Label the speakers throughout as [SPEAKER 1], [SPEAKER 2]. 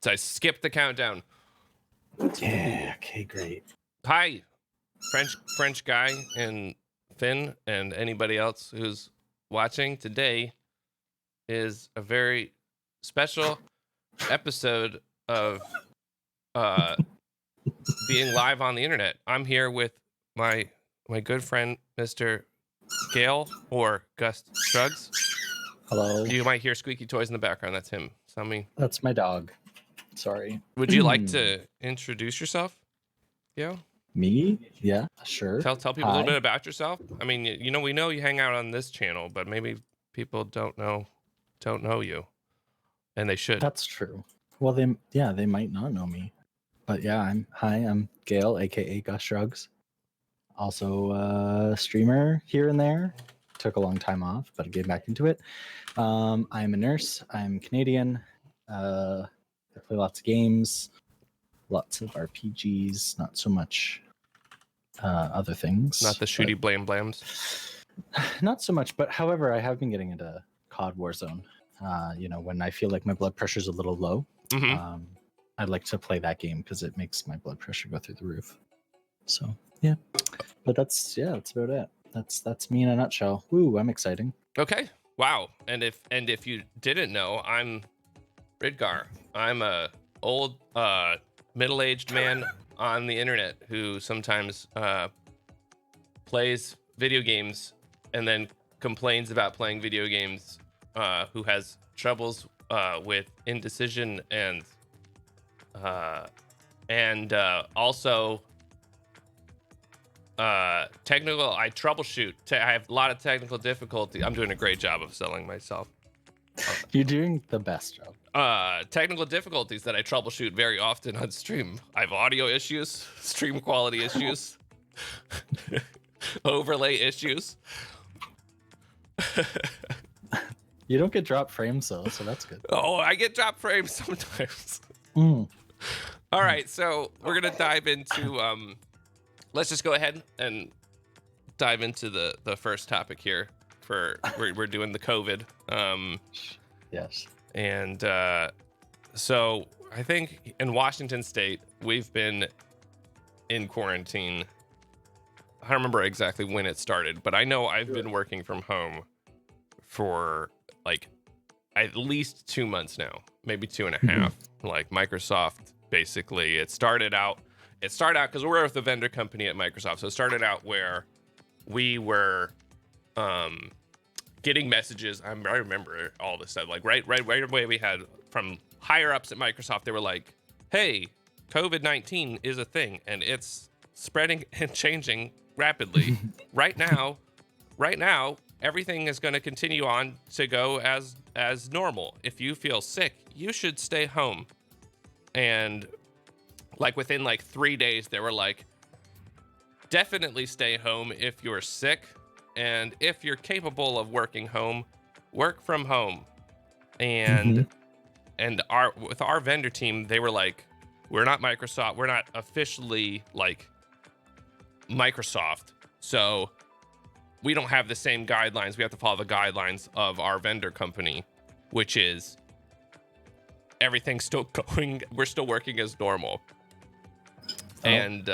[SPEAKER 1] I skipped the countdown.
[SPEAKER 2] Yeah. Okay. Great.
[SPEAKER 1] Hi, French guy and Finn and anybody else who's watching. Today is a very special episode of being live on the internet. I'm here with my good friend Mr. Gale or GustShrugs.
[SPEAKER 2] Hello.
[SPEAKER 1] You might hear squeaky toys in the background. That's him. Tell me.
[SPEAKER 2] That's my dog. Sorry.
[SPEAKER 1] Would you like to introduce yourself? Yeah.
[SPEAKER 2] Me? Yeah, sure.
[SPEAKER 1] Tell people a little bit about yourself. I mean, we know you hang out on this channel, but maybe people don't know you, and they should.
[SPEAKER 2] That's true. Well, they might not know me, but yeah, I'm Gale, aka GustShrugs. Also a streamer here and there. Took a long time off, but I get back into it. I'm a nurse. I'm Canadian. I play lots of games, lots of RPGs, not so much other things.
[SPEAKER 1] Not the shooty blams.
[SPEAKER 2] Not so much, but however, I have been getting into COD Warzone. When I feel like my blood pressure's a little low, I'd like to play that game because it makes my blood pressure go through the roof. So yeah, but that's about it. That's me in a nutshell. Woo, I'm exciting.
[SPEAKER 1] Okay. Wow. And if you didn't know, I'm Rydgar. I'm a old middle-aged man on the internet who sometimes plays video games and then complains about playing video games, who has troubles with indecision and also technical. I troubleshoot. I have a lot of technical difficulty. I'm doing a great job of selling myself.
[SPEAKER 2] You're doing the best job.
[SPEAKER 1] Technical difficulties that I troubleshoot very often on stream. I have audio issues, stream quality issues, overlay issues.
[SPEAKER 2] You don't get drop frames though, so that's good.
[SPEAKER 1] Oh, I get drop frames sometimes.
[SPEAKER 2] Mm.
[SPEAKER 1] All right, so we're gonna dive into let's just go ahead and dive into the first topic here. We're doing the COVID.
[SPEAKER 2] Yes.
[SPEAKER 1] And so I think in Washington State we've been in quarantine. I don't remember exactly when it started, but I know I've been working from home for like at least 2 months now, maybe 2.5. Like Microsoft, basically, it started out because we're with a vendor company at Microsoft. So it started out where we were getting messages. I remember all this stuff. Like right away, we had from higher ups at Microsoft. They were like, "Hey, COVID-19 is a thing, and it's spreading and changing rapidly. Right now, everything is going to continue on to go as normal. If you feel sick, you should stay home." And like within like 3 days, they were like, "Definitely stay home if you're sick. And if you're capable of working home, work from home." And with our vendor team, they were like, "We're not Microsoft. We're not officially like Microsoft. So we don't have the same guidelines. We have to follow the guidelines of our vendor company, which is everything's still going. We're still working as normal."
[SPEAKER 2] Oh.
[SPEAKER 1] And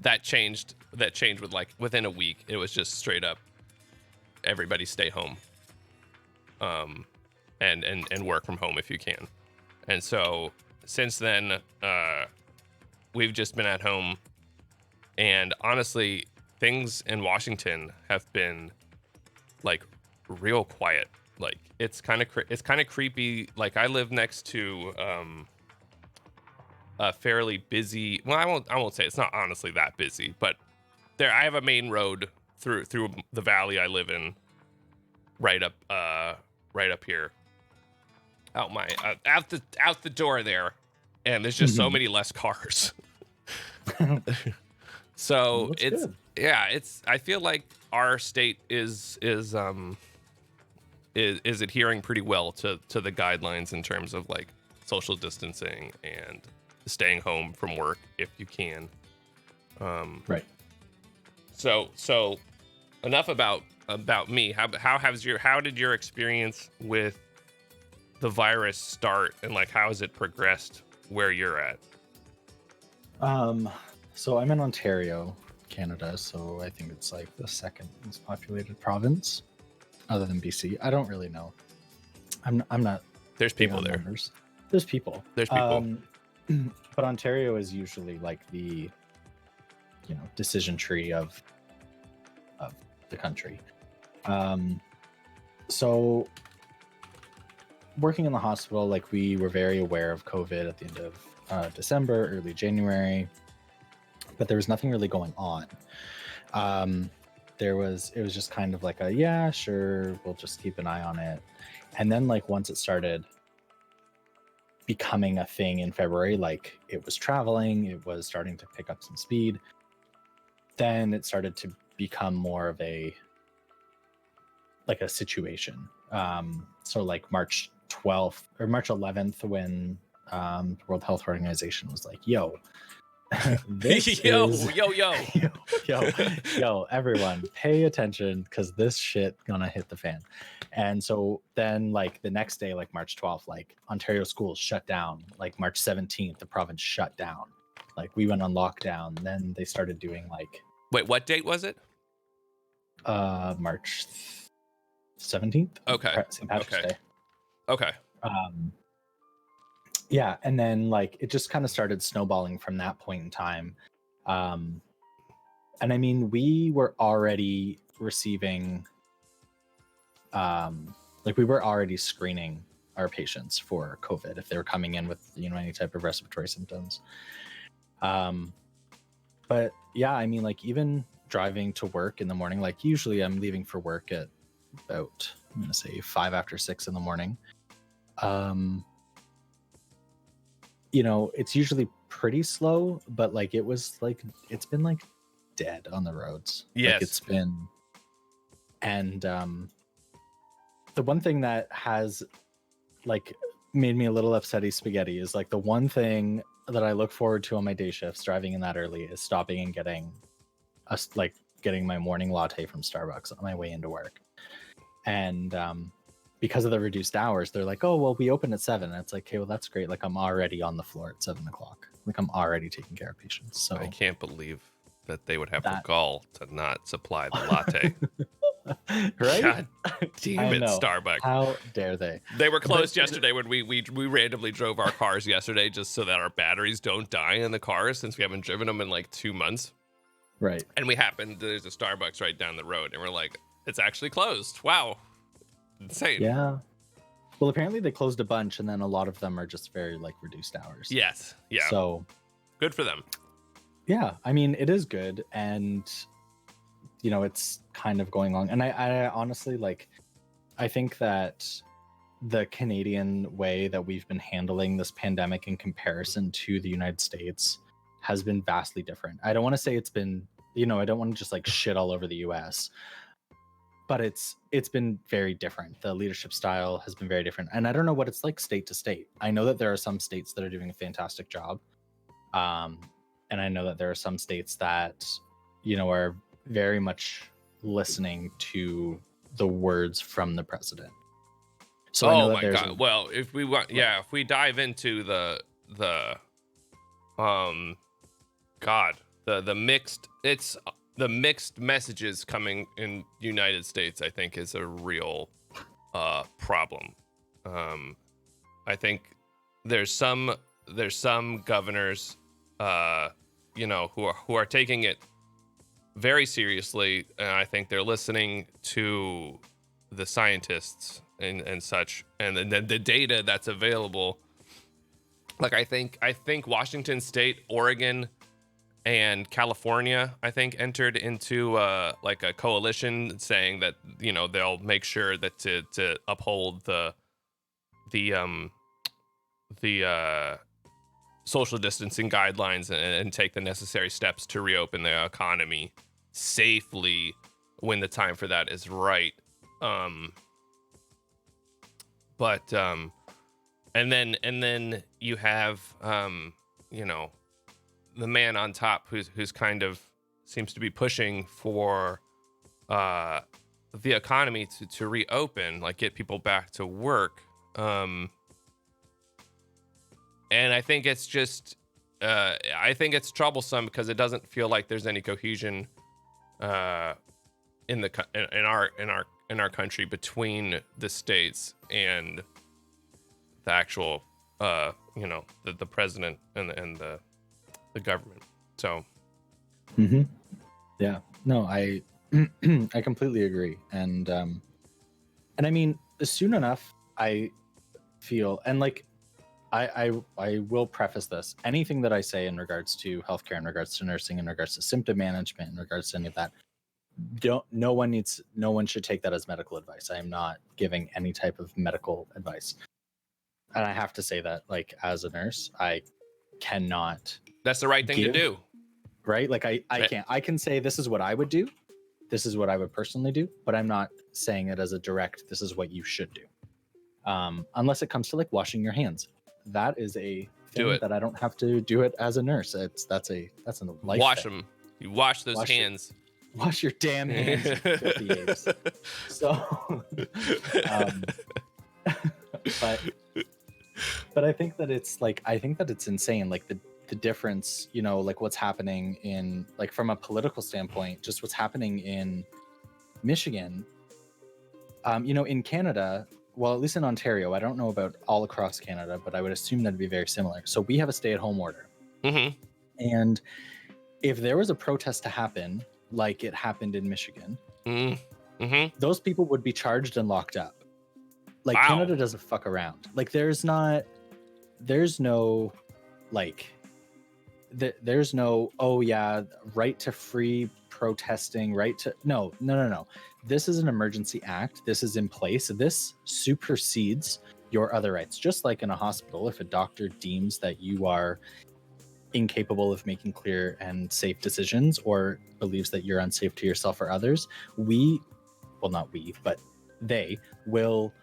[SPEAKER 1] that changed with like within a week. It was just straight up everybody stay home and work from home if you can. And so since then we've just been at home, and honestly things in Washington have been like real quiet. Like it's kind of creepy. Like I live next to a fairly busy, well, I won't say it's not honestly that busy, but I have a main road through the valley I live in, right up here, out the door there, and there's just so many less cars. So it's good. Yeah, I feel like our state is adhering pretty well to the guidelines in terms of like social distancing and staying home from work if you can.
[SPEAKER 2] Right.
[SPEAKER 1] So enough about me. How did your experience with the virus start, and like how has it progressed where you're at?
[SPEAKER 2] So I'm in Ontario, Canada, so I think it's like the second most populated province other than BC. I don't really know. I'm not.
[SPEAKER 1] There's people there.
[SPEAKER 2] Numbers. There's people. But Ontario is usually like the decision tree of the country. So working in the hospital, like we were very aware of COVID at the end of December, early January, but there was nothing really going on. It was just kind of like yeah, sure, we'll just keep an eye on it. And then like once it started becoming a thing in February, like it was traveling, it was starting to pick up some speed, then it started to become more of a situation. So like March 12th or March 11th, when the World Health Organization was like, yo, yo, everyone pay attention because this shit gonna hit the fan. And so then like the next day, like March 12th, like Ontario schools shut down. Like March 17th, the province shut down. Like we went on lockdown. Then they started doing like,
[SPEAKER 1] wait, what date was it?
[SPEAKER 2] March 17th.
[SPEAKER 1] Okay.
[SPEAKER 2] St. Patrick's Day.
[SPEAKER 1] Okay.
[SPEAKER 2] Yeah, and then like it just kind of started snowballing from that point in time. And I mean, we were already receiving, we were already screening our patients for COVID if they were coming in with any type of respiratory symptoms. But yeah, I mean, like even driving to work in the morning, like usually I'm leaving for work at about, I'm gonna say 5 after 6 in the morning. You know, it's usually pretty slow, but like it was like it's been like dead on the roads. Like it's
[SPEAKER 1] Yes.
[SPEAKER 2] been, and the one thing that has like made me a little upsetty spaghetti is like the one thing that I look forward to on my day shifts driving in that early is stopping and getting my morning latte from Starbucks on my way into work. And because of the reduced hours, they're like, oh well, we open at 7. And it's like, okay, well that's great. Like I'm already on the floor at 7 o'clock. Like I'm already taking care of patients. So
[SPEAKER 1] I can't believe that they would have the
[SPEAKER 2] that
[SPEAKER 1] gall to not supply the latte.
[SPEAKER 2] right?
[SPEAKER 1] God damn
[SPEAKER 2] I
[SPEAKER 1] it,
[SPEAKER 2] know.
[SPEAKER 1] Starbucks.
[SPEAKER 2] How dare they?
[SPEAKER 1] They were closed yesterday when we randomly drove our cars yesterday just so that our batteries don't die in the cars since we haven't driven them in like 2 months.
[SPEAKER 2] Right.
[SPEAKER 1] And there's a Starbucks right down the road and we're like, it's actually closed. Wow. Insane.
[SPEAKER 2] Yeah. Well, apparently they closed a bunch, and then a lot of them are just very like reduced hours.
[SPEAKER 1] Yes. Yeah.
[SPEAKER 2] So
[SPEAKER 1] good for them.
[SPEAKER 2] yeah, I mean it is good, and you know it's kind of going on. And I honestly like, I think that the Canadian way that we've been handling this pandemic in comparison to the United States has been vastly different. I don't want to say it's been, you know, I don't want to just like shit all over the US, but it's been very different. The leadership style has been very different, and I don't know what it's like state to state. I know that there are some states that are doing a fantastic job, and I know that there are some states that, you know, are very much listening to the words from the president. So I know
[SPEAKER 1] Oh
[SPEAKER 2] that
[SPEAKER 1] my
[SPEAKER 2] there's
[SPEAKER 1] god. Well, if we want, yeah, if we dive into the the mixed messages coming in United States, I think is a real problem. I think there's some governors you know who are taking it very seriously, and I think they're listening to the scientists and such, and then the data that's available. Like I think Washington State, Oregon, and California, I think, entered into like a coalition saying that, you know, they'll make sure that to uphold the social distancing guidelines and take the necessary steps to reopen the economy safely when the time for that is right. And then you have you know, the man on top who's kind of seems to be pushing for the economy to reopen, like get people back to work. And I think it's just I think it's troublesome because it doesn't feel like there's any cohesion in our country between the states and the actual you know, the president and the government. So
[SPEAKER 2] yeah, no, I I completely agree. And I mean, soon enough, I feel, and like I will preface this, anything that I say in regards to healthcare, in regards to nursing, in regards to symptom management, in regards to any of that, no one should take that as medical advice. I am not giving any type of medical advice. And I have to say that, like, as a nurse, I cannot
[SPEAKER 1] that's the right thing to do.
[SPEAKER 2] Right? Like I can say this is what I would do. This is what I would personally do, but I'm not saying it as a direct, this is what you should do. Unless it comes to like washing your hands. That is a thing that I don't have to do it as a nurse. That's a life
[SPEAKER 1] Wash
[SPEAKER 2] thing.
[SPEAKER 1] them. You wash those hands.
[SPEAKER 2] Wash your damn hands, you filthy apes. So, but I think that it's insane. Like the difference, you know, like what's happening in, like from a political standpoint, just what's happening in Michigan. You know, in Canada, well, at least in Ontario, I don't know about all across Canada, but I would assume that'd be very similar. So we have a stay-at-home order.
[SPEAKER 1] Mm-hmm.
[SPEAKER 2] And if there was a protest to happen, like it happened in Michigan, those people would be charged and locked up. Like, wow. Canada doesn't fuck around. Like, there's no, like, there's no, oh yeah, right to free protesting, right to no. This is an emergency act. This is in place. This supersedes your other rights. Just like in a hospital, if a doctor deems that you are incapable of making clear and safe decisions, or believes that you're unsafe to yourself or others, not we, but they will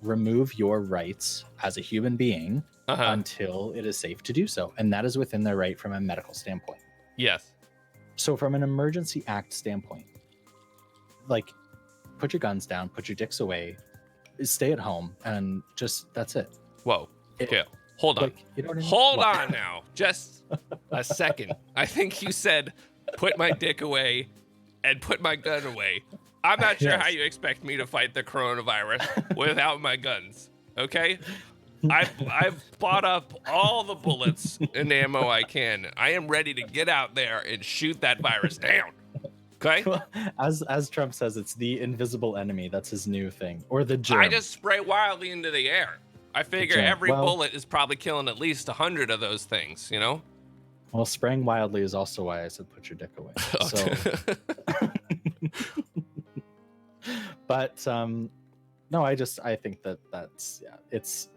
[SPEAKER 2] remove your rights as a human being until it is safe to do so. And that is within their right from a medical standpoint.
[SPEAKER 1] Yes.
[SPEAKER 2] So from an emergency act standpoint, like, put your guns down, put your dicks away, stay at home, and just, that's it.
[SPEAKER 1] Whoa. Okay. Hold on.
[SPEAKER 2] Like, you know what I mean?
[SPEAKER 1] Hold on now. Just a second. I think you said put my dick away and put my gun away. I'm not sure how you expect me to fight the coronavirus without my guns. Okay? I've bought up all the bullets and ammo I can. I am ready to get out there and shoot that virus down. Okay?
[SPEAKER 2] Well, as Trump says, it's the invisible enemy. That's his new thing. Or the germ.
[SPEAKER 1] I just spray wildly into the air. I figure every bullet is probably killing at least 100 of those things, you know?
[SPEAKER 2] Well, spraying wildly is also why I said put your dick away. So, but no, I think that's it's.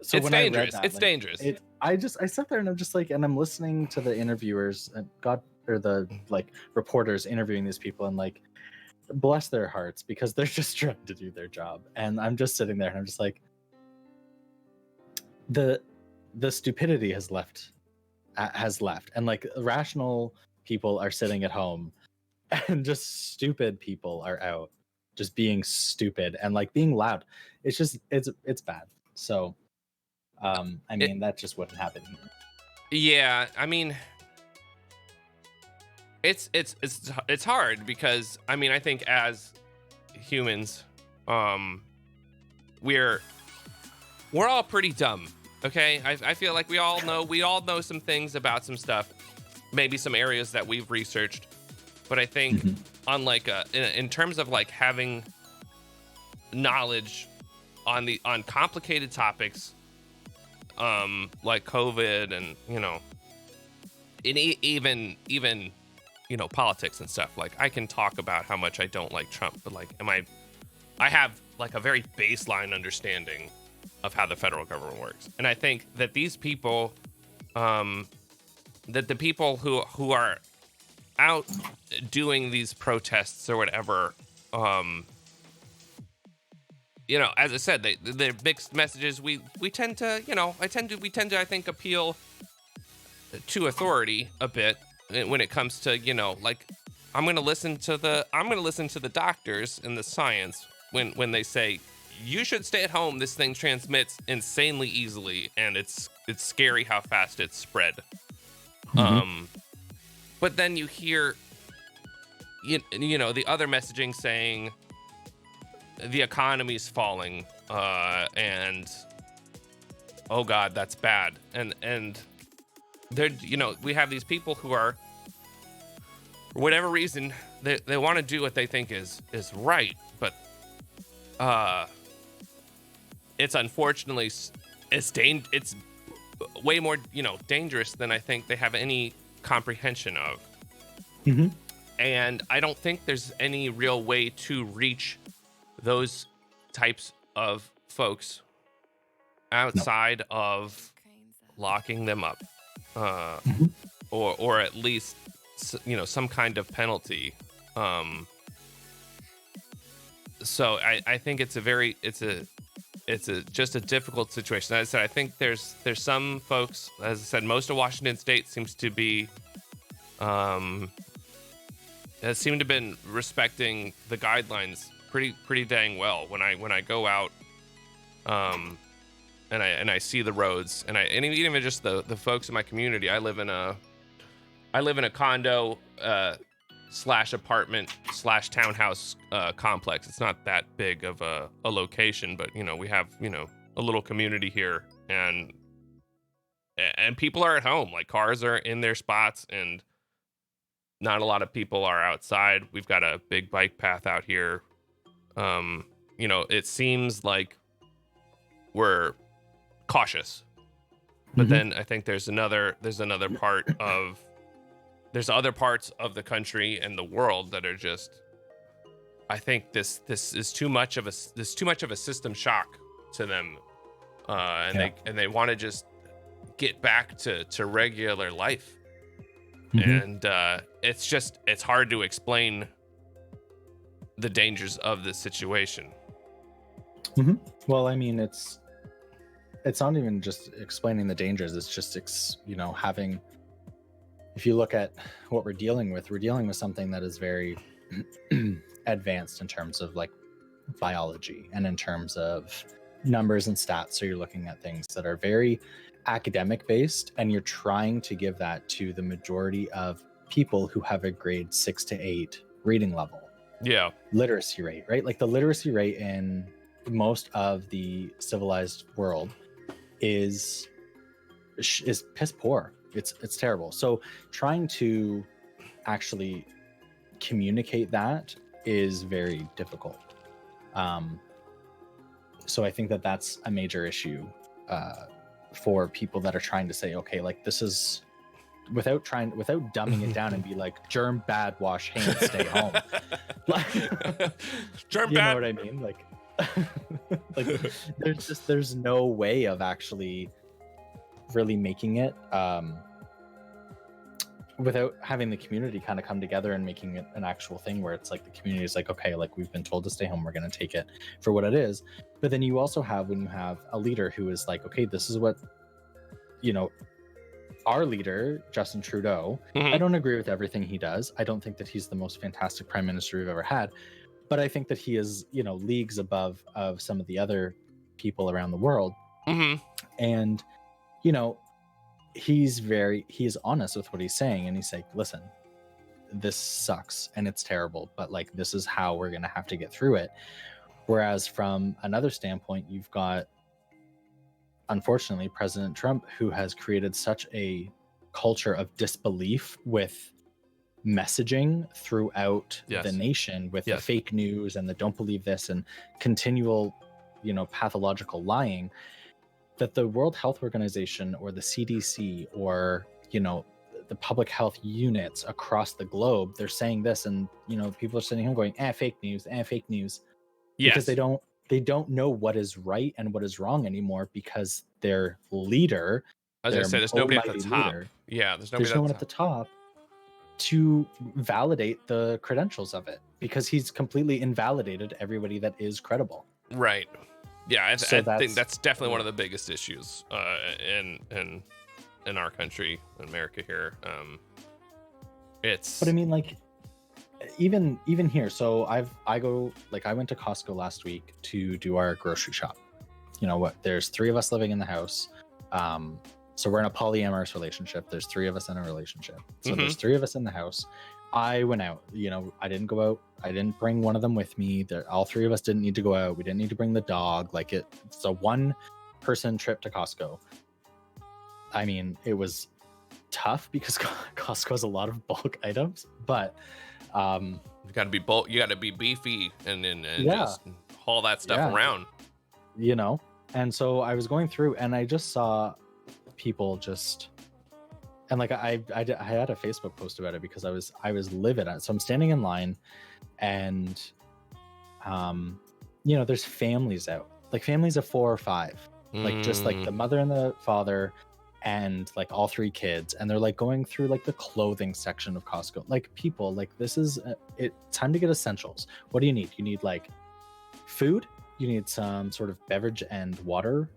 [SPEAKER 2] So
[SPEAKER 1] it's
[SPEAKER 2] when
[SPEAKER 1] dangerous.
[SPEAKER 2] I read that,
[SPEAKER 1] it's dangerous.
[SPEAKER 2] I sat there and I'm just like, and I'm listening to the interviewers and the reporters interviewing these people, and like, bless their hearts, because they're just trying to do their job. And I'm just sitting there and I'm just like, the stupidity has left, and like, rational people are sitting at home, and just stupid people are out, just being stupid and like being loud. It's just it's bad. So I mean, that just wouldn't happen here.
[SPEAKER 1] Yeah, I mean, it's hard, because I mean, I think as humans, we're all pretty dumb. Okay, I feel like we all know some things about some stuff, maybe some areas that we've researched, but I think on like in terms of like having knowledge on complicated topics, like COVID, and even politics and stuff. Like, I can talk about how much I don't like Trump, but like, I have like a very baseline understanding of how the federal government works. And I think that these people, that the people who are out doing these protests or whatever, as I said, they're mixed messages. We tend to, I think, appeal to authority a bit when it comes to, like, I'm going to listen to the doctors and the science when they say, you should stay at home. This thing transmits insanely easily, and it's scary how fast it's spread. But then you hear, the other messaging saying the economy's falling, and oh God, that's bad. And they're, we have these people who are, for whatever reason, they want to do what they think is right, but it's unfortunately it's way more dangerous than I think they have any comprehension of. And I don't think there's any real way to reach those types of folks outside of locking them up, or at least some kind of penalty. So I think it's just a difficult situation. As I said, I think there's some folks, as I said, most of Washington State seems to be has seemed to have been respecting the guidelines pretty dang well. When I go out, and I see the roads, and even just the folks in my community. I live in a condo / apartment / townhouse complex. It's not that big of a location, but we have a little community here, and people are at home. Like, cars are in their spots, and not a lot of people are outside. We've got a big bike path out here. It seems like we're cautious. But then I think there's other parts of the country and the world that are just, I think this is too much of a system shock to them, and they want to just get back to regular life, and it's hard to explain the dangers of this situation.
[SPEAKER 2] Well, I mean, it's not even just explaining the dangers. It's just having. If you look at what we're dealing with something that is very advanced in terms of like biology and in terms of numbers and stats. So you're looking at things that are very academic based, and you're trying to give that to the majority of people who have a grade 6 to 8 reading level.
[SPEAKER 1] Yeah.
[SPEAKER 2] Literacy rate, right? Like the literacy rate in most of the civilized world is piss poor. It's terrible. So trying to actually communicate that is very difficult. So I think that that's a major issue for people that are trying to say, okay, like this is without dumbing it down and be like germ bad, wash hands, stay home. Like,
[SPEAKER 1] germ
[SPEAKER 2] you
[SPEAKER 1] bad.
[SPEAKER 2] know what I mean? Like, like there's no way of actually really making it without having the community kind of come together and making it an actual thing where it's like the community is like, okay, like we've been told to stay home, we're going to take it for what it is. But then you also have, when you have a leader who is like, okay, this is what, our leader, Justin Trudeau, I don't agree with everything he does. I don't think that he's the most fantastic prime minister we've ever had, but I think that he is, leagues above of some of the other people around the world. And, he is honest with what he's saying, and he's like, listen, this sucks and it's terrible, but like this is how we're gonna have to get through it. Whereas from another standpoint, you've got, unfortunately, President Trump, who has created such a culture of disbelief with messaging throughout the nation, with the fake news and the don't believe this and continual pathological lying, that the World Health Organization or the CDC or, the public health units across the globe, they're saying this, and, people are sitting home going, fake news, fake news. Because they don't know what is right and what is wrong anymore, because their leader,
[SPEAKER 1] as I said, there's nobody at the top.
[SPEAKER 2] Leader,
[SPEAKER 1] There's
[SPEAKER 2] no one at the top to validate the credentials of it, because he's completely invalidated everybody that is credible.
[SPEAKER 1] Right. Yeah, I think that's definitely one of the biggest issues in our country, in America here.
[SPEAKER 2] But I mean, like, even here. So I went to Costco last week to do our grocery shop. There's 3 of us living in the house. So we're in a polyamorous relationship. There's 3 of us in a relationship. So there's 3 of us in the house. I went out, I didn't go out. I didn't bring one of them with me. All 3 of us didn't need to go out. We didn't need to bring the dog. Like, it's a 1-person trip to Costco. I mean, it was tough because Costco has a lot of bulk items, but
[SPEAKER 1] you got to be bulk. You got to be beefy and just haul that stuff around.
[SPEAKER 2] And so I was going through, and I just saw people just. And like I had a Facebook post about it because I was livid at it. So I'm standing in line, and there's families out, like families of 4 or 5, like just like the mother and the father and like all 3 kids, and they're like going through like the clothing section of Costco. Like, people, like, this is it's time to get essentials. What do you need? You need like food, you need some sort of beverage and water,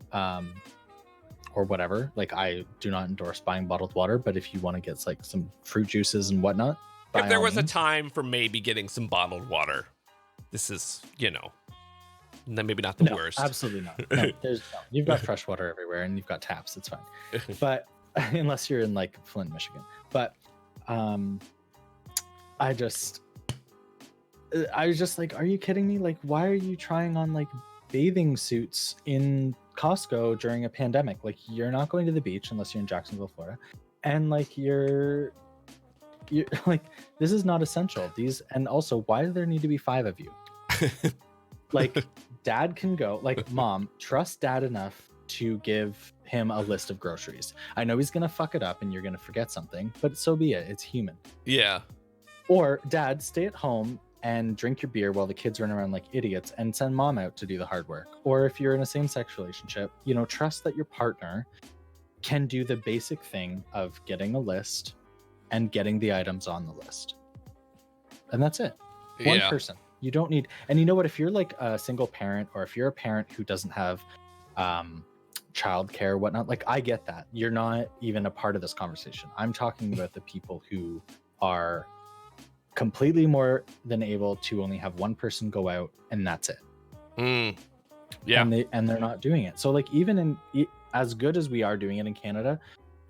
[SPEAKER 2] or whatever. Like, I do not endorse buying bottled water, but if you want to get like some fruit juices and whatnot,
[SPEAKER 1] if there was a time for maybe getting some bottled water, this is, maybe not the worst.
[SPEAKER 2] Absolutely not. No, you've got fresh water everywhere, and you've got taps. It's fine. But unless you're in like Flint, Michigan. But I was just like, are you kidding me? Like, why are you trying on like bathing suits in Costco during a pandemic? Like, you're not going to the beach unless you're in Jacksonville, Florida, and like you're like, this is not essential. And also, why do there need to be 5 of you? Like, dad can go. Like, mom, trust dad enough to give him a list of groceries. I know he's gonna fuck it up and you're gonna forget something, but so be it. It's human.
[SPEAKER 1] Yeah.
[SPEAKER 2] Or dad, stay at home and drink your beer while the kids run around like idiots and send mom out to do the hard work. Or if you're in a same-sex relationship, you know, trust that your partner can do the basic thing of getting a list and getting the items on the list. And that's it. One person. You don't need, and you know what, if you're like a single parent, or if you're a parent who doesn't have childcare, whatnot, like I get that. You're not even a part of this conversation. I'm talking about the people who are completely more than able to only have one person go out and that's it.
[SPEAKER 1] Yeah.
[SPEAKER 2] And they're not doing it. So like even in as good as we are doing it in Canada,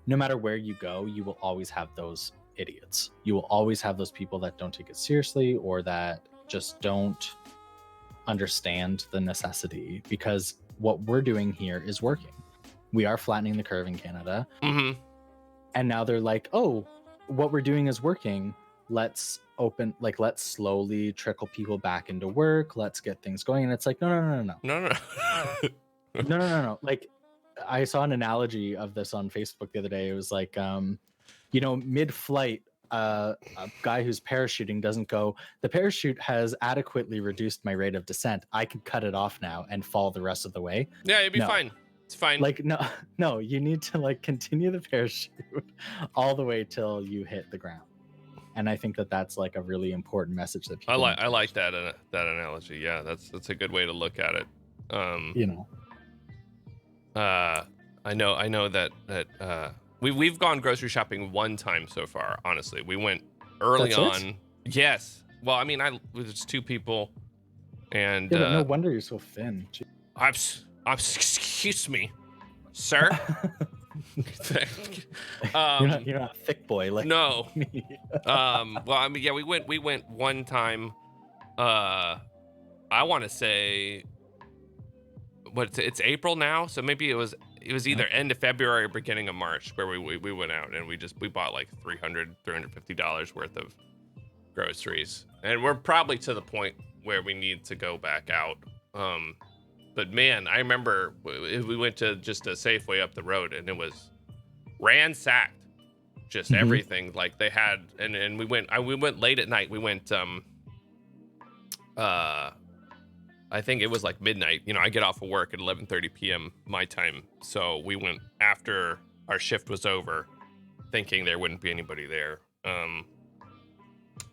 [SPEAKER 2] no matter where you go, you will always have those idiots. You will always have those people that don't take it seriously or that just don't understand the necessity, because what we're doing here is working. We are flattening the curve in Canada.
[SPEAKER 1] Mm-hmm.
[SPEAKER 2] And now they're like, oh, what we're doing is working. Let's slowly trickle people back into work. Let's get things going. And it's like, no. No. Like, I saw an analogy of this on Facebook the other day. It was like, mid-flight, a guy who's parachuting doesn't go, the parachute has adequately reduced my rate of descent. I can cut it off now and fall the rest of the way.
[SPEAKER 1] Yeah, it'd be fine. It's fine.
[SPEAKER 2] Like, no, you need to like continue the parachute all the way till you hit the ground. And I think that that's like a really important message that people.
[SPEAKER 1] I like that analogy. Yeah, that's a good way to look at it. I know that we've gone grocery shopping one time so far. Honestly, we went early on. Yes. Well, I mean, there's two people, and
[SPEAKER 2] but no wonder you're so thin.
[SPEAKER 1] I'm excuse me, sir.
[SPEAKER 2] You're not a thick boy like
[SPEAKER 1] no.
[SPEAKER 2] me.
[SPEAKER 1] Well, I mean, yeah, we went one time. I want to say, it's April now, so maybe it was either end of February or beginning of March where we went out and we bought like $350 worth of groceries, and we're probably to the point where we need to go back out. But man, I remember we went to just a Safeway up the road and it was ransacked, just everything. Like they had, and we went late at night. We went I think it was like midnight. You know, I get off of work at 11:30 p.m. my time, so we went after our shift was over, thinking there wouldn't be anybody there.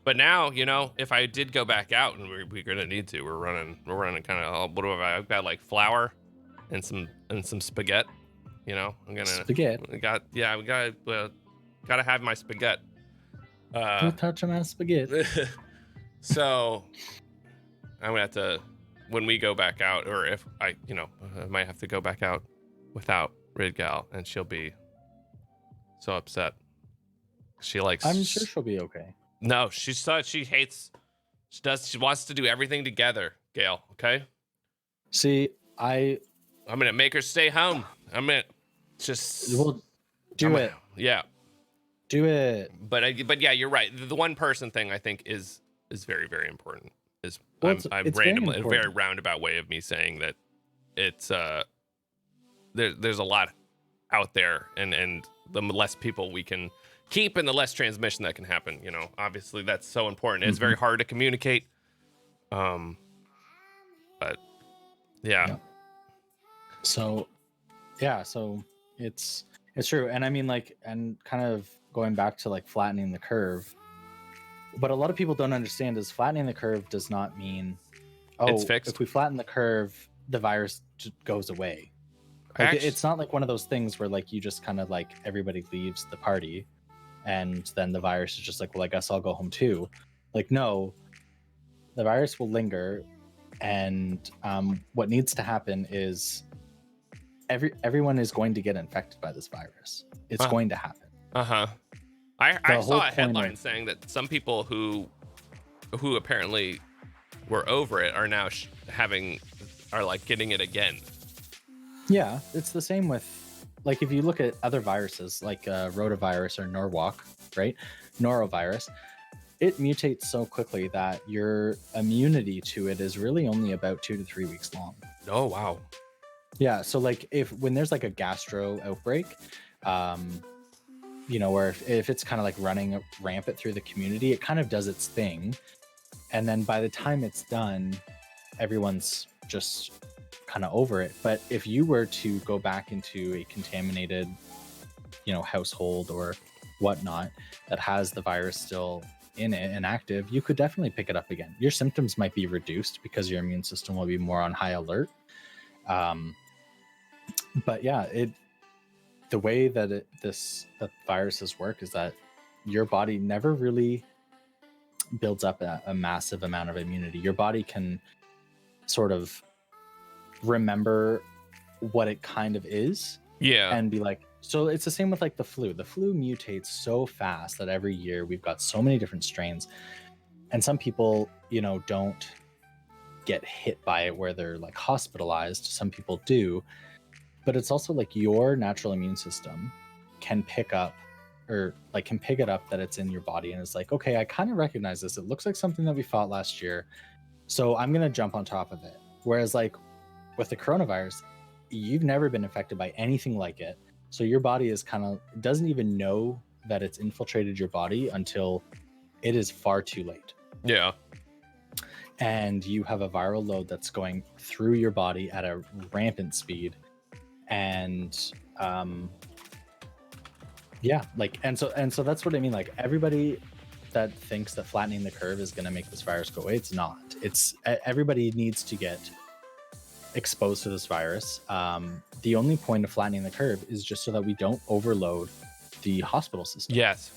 [SPEAKER 1] But now, you know, if I did go back out, and we're gonna need to, we're running kind of. What do I've got? Like flour and some spaghetti. You know, I'm gonna
[SPEAKER 2] spaghetti.
[SPEAKER 1] We gotta have my spaghetti.
[SPEAKER 2] Don't touch my spaghetti.
[SPEAKER 1] So I'm gonna have to, when we go back out, or if I might have to go back out without Rydgar, and she'll be so upset. I'm
[SPEAKER 2] sure she'll be okay.
[SPEAKER 1] No, she wants to do everything together, Gail. Okay.
[SPEAKER 2] See, I'm
[SPEAKER 1] gonna make her stay home. I'm gonna just
[SPEAKER 2] do it.
[SPEAKER 1] Yeah.
[SPEAKER 2] Do it.
[SPEAKER 1] But yeah, you're right. The one person thing I think is very, very important. It's a very roundabout way of me saying that it's there's a lot out there, and the less people we can keep and the less transmission that can happen. You know, obviously that's so important. It's very hard to communicate. But yeah. So
[SPEAKER 2] it's true. And I mean, like, and kind of going back to like flattening the curve, what a lot of people don't understand is flattening the curve does not mean,
[SPEAKER 1] it's fixed.
[SPEAKER 2] If we flatten the curve, the virus goes away. Like, it's not like one of those things where like you just kind of like everybody leaves the party and then the virus is just like, well, I guess I'll go home too. Like, no, the virus will linger. And what needs to happen is everyone is going to get infected by this virus. It's going to happen.
[SPEAKER 1] I saw a headline saying that some people who apparently were over it are now are like getting it again.
[SPEAKER 2] Yeah, it's the same with, like, if you look at other viruses like rotavirus or Norwalk, right? Norovirus, it mutates so quickly that your immunity to it is really only about 2 to 3 weeks long.
[SPEAKER 1] Oh, wow.
[SPEAKER 2] Yeah, so like when there's like a gastro outbreak, um, or if it's kind of like running rampant through the community, it kind of does its thing. And then by the time it's done, everyone's just kind of over it. But if you were to go back into a contaminated, household or whatnot that has the virus still in it and active, you could definitely pick it up again. Your symptoms might be reduced because your immune system will be more on high alert. But yeah, the way that that viruses work is that your body never really builds up a massive amount of immunity. Your body can sort of remember what it kind of is
[SPEAKER 1] Yeah.
[SPEAKER 2] and be like, so it's the same with like the flu. The flu mutates so fast that every year we've got so many different strains, and some people don't get hit by it where they're like hospitalized. Some people do, but it's also like your natural immune system can pick up it up that it's in your body, and it's like, okay, I kind of recognize this. It looks like something that we fought last year, so I'm gonna jump on top of it. Whereas like with the coronavirus, you've never been affected by anything like it, so your body is doesn't even know that it's infiltrated your body until it is far too late.
[SPEAKER 1] Yeah.
[SPEAKER 2] And you have a viral load that's going through your body at a rampant speed, and so that's what I mean. Like, everybody that thinks that flattening the curve is going to make this virus go away, it's not. It's everybody needs to get exposed to this virus. The only point of flattening the curve is just so that we don't overload the hospital system.
[SPEAKER 1] Yes.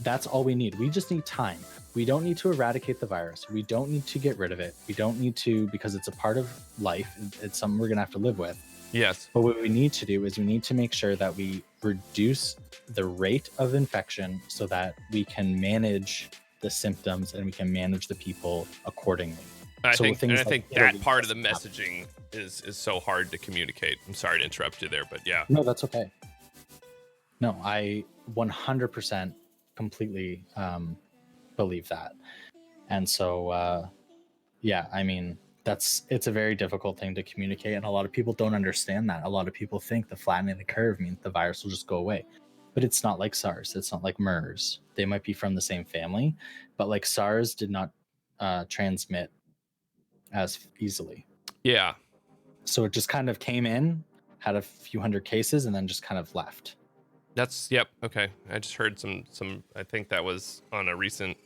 [SPEAKER 2] That's all we need. We just need time. We don't need to eradicate the virus. We don't need to get rid of it. We don't need to, because it's a part of life. It's something we're going to have to live with.
[SPEAKER 1] Yes.
[SPEAKER 2] But what we need to do is we need to make sure that we reduce the rate of infection so that we can manage the symptoms and we can manage the people accordingly.
[SPEAKER 1] I think that part of the messaging is so hard to communicate. I'm sorry to interrupt you there, but yeah.
[SPEAKER 2] No, that's okay. No, I 100% completely believe that. And so, yeah, I mean, it's a very difficult thing to communicate, and a lot of people don't understand that. A lot of people think the flattening the curve means the virus will just go away, but it's not like SARS. It's not like MERS. They might be from the same family, but like SARS did not transmit as easily.
[SPEAKER 1] Yeah.
[SPEAKER 2] So it just kind of came in, had a few hundred cases, and then just kind of left.
[SPEAKER 1] Yep. Okay. I just heard some, I think that was on a recent,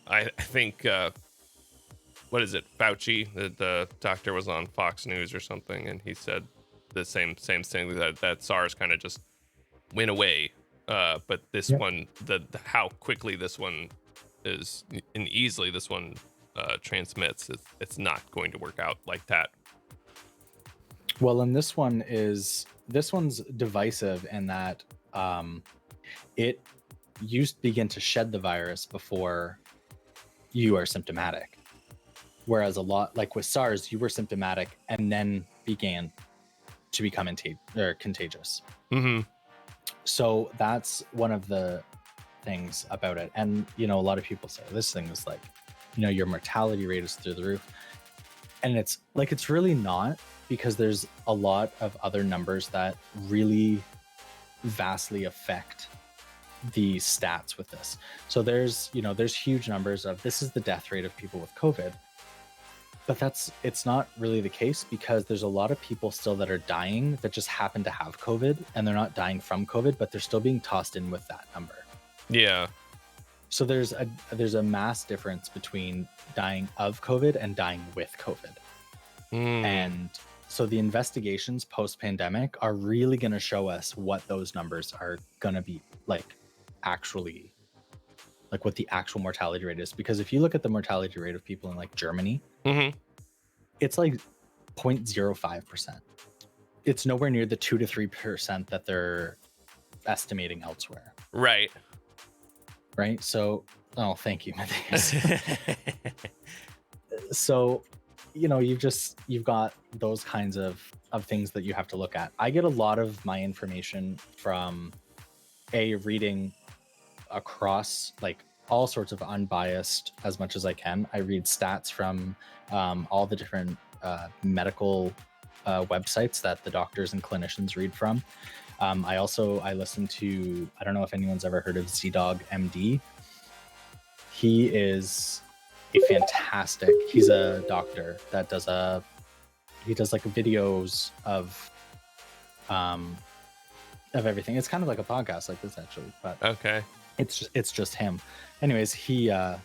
[SPEAKER 1] I think, what is it? Fauci, the doctor was on Fox News or something, and he said the same thing, that SARS kind of just went away. But this one, the how quickly this one is and easily this one transmits, it's not going to work out like that.
[SPEAKER 2] Well, and this one's divisive in that you begin to shed the virus before you are symptomatic. Whereas a lot, like with SARS, you were symptomatic and then began to become contagious.
[SPEAKER 1] Mm-hmm.
[SPEAKER 2] So that's one of the things about it. And, a lot of people say this thing is like, your mortality rate is through the roof. And it's like, it's really not, because there's a lot of other numbers that really vastly affect the stats with this. So there's huge numbers of, this is the death rate of people with COVID. But it's not really the case, because there's a lot of people still that are dying that just happen to have COVID, and they're not dying from COVID, but they're still being tossed in with that number.
[SPEAKER 1] Yeah.
[SPEAKER 2] So there's a mass difference between dying of COVID and dying with COVID. And so the investigations post-pandemic are really going to show us what those numbers are going to be like, actually, like what the actual mortality rate is. Because if you look at the mortality rate of people in like Germany, it's like 0.05%. It's nowhere near the 2 to 3% that they're estimating elsewhere.
[SPEAKER 1] Right.
[SPEAKER 2] So, thank you, Matthias. So, you've got those kinds of things that you have to look at. I get a lot of my information from reading across like all sorts of unbiased as much as I can. I read stats from all the different medical websites that the doctors and clinicians read from. I listen to, I don't know if anyone's ever heard of ZDog MD. He is a fantastic, he's a doctor that does like videos of everything. It's kind of like a podcast like this actually, but
[SPEAKER 1] Okay.
[SPEAKER 2] it's just him. Anyways, he's a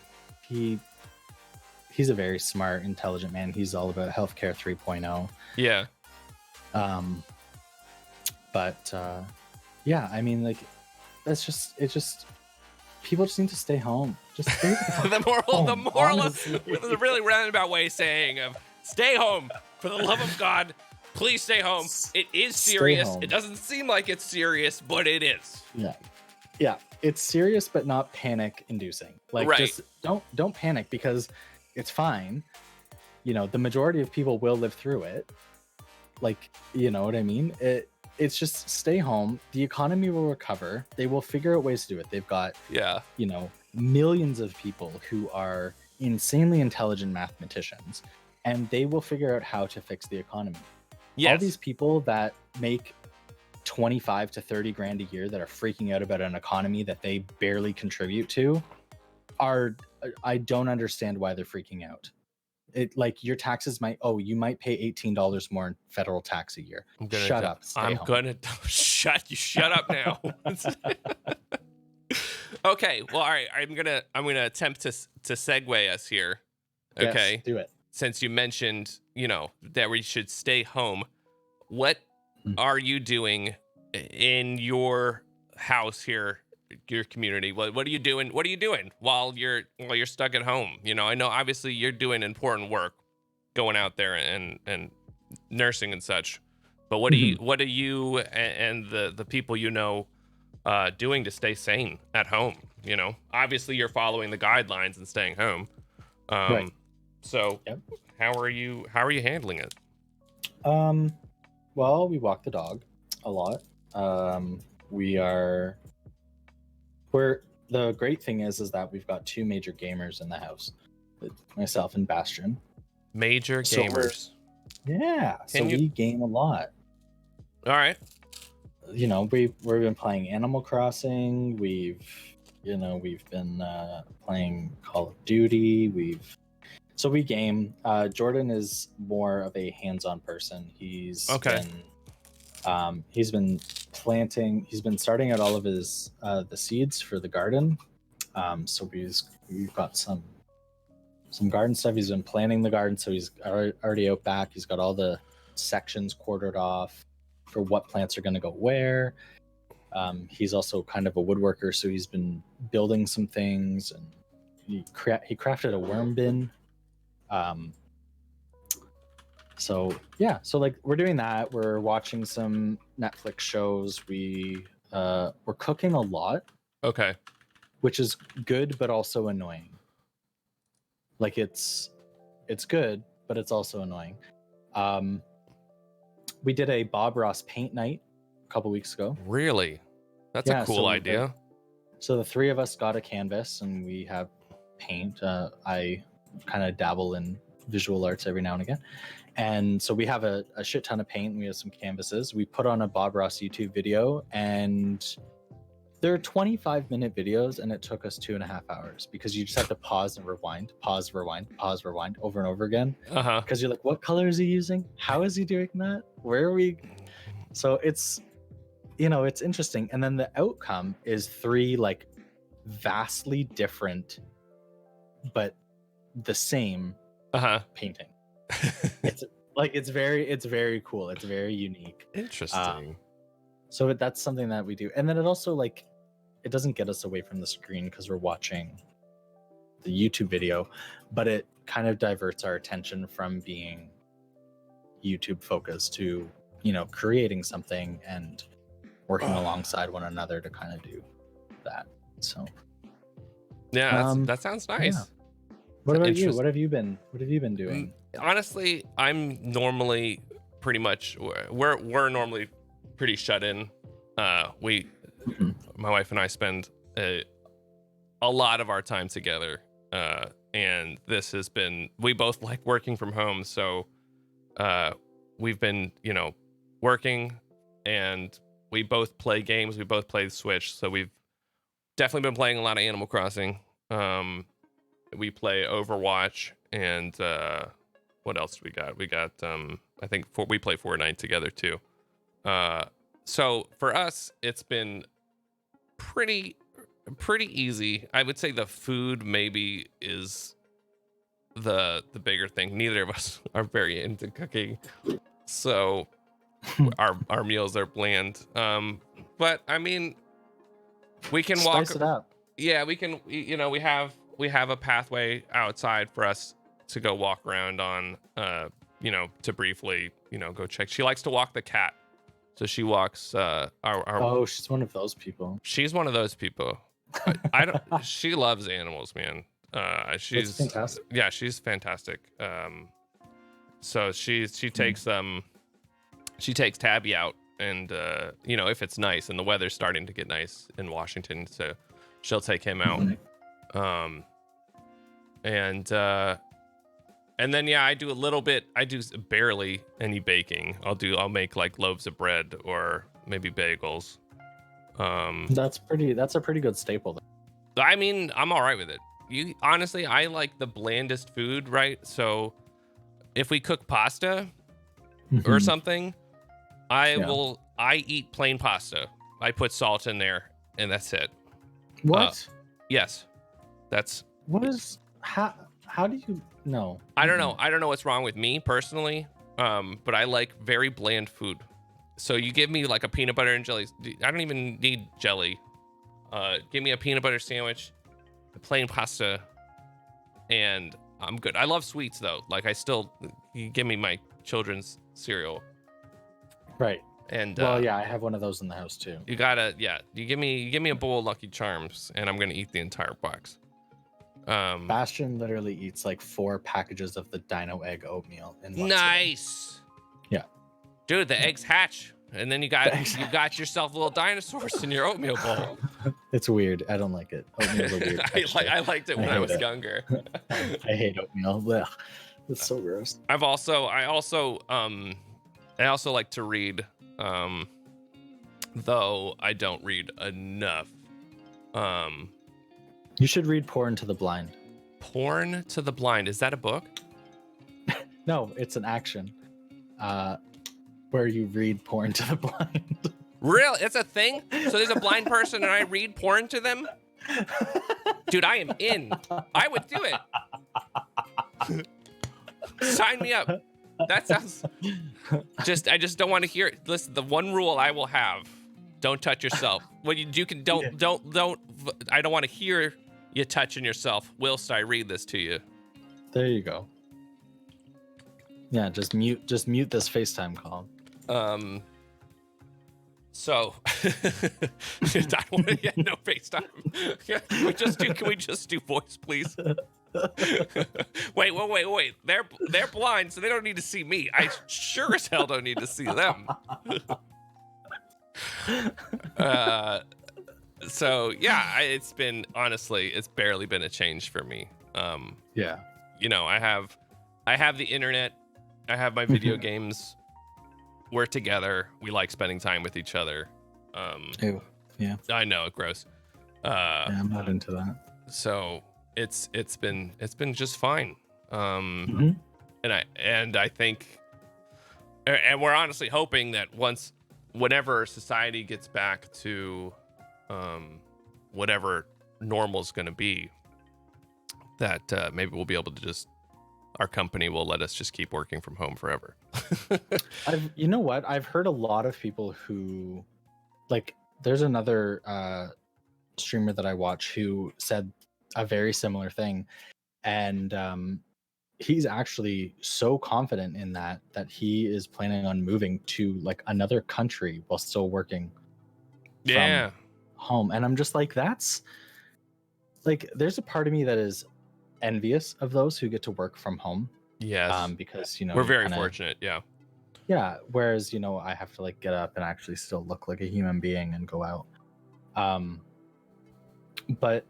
[SPEAKER 2] very smart, intelligent man. He's all about healthcare 3.0.
[SPEAKER 1] Yeah.
[SPEAKER 2] Yeah, I mean, like, it's just people just need to stay home. Just stay home.
[SPEAKER 1] the moral
[SPEAKER 2] honestly.
[SPEAKER 1] with a really roundabout way saying of stay home for the love of God. Please stay home. It is
[SPEAKER 2] Stay
[SPEAKER 1] serious.
[SPEAKER 2] home.
[SPEAKER 1] It doesn't seem like it's serious, but it is.
[SPEAKER 2] Yeah, it's serious but not panic inducing. Like,
[SPEAKER 1] Right.
[SPEAKER 2] just don't panic, because it's fine. You know, the majority of people will live through it. Like, you know what I mean? It's just stay home. The economy will recover. They will figure out ways to do it. They've got,
[SPEAKER 1] Yeah.
[SPEAKER 2] you know, millions of people who are insanely intelligent mathematicians, and they will figure out how to fix the economy.
[SPEAKER 1] Yes.
[SPEAKER 2] All these people that make 25 to 30 grand a year that are freaking out about an economy that they barely contribute to I don't understand why they're freaking out. It, like, your taxes you might pay $18 more in federal tax a year. Shut up. Stay home.
[SPEAKER 1] Shut up now. Okay. Well, all right. I'm gonna attempt to segue us here. Okay.
[SPEAKER 2] Yes, do it.
[SPEAKER 1] Since you mentioned, that we should stay home, what are you doing in your house here, your community? What are you doing? What are you doing while you're stuck at home? I know obviously you're doing important work, going out there and nursing and such. But what are you and the people doing to stay sane at home? Obviously you're following the guidelines and staying home.
[SPEAKER 2] Right.
[SPEAKER 1] So
[SPEAKER 2] Yep.
[SPEAKER 1] how are you handling it?
[SPEAKER 2] Well, we walk the dog a lot. The great thing is that we've got two major gamers in the house, myself and Bastion.
[SPEAKER 1] Major
[SPEAKER 2] So
[SPEAKER 1] gamers.
[SPEAKER 2] We game a lot.
[SPEAKER 1] All right.
[SPEAKER 2] We've been playing Animal Crossing. We've been playing Call of Duty. We game. Jordan is more of a hands-on person. He's been planting. He's been starting out all of his the seeds for the garden. So we've got some garden stuff. He's been planting the garden, so he's already out back. He's got all the sections quartered off for what plants are going to go where. He's also kind of a woodworker, so he's been building some things, and he crafted a worm bin. So we're doing that. We're watching some Netflix shows. We're cooking a lot.
[SPEAKER 1] Okay.
[SPEAKER 2] Which is good, but also annoying. Like, it's good, but it's also annoying. We did a Bob Ross paint night a couple weeks ago.
[SPEAKER 1] Really? That's a cool idea.
[SPEAKER 2] So the three of us got a canvas and we have paint. I kind of dabble in visual arts every now and again. And so we have a shit ton of paint, and we have some canvases. We put on a Bob Ross YouTube video, and they're 25-minute videos, and it took us 2.5 hours because you just have to pause and rewind, pause, rewind, pause, rewind over and over again. Because you're like, what color is he using? How is he doing that? Where are we? So it's interesting. And then the outcome is 3 like vastly different, but the same painting. It's very cool. It's very unique.
[SPEAKER 1] Interesting.
[SPEAKER 2] So that's something that we do. And then it also, it doesn't get us away from the screen because we're watching the YouTube video, but it kind of diverts our attention from being YouTube focused to, creating something and working alongside one another to kind of do that. So
[SPEAKER 1] yeah, that sounds nice.
[SPEAKER 2] Yeah. What about you? What have you been doing?
[SPEAKER 1] Honestly, I'm normally pretty much we're normally pretty shut in. My wife and I spend a lot of our time together, and this has been, we both like working from home, so we've been, working, and we both play games. We both play the Switch, so we've definitely been playing a lot of Animal Crossing. We play Overwatch, and what else do we got? We got I think we play Fortnite together too. So for us, it's been pretty easy. I would say the food maybe is the bigger thing. Neither of us are very into cooking, so our meals are bland. But I mean, we can
[SPEAKER 2] Spice it up.
[SPEAKER 1] Yeah, we can. We have a pathway outside for us to go walk around on. To briefly, go check. She likes to walk the cat, so she walks.
[SPEAKER 2] Oh, she's one of those people.
[SPEAKER 1] She's one of those people. I don't. She loves animals, man. She's
[SPEAKER 2] That's fantastic.
[SPEAKER 1] Yeah, she's fantastic. So she takes Tabby out, and if it's nice and the weather's starting to get nice in Washington, so she'll take him out. And then I do a little bit. I do barely any baking. I'll make like loaves of bread or maybe bagels.
[SPEAKER 2] That's a pretty good staple though.
[SPEAKER 1] I mean, I'm all right with it. Honestly, I like the blandest food, right? So if we cook pasta or something, I eat plain pasta. I put salt in there and that's it.
[SPEAKER 2] What?
[SPEAKER 1] Yes.
[SPEAKER 2] How do you know?
[SPEAKER 1] I don't know. I don't know what's wrong with me personally. But I like very bland food. So you give me like a peanut butter and jelly. I don't even need jelly. Give me a peanut butter sandwich, plain pasta, and I'm good. I love sweets though. Like you give me my children's cereal.
[SPEAKER 2] Right.
[SPEAKER 1] And
[SPEAKER 2] I have one of those in the house too.
[SPEAKER 1] You give me a bowl of Lucky Charms, and I'm gonna eat the entire box.
[SPEAKER 2] Bastion literally eats like 4 packages of the Dino Egg oatmeal in one
[SPEAKER 1] nice.
[SPEAKER 2] sitting. Yeah.
[SPEAKER 1] Dude, the eggs hatch, and then you got yourself little dinosaurs in your oatmeal bowl.
[SPEAKER 2] It's weird. I don't like it. Oatmeal's a weird texture.
[SPEAKER 1] I liked it when I was younger.
[SPEAKER 2] I hate oatmeal. Ugh. It's so gross.
[SPEAKER 1] I also like to read, though I don't read enough.
[SPEAKER 2] You should read Porn to the Blind.
[SPEAKER 1] Porn to the Blind. Is that a book?
[SPEAKER 2] No, it's an action. Where you read porn to the blind.
[SPEAKER 1] Really? It's a thing? So there's a blind person and I read porn to them? Dude, I am in. I would do it. Sign me up. That sounds I just don't want to hear it. Listen, the one rule I will have, don't touch yourself. When you can don't I don't want to hear you touching yourself whilst I read this to you.
[SPEAKER 2] There you go. Yeah, just mute this FaceTime call.
[SPEAKER 1] So I want to get no FaceTime. Can we just do voice, please? Wait. They're blind, so they don't need to see me. I sure as hell don't need to see them. So yeah, it's barely been a change for me.
[SPEAKER 2] Yeah.
[SPEAKER 1] I have the internet. I have my video games. We're together. We like spending time with each other.
[SPEAKER 2] Ew. Yeah.
[SPEAKER 1] I know, gross.
[SPEAKER 2] Yeah, I'm not into that.
[SPEAKER 1] So it's been just fine.
[SPEAKER 2] Mm-hmm.
[SPEAKER 1] And I think, and we're honestly hoping that whenever society gets back to whatever normal is going to be, that maybe we'll be able to our company will let us just keep working from home forever.
[SPEAKER 2] You know what? I've heard a lot of people who, like, there's another streamer that I watch who said a very similar thing, and he's actually so confident in that he is planning on moving to like another country while still working from home. And I'm just like, that's like, there's a part of me that is envious of those who get to work from home.
[SPEAKER 1] Yes.
[SPEAKER 2] Because
[SPEAKER 1] we're very fortunate.
[SPEAKER 2] Yeah. Whereas, I have to like get up and actually still look like a human being and go out. But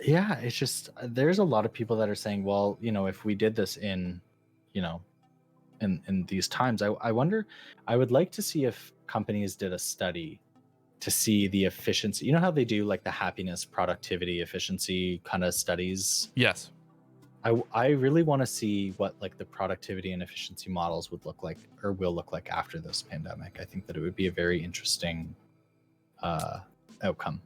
[SPEAKER 2] it's just, there's a lot of people that are saying, well, if we did this in, in these times. I wonder, I would like to see if companies did a study to see the efficiency. You know how they do like the happiness, productivity, efficiency kind of studies?
[SPEAKER 1] Yes.
[SPEAKER 2] I really want to see what like the productivity and efficiency models would look like or will look like after this pandemic. I think that it would be a very interesting outcome.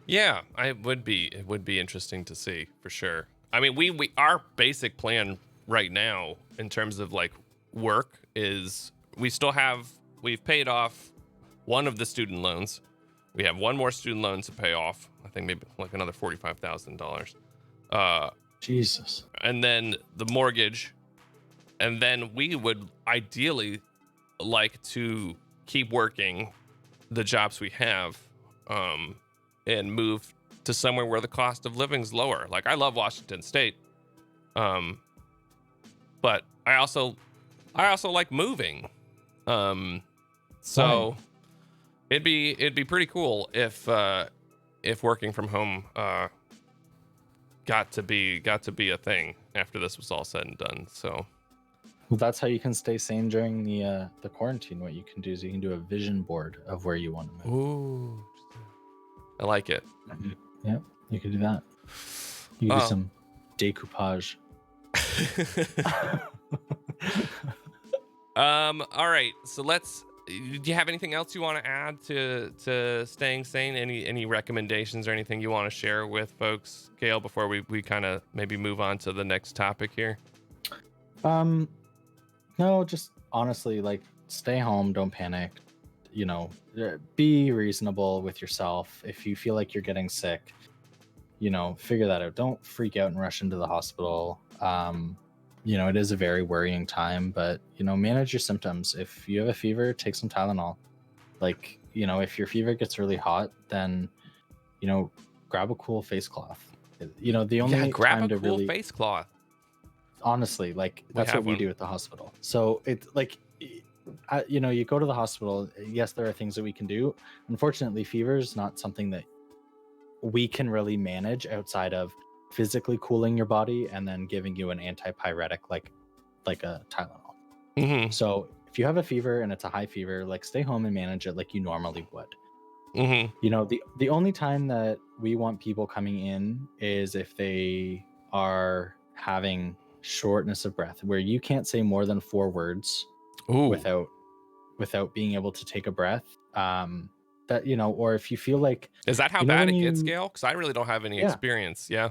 [SPEAKER 1] Yeah, it would be interesting to see for sure. I mean, we our basic plan right now in terms of like work is we've paid off one of the student loans. We have one more student loan to pay off. I think maybe like another $45,000.
[SPEAKER 2] Jesus.
[SPEAKER 1] And then the mortgage, and then we would ideally like to keep working the jobs we have, and move to somewhere where the cost of living's lower. Like I love Washington State, but I also like moving. So
[SPEAKER 2] Right.
[SPEAKER 1] it'd be pretty cool if working from home got to be a thing after this was all said and done. So
[SPEAKER 2] Well, that's how you can stay sane during the quarantine. What you can do is you can do a vision board of where you want to move.
[SPEAKER 1] ooh, I like it.
[SPEAKER 2] Yeah, you can do that. You can do some decoupage.
[SPEAKER 1] All right, so do you have anything else you want to add to staying sane? Any recommendations or anything you want to share with folks, Gail, before we kind of maybe move on to the next topic here?
[SPEAKER 2] No, just honestly, like stay home, don't panic. You know, be reasonable with yourself. If you feel like you're getting sick, you know, figure that out. Don't freak out and rush into the hospital. You know, it is a very worrying time, but you know, manage your symptoms. If you have a fever, take some Tylenol. Like, you know, if your fever gets really hot, then, you know, grab a cool face cloth. You know, the only
[SPEAKER 1] Grab
[SPEAKER 2] time
[SPEAKER 1] a
[SPEAKER 2] to
[SPEAKER 1] cool
[SPEAKER 2] really,
[SPEAKER 1] face cloth.
[SPEAKER 2] honestly, like that's what
[SPEAKER 1] have
[SPEAKER 2] we
[SPEAKER 1] one.
[SPEAKER 2] do at the hospital. So it's like, you know, you go to the hospital. Yes, there are things that we can do. Unfortunately, fever is not something that we can really manage outside of physically cooling your body and then giving you an antipyretic like a Tylenol.
[SPEAKER 1] Mm-hmm.
[SPEAKER 2] So if you have a fever and it's a high fever, like stay home and manage it like you normally would.
[SPEAKER 1] Mm-hmm.
[SPEAKER 2] You know, the only time that we want people coming in is if they are having shortness of breath, where you can't say more than 4 words
[SPEAKER 1] Ooh.
[SPEAKER 2] without being able to take a breath. That, you know, or if you feel like,
[SPEAKER 1] Is that how
[SPEAKER 2] you know,
[SPEAKER 1] bad
[SPEAKER 2] when
[SPEAKER 1] it gets,
[SPEAKER 2] you,
[SPEAKER 1] Gail? Because I really don't have any
[SPEAKER 2] yeah,
[SPEAKER 1] experience. Yeah.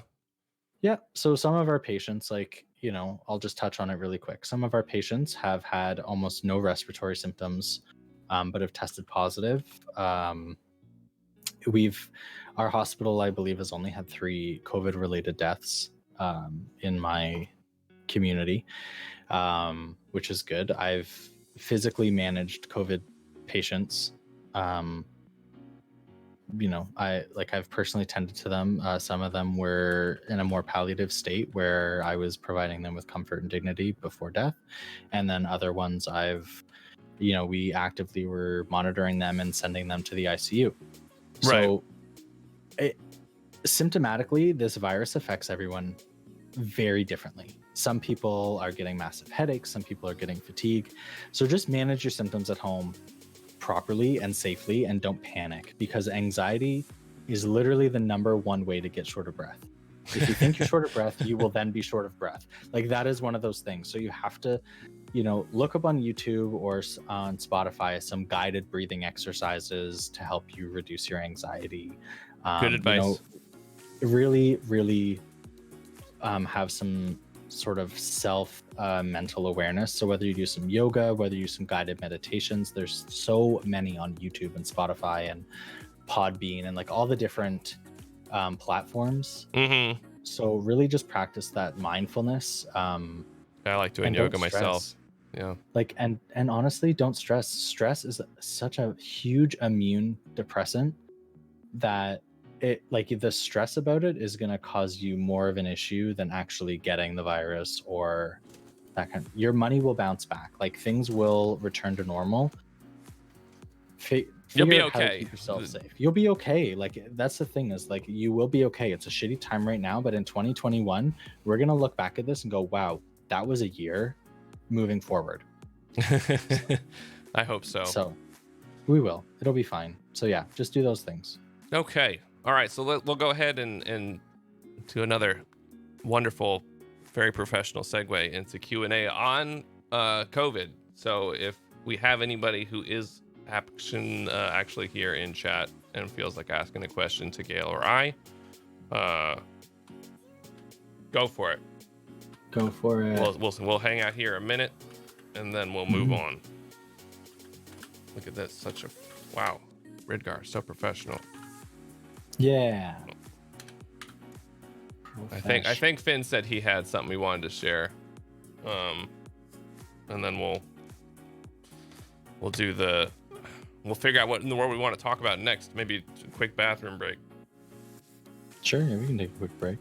[SPEAKER 2] yeah. So some of our patients, like, you know, I'll just touch on it really quick. Some of our patients have had almost no respiratory symptoms, but have tested positive. Our hospital, I believe, has only had 3 COVID related deaths in my community, which is good. I've physically managed COVID patients. You know, I've personally tended to them. Some of them were in a more palliative state where I was providing them with comfort and dignity before death. And then other ones you know, we actively were monitoring them and sending them to the ICU.
[SPEAKER 1] Right.
[SPEAKER 2] So symptomatically, this virus affects everyone very differently. Some people are getting massive headaches, some people are getting fatigue. So just manage your symptoms at home properly and safely, and don't panic, because anxiety is literally the #1 way to get short of breath. If you think you're short of breath, you will then be short of breath. Like that is one of those things. So you have to, you know, look up on YouTube or on Spotify some guided breathing exercises to help you reduce your anxiety.
[SPEAKER 1] Good
[SPEAKER 2] You know,
[SPEAKER 1] advice.
[SPEAKER 2] really have some sort of self mental awareness. So whether you do some yoga, whether you do some guided meditations, there's so many on YouTube and Spotify and Podbean and like all the different platforms.
[SPEAKER 1] Mm-hmm.
[SPEAKER 2] So really just practice that mindfulness.
[SPEAKER 1] I like doing
[SPEAKER 2] And
[SPEAKER 1] yoga
[SPEAKER 2] don't
[SPEAKER 1] myself.
[SPEAKER 2] stress.
[SPEAKER 1] Yeah.
[SPEAKER 2] Like, and honestly, don't stress. Stress is such a huge immune depressant that it, like, the stress about it is going to cause you more of an issue than actually getting the virus or that kind of, your money will bounce back. Like things will return to normal.
[SPEAKER 1] You'll be
[SPEAKER 2] Figure out how to
[SPEAKER 1] okay.
[SPEAKER 2] keep yourself safe. You'll be okay. Like that's the thing, is like you will be okay. It's a shitty time right now, but in 2021, we're going to look back at this and go, wow, that was a year moving forward.
[SPEAKER 1] I hope so.
[SPEAKER 2] So we will. It'll be fine. So yeah, just do those things.
[SPEAKER 1] Okay. All right. So we'll go ahead and do another wonderful, very professional segue into Q&A on COVID. So if we have anybody who is actually here in chat and feels like asking a question to Gail or I, go for it.
[SPEAKER 2] Go for it.
[SPEAKER 1] We'll hang out here a minute, and then we'll move on. Look at this, wow, Rydgar, so professional.
[SPEAKER 2] Yeah.
[SPEAKER 1] I think Finn said he had something he wanted to share, and then we'll figure out what in the world we want to talk about next. Maybe a quick bathroom break.
[SPEAKER 2] Sure, yeah, we can take a quick break.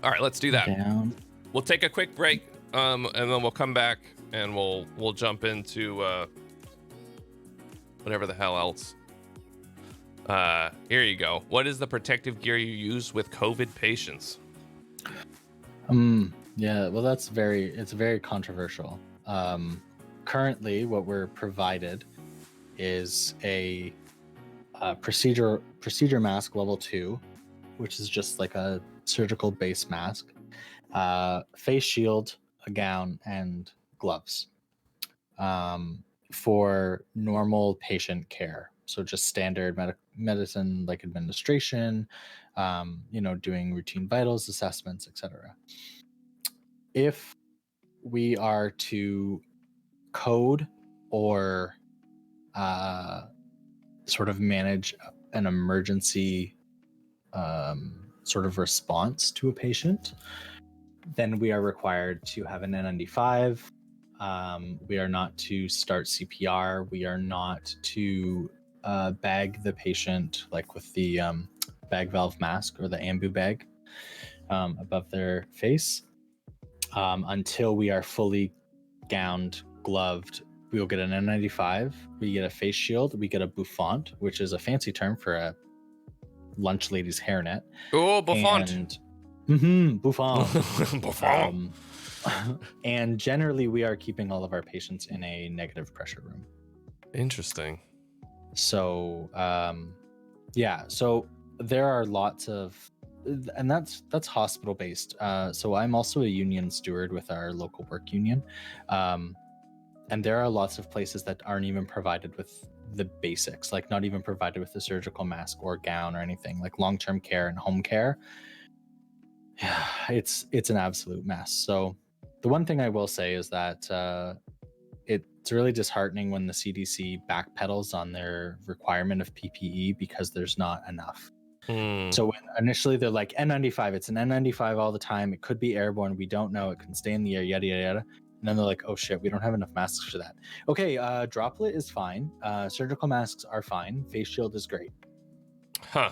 [SPEAKER 1] All right, let's do that.
[SPEAKER 2] Down.
[SPEAKER 1] We'll take a quick break, and then we'll come back and we'll jump into whatever the hell else. Here you go. What is the protective gear you use with COVID patients?
[SPEAKER 2] Yeah, well, it's very controversial. Currently, what we're provided is a procedure mask level 2, which is just like a surgical base mask, face shield, a gown, and gloves for normal patient care. So just standard medicine like administration, doing routine vitals assessments, etc. If we are to code or sort of manage an emergency sort of response to a patient, then we are required to have an N95. We are not to start CPR. We are not to bag the patient like with the bag valve mask or the ambu bag above their face until we are fully gowned, gloved. We will get an N95. We get a face shield. We get a bouffant, which is a fancy term for a lunch lady's hairnet.
[SPEAKER 1] Oh, bouffant.
[SPEAKER 2] Bouffant.
[SPEAKER 1] Bouffant.
[SPEAKER 2] And generally, we are keeping all of our patients in a negative pressure room.
[SPEAKER 1] Interesting.
[SPEAKER 2] So, so there are lots of, and that's hospital based. So I'm also a union steward with our local work union. And there are lots of places that aren't even provided with the basics, like not even provided with a surgical mask or gown or anything, like long-term care and home care. It's an absolute mess. So the one thing I will say is that it's really disheartening when the CDC backpedals on their requirement of PPE because there's not enough. So when initially they're like N95, it's an N95 all the time. It could be airborne. We don't know. It can stay in the air, yada, yada, yada. And then they're like, oh shit, we don't have enough masks for that. Okay, droplet is fine. Surgical masks are fine. Face shield is great.
[SPEAKER 1] Huh.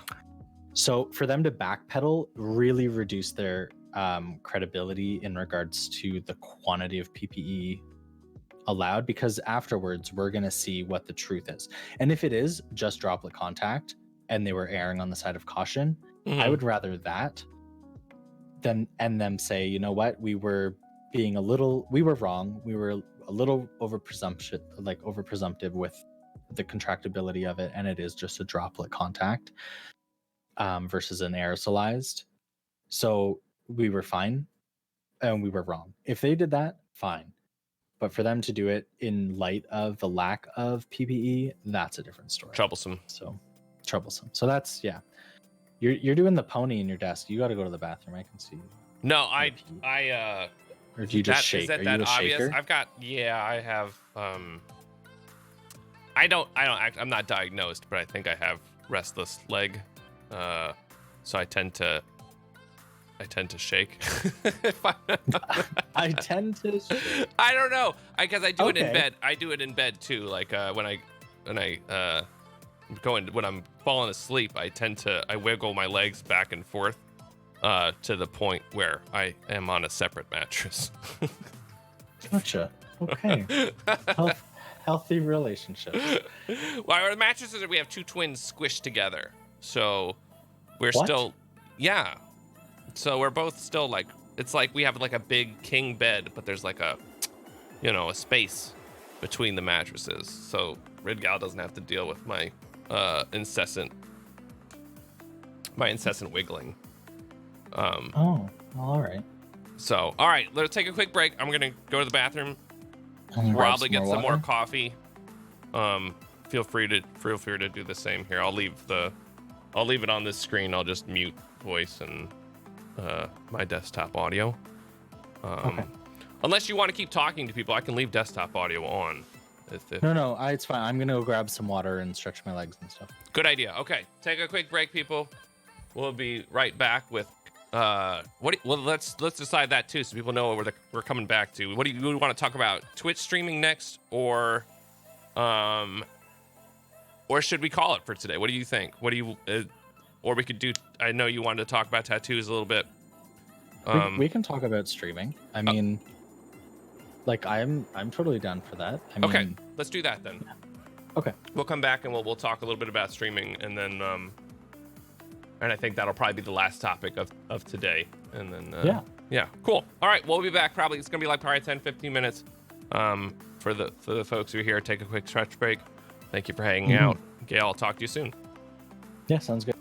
[SPEAKER 2] So for them to backpedal really reduce their credibility in regards to the quantity of PPE allowed, because afterwards we're going to see what the truth is. And if it is just droplet contact and they were erring on the side of caution, I would rather that than them say, you know what, we were wrong. We were a little over presumptive with the contractability of it, and it is just a droplet contact versus an aerosolized. So we were fine and we were wrong. If they did that, fine. But for them to do it in light of the lack of PPE, that's a different story.
[SPEAKER 1] Troublesome.
[SPEAKER 2] So that's, yeah. You're doing the pony in your desk. You got to go to the bathroom. I can see.
[SPEAKER 1] No,
[SPEAKER 2] or do you just shake?
[SPEAKER 1] Is that
[SPEAKER 2] Are you a
[SPEAKER 1] obvious?
[SPEAKER 2] shaker?
[SPEAKER 1] I have I'm not diagnosed, but I think I have restless leg. So I tend to shake.
[SPEAKER 2] I tend to shake.
[SPEAKER 1] I don't know. Because I do it in
[SPEAKER 2] Okay.
[SPEAKER 1] bed. I do it in bed too. Like when I'm falling asleep, I wiggle my legs back and forth to the point where I am on a separate mattress.
[SPEAKER 2] Gotcha. Okay. Healthy relationships.
[SPEAKER 1] Well, our mattresses we have two twins squished together, so we're
[SPEAKER 2] What?
[SPEAKER 1] still, yeah. So we're both still like it's like we have like a big king bed, but there's like a, you know, a space between the mattresses, so Rydgar doesn't have to deal with my incessant wiggling.
[SPEAKER 2] Oh, well, all right.
[SPEAKER 1] So, all right, let's take a quick break. I'm gonna go to the bathroom,
[SPEAKER 2] I'm gonna grab
[SPEAKER 1] probably get some more
[SPEAKER 2] water.
[SPEAKER 1] coffee. Feel free to do the same here. I'll leave it on this screen. I'll just mute voice and my desktop audio.
[SPEAKER 2] Okay.
[SPEAKER 1] Unless you want to keep talking to people, I can leave desktop audio on. If
[SPEAKER 2] No, it's fine. I'm gonna go grab some water and stretch my legs and stuff.
[SPEAKER 1] Good idea. Okay, take a quick break, people. We'll be right back with let's decide that too, so people know what we're coming back to. What do you want to talk about? Twitch streaming next, or should we call it for today? What do you think? What do you or we could do? I know you wanted to talk about tattoos a little bit.
[SPEAKER 2] We can talk about streaming. I mean, like I'm totally down for that. I mean,
[SPEAKER 1] okay, let's do that then.
[SPEAKER 2] Okay.
[SPEAKER 1] We'll come back and we'll talk a little bit about streaming, and then and I think that'll probably be the last topic of today. And then yeah, cool. All right, we'll be back. Probably it's gonna be like probably 10-15 minutes. For the folks who are here, take a quick stretch break. Thank you for hanging out. Gail, I'll talk to you soon.
[SPEAKER 2] Yeah, sounds good.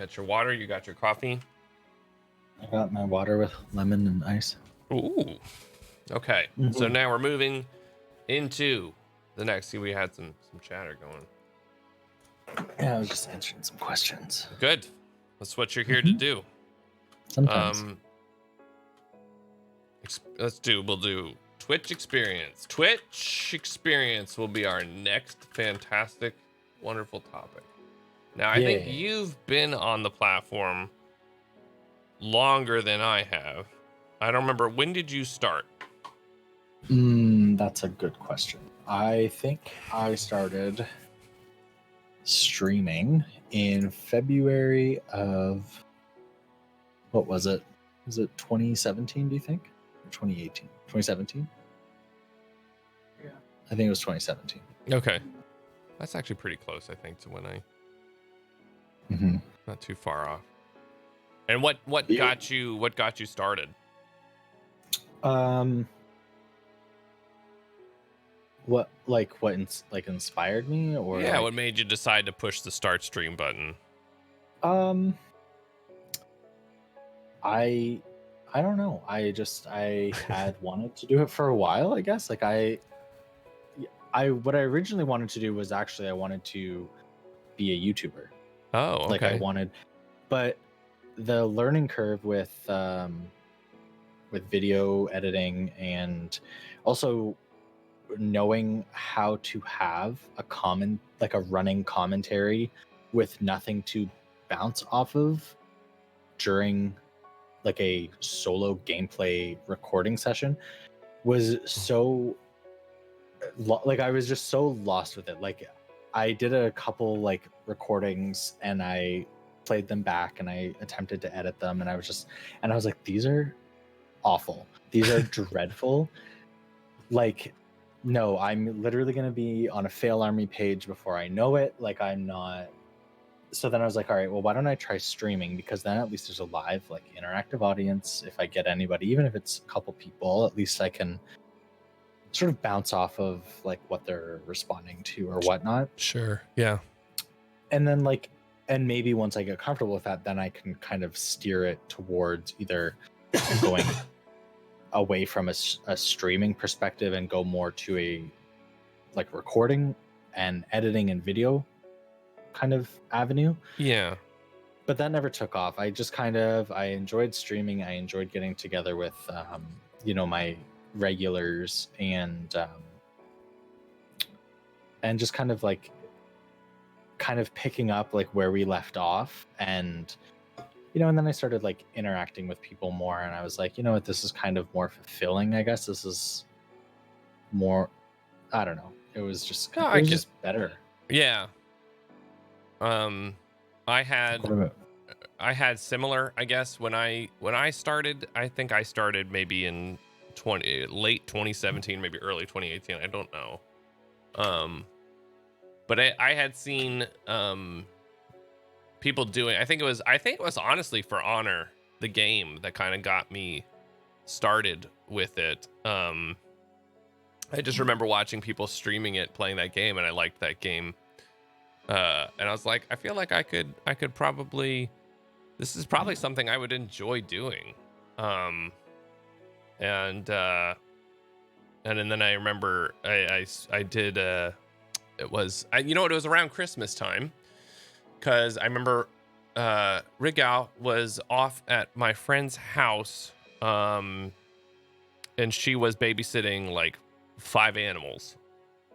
[SPEAKER 1] Got your water. You got your coffee.
[SPEAKER 2] I got my water with lemon and ice.
[SPEAKER 1] Ooh. Okay.
[SPEAKER 2] Mhm.
[SPEAKER 1] So now we're moving into the next. See, we had some chatter going.
[SPEAKER 2] Yeah, I was just answering some questions.
[SPEAKER 1] Good. That's what you're here to do.
[SPEAKER 2] Sometimes.
[SPEAKER 1] We'll do Twitch experience. Twitch experience will be our next fantastic, wonderful topic. Now, I think you've been on the platform longer than I have. I don't remember. When did you start?
[SPEAKER 2] That's a good question. I think I started streaming in February of, what was it? Was it 2017, do you think? Or 2018? 2017? Yeah. I think it was 2017.
[SPEAKER 1] Okay. That's actually pretty close, I think, to when I... Not too far off. And what got you started?
[SPEAKER 2] What inspired me, or
[SPEAKER 1] yeah, what made you decide to push the start stream button?
[SPEAKER 2] I don't know. I had wanted to do it for a while, I guess. Like what I originally wanted to do was actually I wanted to be a YouTuber.
[SPEAKER 1] Oh, okay.
[SPEAKER 2] Like I wanted, but the learning curve with video editing and also knowing how to have a running commentary with nothing to bounce off of during like a solo gameplay recording session was so I was just so lost with it. Like I did a couple like recordings and I played them back and I attempted to edit them and I was like, these are awful. These are dreadful. Like, no, I'm literally going to be on a fail army page before I know it. Like I'm not. So then I was like, all right, well, why don't I try streaming? Because then at least there's a live, like interactive audience. If I get anybody, even if it's a couple people, at least I can sort of bounce off of like what they're responding to or whatnot.
[SPEAKER 1] Sure. Yeah.
[SPEAKER 2] And then and maybe once I get comfortable with that, then I can kind of steer it towards either going away from a streaming perspective and go more to a like recording and editing and video kind of avenue.
[SPEAKER 1] Yeah.
[SPEAKER 2] But that never took off. I enjoyed streaming. I enjoyed getting together with my regulars and just kind of picking up like where we left off, and and then I started like interacting with people more, and I was like, you know what, this is kind of more fulfilling. I guess this is more, I don't know. It was just just better.
[SPEAKER 1] Yeah. I had similar, I guess, when I started. I think I started maybe in late 2017, maybe early 2018. I don't know. But I had seen people doing. I think it was honestly For Honor, the game, that kind of got me started with it. I just remember watching people streaming it, playing that game, and I liked that game. And I was like, I feel like I could probably, this is probably something I would enjoy doing. And then I remember I did, it was around Christmas time, because I remember Rydgar was off at my friend's house, and she was babysitting like 5 animals.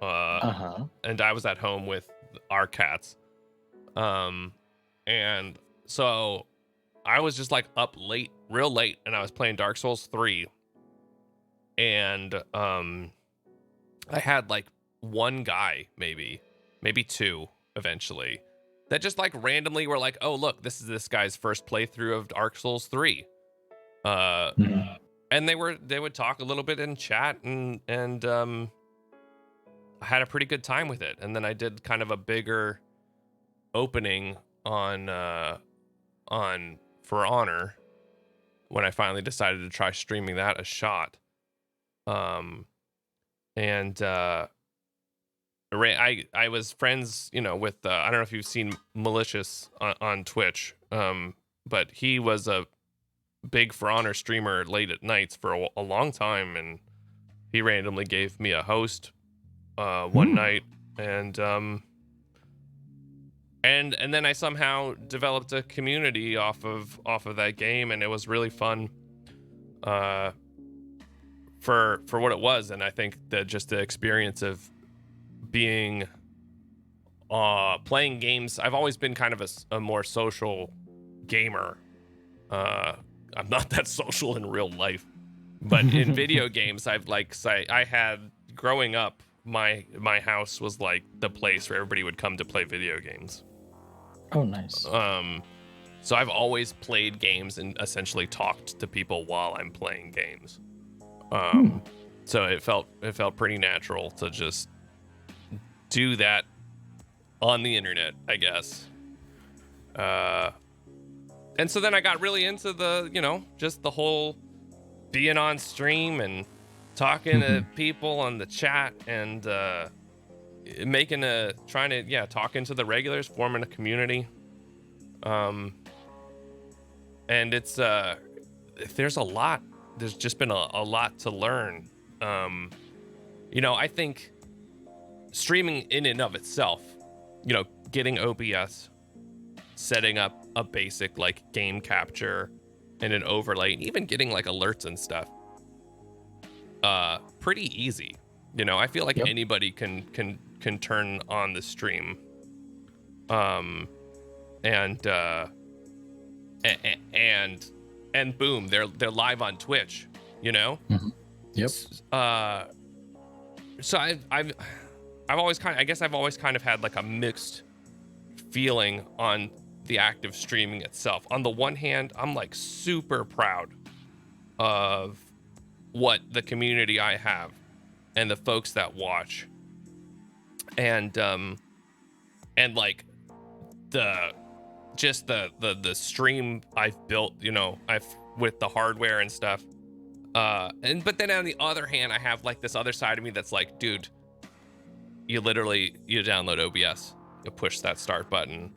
[SPEAKER 1] And I was at home with our cats. And so I was just like up late, real late, and I was playing Dark Souls 3. And I had like one guy, maybe 2 eventually, that just like randomly were like, oh, look, this is this guy's first playthrough of Dark Souls 3. And they would talk a little bit in chat, and I had a pretty good time with it. And then I did kind of a bigger opening on For Honor when I finally decided to try streaming that a shot. And I was friends, with I don't know if you've seen Malicious on Twitch, but he was a big For Honor streamer late at nights for a long time, and he randomly gave me a host one night, and and then I somehow developed a community off of that game, and it was really fun for what it was. And I think that just the experience of being playing games, I've always been kind of a more social gamer. I'm not that social in real life, but in video games, I had growing up, my house was like the place where everybody would come to play video games.
[SPEAKER 2] Oh, nice.
[SPEAKER 1] So I've always played games and essentially talked to people while I'm playing games. So it felt pretty natural to just do that on the internet, I guess. And so then I got really into the, just the whole being on stream and talking to people on the chat and talking to the regulars, forming a community. And it's there's just been a lot to learn. I think streaming in and of itself, getting OBS, setting up a basic like game capture and an overlay, and even getting like alerts and stuff, pretty easy. I feel like anybody can turn on the stream, and boom, they're live on Twitch.
[SPEAKER 2] Yep.
[SPEAKER 1] So I've always kind of had like a mixed feeling on the act of streaming itself. On the one hand, I'm like super proud of what the community I have and the folks that watch, and like the stream I've built, I've with the hardware and stuff. But then on the other hand, I have like this other side of me that's like, dude, you download OBS, you push that start button,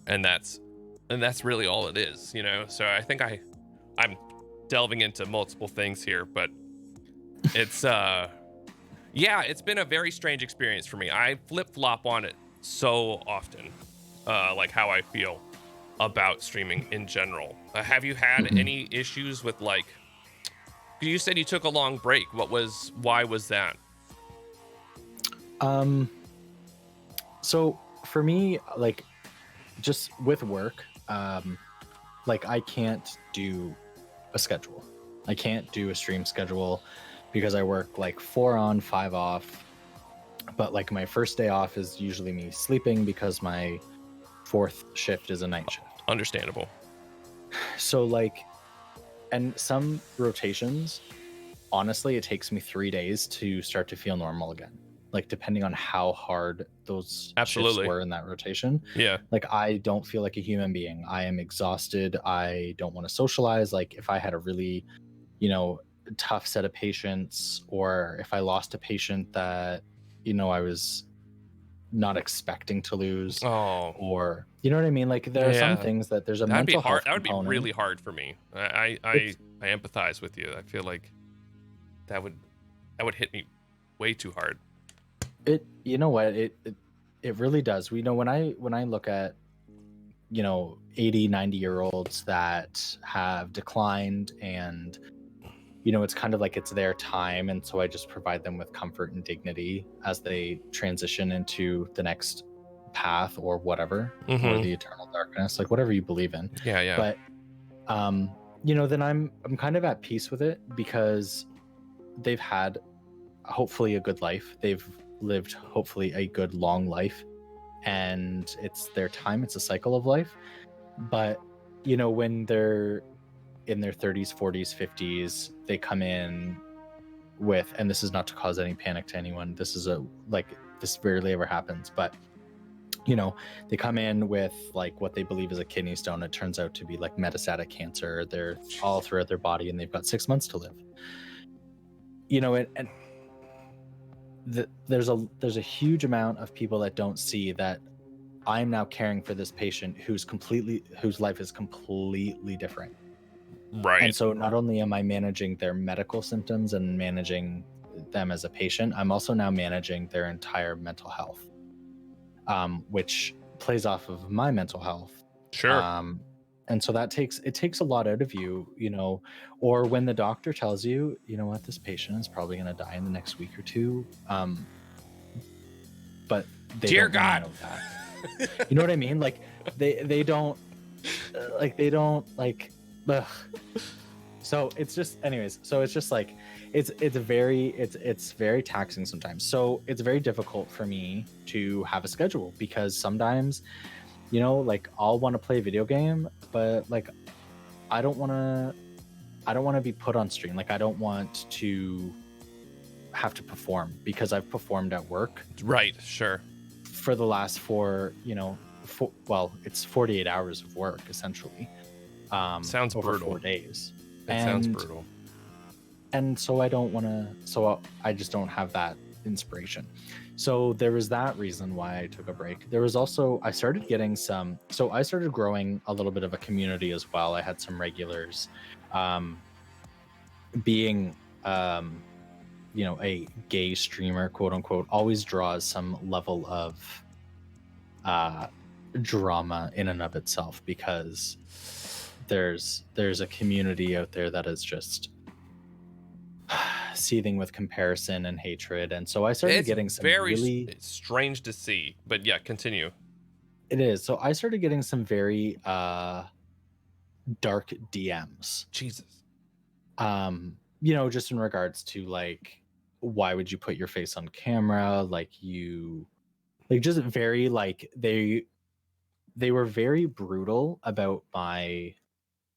[SPEAKER 1] and that's really all it is, So I think I'm delving into multiple things here, but it's it's been a very strange experience for me. I flip-flop on it so often, like how I feel about streaming in general. Have you had any issues with like? You said you took a long break. Why was that?
[SPEAKER 2] So for me, like, just with work, like I can't do a schedule. I can't do a stream schedule because I work like 4 on, 5 off. But like my first day off is usually me sleeping because my 4th shift is a night shift.
[SPEAKER 1] Understandable.
[SPEAKER 2] So like, and some rotations, honestly, it takes me 3 days to start to feel normal again. Like depending on how hard those shifts were in that rotation.
[SPEAKER 1] Yeah.
[SPEAKER 2] Like I don't feel like a human being. I am exhausted. I don't want to socialize. Like if I had a really, tough set of patients, or if I lost a patient that, I was not expecting to lose, or you know what I mean? Like there are some things that there's a mental health
[SPEAKER 1] that would be
[SPEAKER 2] component.
[SPEAKER 1] really hard for me. I empathize with you. I feel like that would hit me way too hard.
[SPEAKER 2] It really does. When I look at 80, 90-year-olds that have declined, and it's kind of like it's their time, and so I just provide them with comfort and dignity as they transition into the next path or whatever, or the eternal darkness, like whatever you believe in.
[SPEAKER 1] Yeah.
[SPEAKER 2] But then I'm kind of at peace with it, because they've had hopefully a good life. They've lived hopefully a good long life, and it's their time. It's a cycle of life. But when they're in their 30s, 40s, 50s, they come in with, and this is not to cause any panic to anyone, this rarely ever happens, but they come in with like what they believe is a kidney stone. It turns out to be like metastatic cancer. They're all throughout their body, and they've got 6 months to live. And there's a huge amount of people that don't see that I'm now caring for this patient whose life is completely different.
[SPEAKER 1] Right.
[SPEAKER 2] And so not only am I managing their medical symptoms and managing them as a patient, I'm also now managing their entire mental health, which plays off of my mental health.
[SPEAKER 1] Sure.
[SPEAKER 2] And so that takes a lot out of you, or when the doctor tells you, you know what, this patient is probably going to die in the next week or two. But they
[SPEAKER 1] Dear
[SPEAKER 2] don't
[SPEAKER 1] God.
[SPEAKER 2] know that. You know what I mean? Like they don't like ugh. So it's just, anyways, so it's just like it's very taxing sometimes. So it's very difficult for me to have a schedule, because sometimes, like I'll want to play a video game, but like I don't want to be put on stream. Like I don't want to have to perform, because I've performed at work.
[SPEAKER 1] Right. Sure.
[SPEAKER 2] For the last it's 48 hours of work essentially.
[SPEAKER 1] Sounds
[SPEAKER 2] over
[SPEAKER 1] brutal.
[SPEAKER 2] 4 days.
[SPEAKER 1] It sounds brutal.
[SPEAKER 2] And so I just don't have that inspiration. So there was that reason why I took a break. There was also, I started growing a little bit of a community as well. I had some regulars. Being a gay streamer, quote unquote, always draws some level of drama in and of itself, because there's a community out there that is just seething with comparison and hatred. And so I started getting some really
[SPEAKER 1] strange to see, but yeah, continue.
[SPEAKER 2] It is. So I started getting some very dark DMs.
[SPEAKER 1] Jesus.
[SPEAKER 2] Just in regards to like, why would you put your face on camera? Just very like they were very brutal about my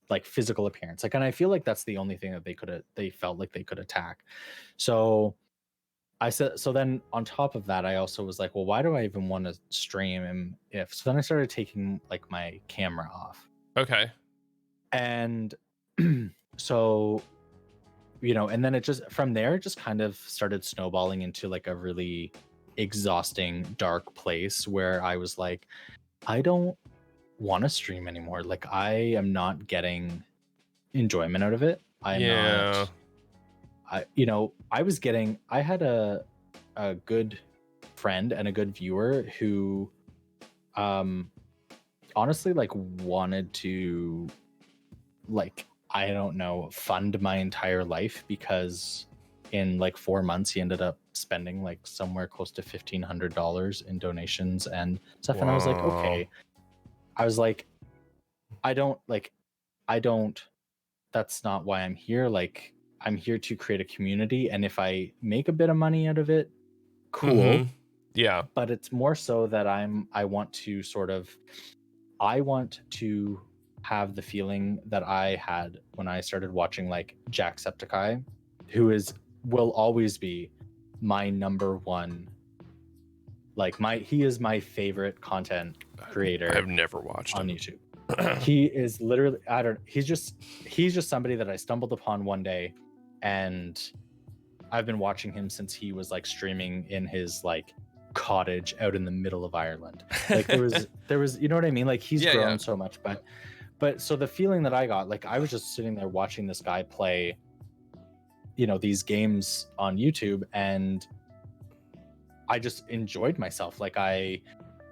[SPEAKER 2] like physical appearance. Like, and I feel like that's the only thing that they felt like they could attack. So then on top of that, I also was like, well, why do I even want to stream? So then I started taking like my camera off.
[SPEAKER 1] Okay.
[SPEAKER 2] And so, and then it just, from there, it just kind of started snowballing into like a really exhausting, dark place where I was like, I don't want to stream anymore. Like I am not getting enjoyment out of it. I had a good friend and a good viewer who honestly like wanted to, like, I don't know, fund my entire life, because in like 4 months he ended up spending like somewhere close to $1,500 in donations and stuff.
[SPEAKER 1] Whoa.
[SPEAKER 2] And I was like, okay. I was like, I don't, that's not why I'm here. Like, I'm here to create a community. And if I make a bit of money out of it, cool.
[SPEAKER 1] Mm-hmm. Yeah.
[SPEAKER 2] But it's more so that I want to have the feeling that I had when I started watching like Jacksepticeye, who will always be my number one. Like he is my favorite content creator.
[SPEAKER 1] I've never watched
[SPEAKER 2] on
[SPEAKER 1] him.
[SPEAKER 2] YouTube. He is literally, he's just somebody that I stumbled upon one day, and I've been watching him since he was like streaming in his like cottage out in the middle of Ireland. Like there was, you know what I mean? Like he's grown so much, but so the feeling that I got, like I was just sitting there watching this guy play, these games on YouTube, and I just enjoyed myself. Like I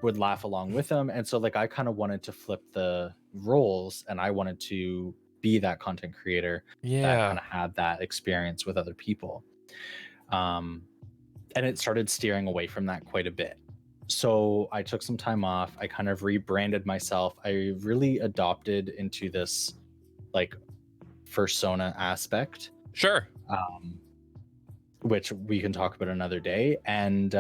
[SPEAKER 2] would laugh along with him. And so like I kind of wanted to flip the roles, and I wanted to be that content creator that kind of had that experience with other people. And it started steering away from that quite a bit. So I took some time off. I kind of rebranded myself. I really adopted into this like fursona aspect.
[SPEAKER 1] Sure.
[SPEAKER 2] Which we can talk about another day. And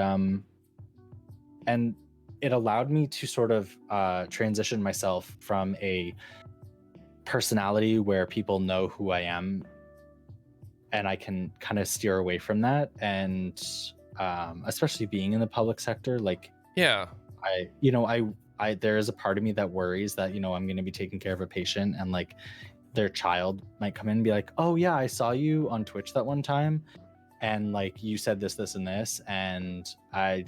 [SPEAKER 2] it allowed me to sort of transition myself from a personality where people know who I am, and I can kind of steer away from that. And especially being in the public sector, like, I there is a part of me that worries that, I'm going to be taking care of a patient, and like their child might come in and be like, oh yeah, I saw you on Twitch that one time. and like you said this and this, and I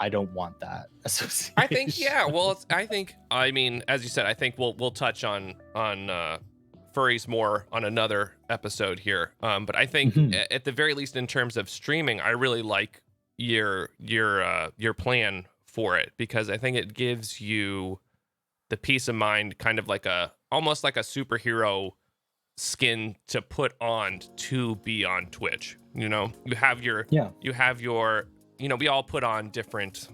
[SPEAKER 2] don't want that association.
[SPEAKER 1] I think, yeah, well, I mean, as you said, I think we'll touch on furries more on another episode here. But I think at the very least, in terms of streaming, I really like your plan for it, because I think it gives you the peace of mind, kind of like almost like a superhero skin to put on to be on Twitch. You know, you have your, you know, we all put on different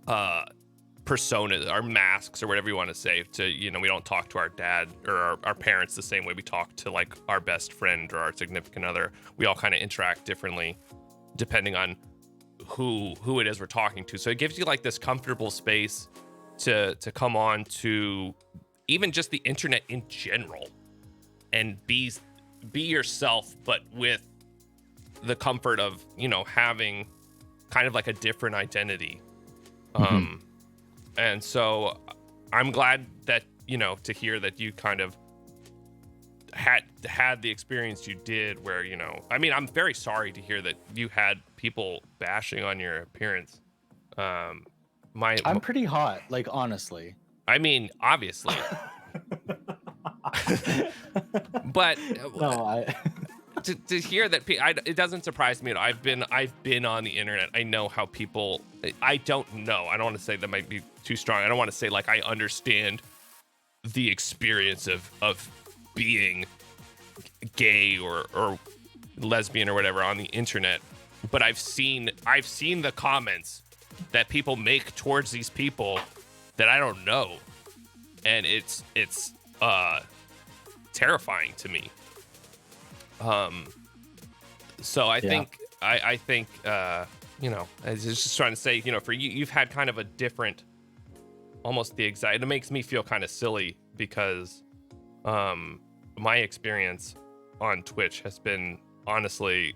[SPEAKER 1] personas, our masks, or whatever you want to say, to, you know, we don't talk to our dad or our parents the same way we talk to like our best friend or our significant other. We all kind of interact differently depending on who it is we're talking to. So it gives you like this comfortable space to come on to even just the internet in general and be yourself, but with the comfort of, you know, having kind of like a different identity. And so I'm glad that, you know, to hear that you kind of had the experience you did, where, you know, I mean, I'm very sorry to hear that you had people bashing on your appearance. I'm
[SPEAKER 2] pretty hot, like, honestly.
[SPEAKER 1] I mean, obviously. But
[SPEAKER 2] no,
[SPEAKER 1] to hear that, it doesn't surprise me at all. I've been on the internet. I know how people. I don't want to say that might be too strong. I don't want to say like I understand the experience of being gay or lesbian or whatever on the internet, but I've seen the comments that people make towards these people that I don't know, and it's terrifying to me. So I think, you know, I was just trying to say, you know, for you, you've had kind of a different, almost the anxiety. It makes me feel kind of silly because, my experience on Twitch has been honestly,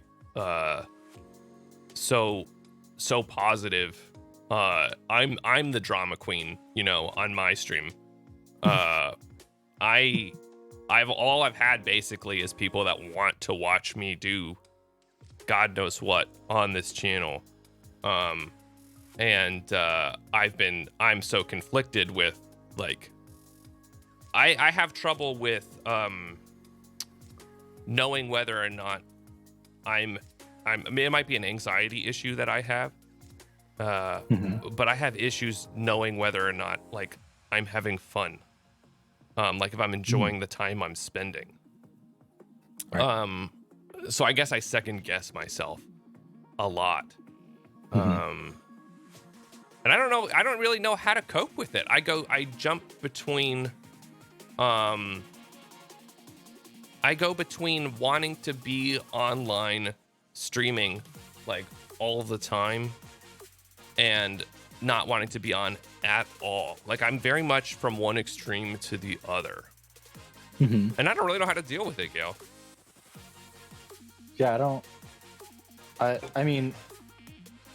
[SPEAKER 1] so positive. I'm the drama queen, you know, on my stream. I've had basically is people that want to watch me do God knows what on this channel. And I'm so conflicted with, like, I have trouble with knowing whether or not I mean, it might be an anxiety issue that I have, but I have issues knowing whether or not, like, I'm having fun. Like if I'm enjoying the time I'm spending. Right. So I guess I second guess myself a lot. And I don't really know how to cope with it. I jump between, I go between wanting to be online streaming like all the time and not wanting to be on at all. Like, I'm very much from one extreme to the other. And I don't really know how to deal with it, Gail.
[SPEAKER 2] Yeah, I mean,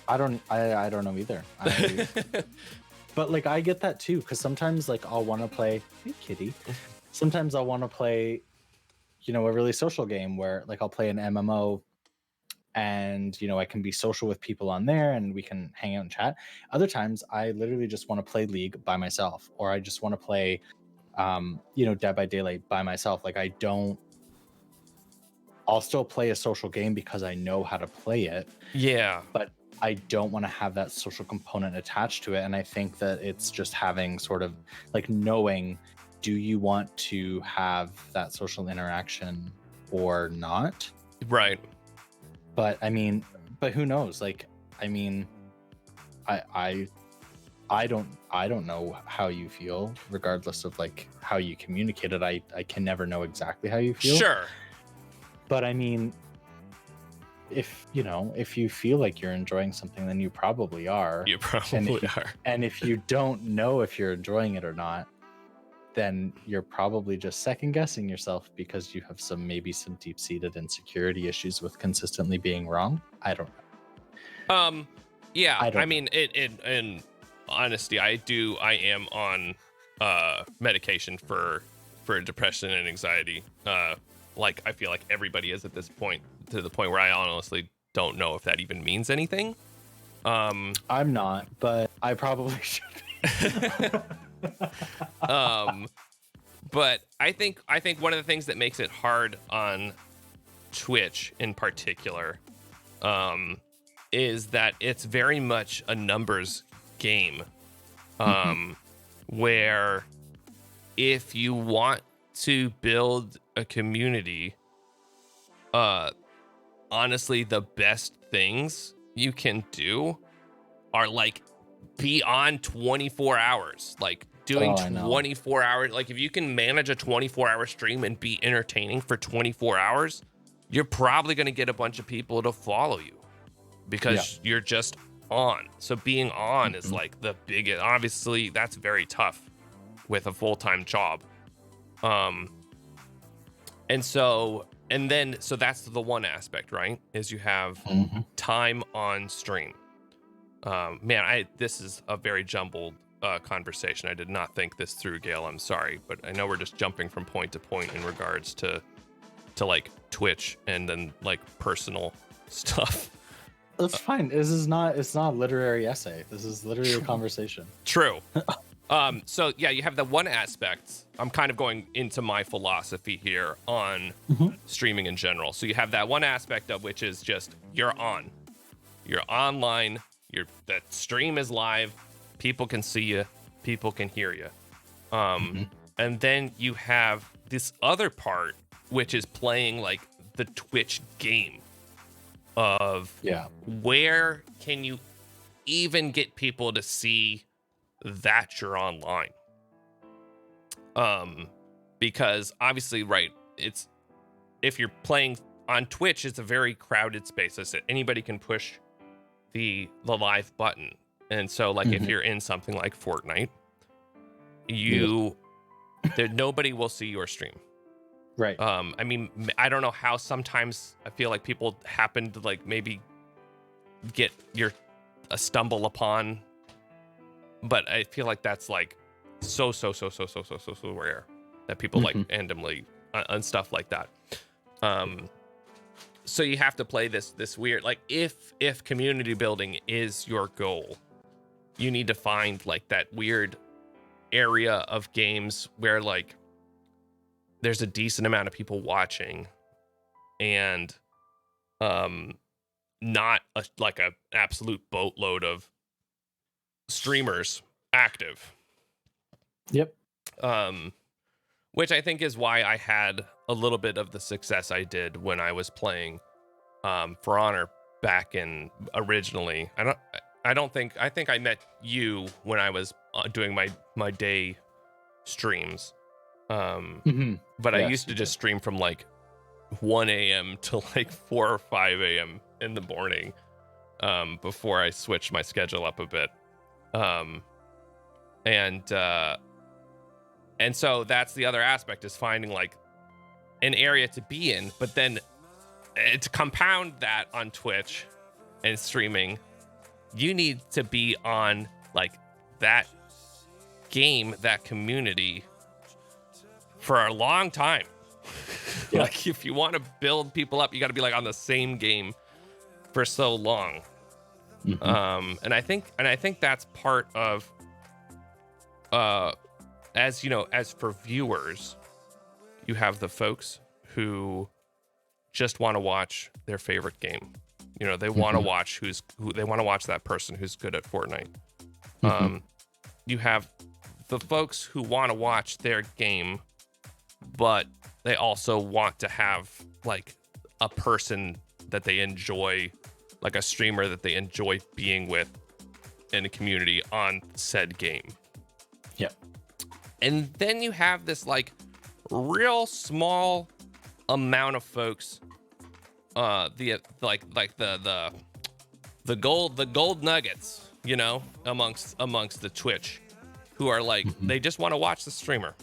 [SPEAKER 2] I don't know either. But like, I get that too, because sometimes like I'll want to play, hey kitty, sometimes I'll want to play, you know, a really social game where like I'll play an MMO and, you know, I can be social with people on there and we can hang out and chat. Other times I literally just want to play League by myself, or I just want to play, you know, Dead by Daylight by myself. Like, I'll still play a social game because I know how to play it.
[SPEAKER 1] Yeah.
[SPEAKER 2] But I don't want to have that social component attached to it. And I think that it's just having sort of like knowing, do you want to have that social interaction or not?
[SPEAKER 1] Right.
[SPEAKER 2] But I mean, but who knows? Like, I mean, I don't know how you feel, regardless of like how you communicate it. I can never know exactly how you feel.
[SPEAKER 1] Sure.
[SPEAKER 2] But I mean, if you feel like you're enjoying something, then you probably are.
[SPEAKER 1] You probably are.
[SPEAKER 2] And if you don't know if you're enjoying it or not, then you're probably just second guessing yourself because you have maybe some deep-seated insecurity issues with consistently being wrong. I don't know.
[SPEAKER 1] Yeah. I mean, in honesty, I am on medication for depression and anxiety. Like, I feel like everybody is at this point. to the point where I honestly don't know if that even means anything.
[SPEAKER 2] I'm not, but I probably should be.
[SPEAKER 1] But I think one of the things that makes it hard on Twitch in particular is that it's very much a numbers game, where if you want to build a community, honestly, the best things you can do are like beyond 24 hours, like doing 24 hours. Like if you can manage a 24-hour stream and be entertaining for 24 hours, you're probably going to get a bunch of people to follow you because you're just on. So being on is like the biggest. Obviously, that's very tough with a full-time job. So that's the one aspect, right? Is you have time on stream. This is a very jumbled conversation. I did not think this through, Gail. I'm sorry, but I know we're just jumping from point to point in regards to like Twitch and then like personal stuff.
[SPEAKER 2] That's fine. It's not a literary essay. This is literally a conversation.
[SPEAKER 1] True. So yeah, you have the one aspect. I'm kind of going into my philosophy here on streaming in general. So you have that one aspect of which is just you're online, that stream is live, people can see you, people can hear you. And then you have this other part which is playing like the Twitch game of where can you even get people to see that you're online, because obviously, right, it's if you're playing on Twitch, it's a very crowded space. I said anybody can push the live button, and so like if you're in something like Fortnite, nobody will see your stream,
[SPEAKER 2] right?
[SPEAKER 1] I mean, I don't know how sometimes I feel like people happen to like maybe get a stumble upon. But I feel like that's like so rare that people like randomly and stuff like that. So you have to play this weird, like if community building is your goal, you need to find like that weird area of games where like there's a decent amount of people watching and not like a absolute boatload of streamers active.
[SPEAKER 2] Yep.
[SPEAKER 1] Which I think is why I had a little bit of the success I did when I was playing For Honor back in originally. I think I met you when I was doing my day streams. But I used to just stream from like 1 a.m. to like 4 or 5 a.m. in the morning before I switched my schedule up a bit. And so that's the other aspect, is finding like an area to be in, but then to compound that on Twitch and streaming, you need to be on like that game, that community for a long time. Like if you want to build people up, you got to be like on the same game for so long. And I think that's part of, as you know, as for viewers, you have the folks who just want to watch their favorite game. You know, they want to watch they want to watch that person who's good at Fortnite. You have the folks who want to watch their game, but they also want to have like a person that they enjoy, like a streamer that they enjoy being with in a community on said game.
[SPEAKER 2] Yep. And
[SPEAKER 1] then you have this like real small amount of folks, the gold nuggets, you know, amongst the Twitch, who are like they just want to watch the streamer,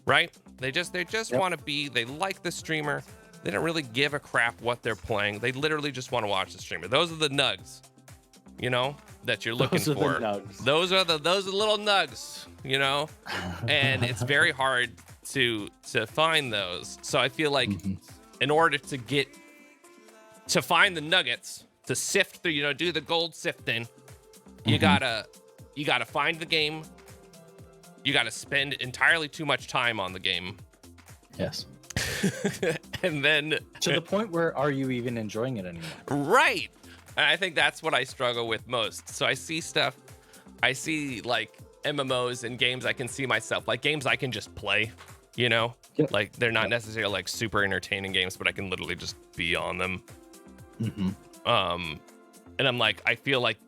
[SPEAKER 1] right? They just want to be. They like the streamer. They don't really give a crap what they're playing. They literally just want to watch the streamer. Those are the nugs, you know, that you're looking for. Those are the little nugs, you know, and it's very hard to find those. So I feel like in order to get to find the nuggets, to sift through, do the gold sifting, you
[SPEAKER 2] Mm-hmm.
[SPEAKER 1] gotta find the game. You gotta spend entirely too much time on the game.
[SPEAKER 2] Yes.
[SPEAKER 1] And then
[SPEAKER 2] To the point where are you even enjoying it anymore?
[SPEAKER 1] right. And I think that's what I struggle with most. So I see like MMOs and games I can see myself, like games I can just play,
[SPEAKER 2] Yep.
[SPEAKER 1] like they're not necessarily like super entertaining games, but I can literally just be on them.
[SPEAKER 2] Mm-hmm.
[SPEAKER 1] And I'm like, I feel like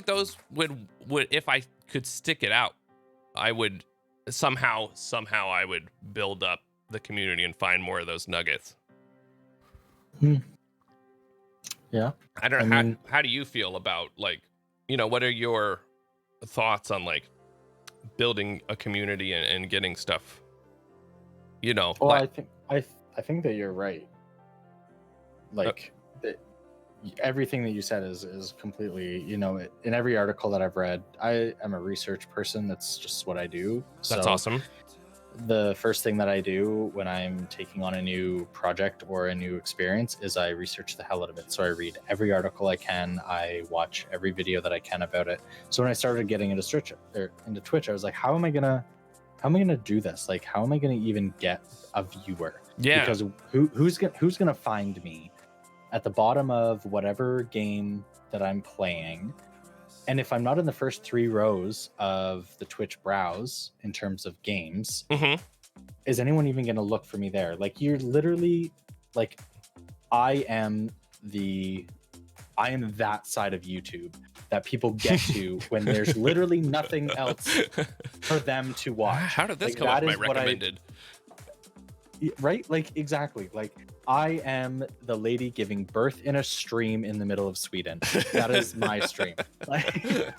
[SPEAKER 1] those would if I could stick it out, I would somehow I would build up the community and find more of those nuggets.
[SPEAKER 2] Yeah.
[SPEAKER 1] I don't know. How do you feel about, like, what are your thoughts on like building a community and getting stuff?
[SPEAKER 2] Well,
[SPEAKER 1] like,
[SPEAKER 2] I think that you're right. Like that, everything that you said is completely, in every article that I've read, I am a research person. That's just what I do.
[SPEAKER 1] that's
[SPEAKER 2] So
[SPEAKER 1] awesome.
[SPEAKER 2] the first thing that I do when I'm taking on a new project or a new experience is I research the hell out of it. So I read every article I can. I watch every video that I can about it. So when I started getting into Twitch, I was like, how am I gonna do this? Like, how am I gonna even get a viewer?
[SPEAKER 1] Yeah.
[SPEAKER 2] Because who's gonna find me at the bottom of whatever game that I'm playing? And if I'm not in the first 3 rows of the Twitch browse in terms of games,
[SPEAKER 1] Mm-hmm.
[SPEAKER 2] is anyone even going to look for me there? Like, you're literally like, I am that side of YouTube that people get to when there's literally nothing else for them to watch.
[SPEAKER 1] How did this
[SPEAKER 2] Like,
[SPEAKER 1] come up
[SPEAKER 2] that
[SPEAKER 1] my
[SPEAKER 2] is what
[SPEAKER 1] recommended?
[SPEAKER 2] Right? Like, exactly. Like, I am the lady giving birth in a stream in the middle of Sweden. That is my stream. Like,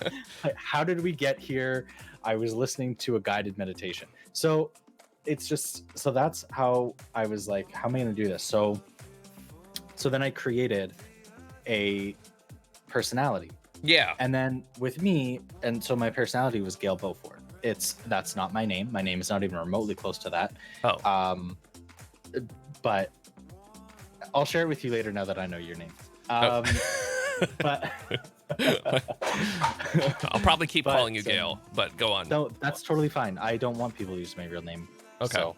[SPEAKER 2] how did we get here? I was listening to a guided meditation. So it's just, so that's how I was like, how am I going to do this? So then I created a personality.
[SPEAKER 1] Yeah.
[SPEAKER 2] And then with me, and so my personality was Gail Beaufort. That's not my name. My name is not even remotely close to that.
[SPEAKER 1] Oh.
[SPEAKER 2] But I'll share it with you later now that I know your name. But
[SPEAKER 1] I'll probably keep calling you
[SPEAKER 2] so,
[SPEAKER 1] Gail, but go on.
[SPEAKER 2] No, that's totally fine. I don't want people to use my real name.
[SPEAKER 1] Okay.
[SPEAKER 2] So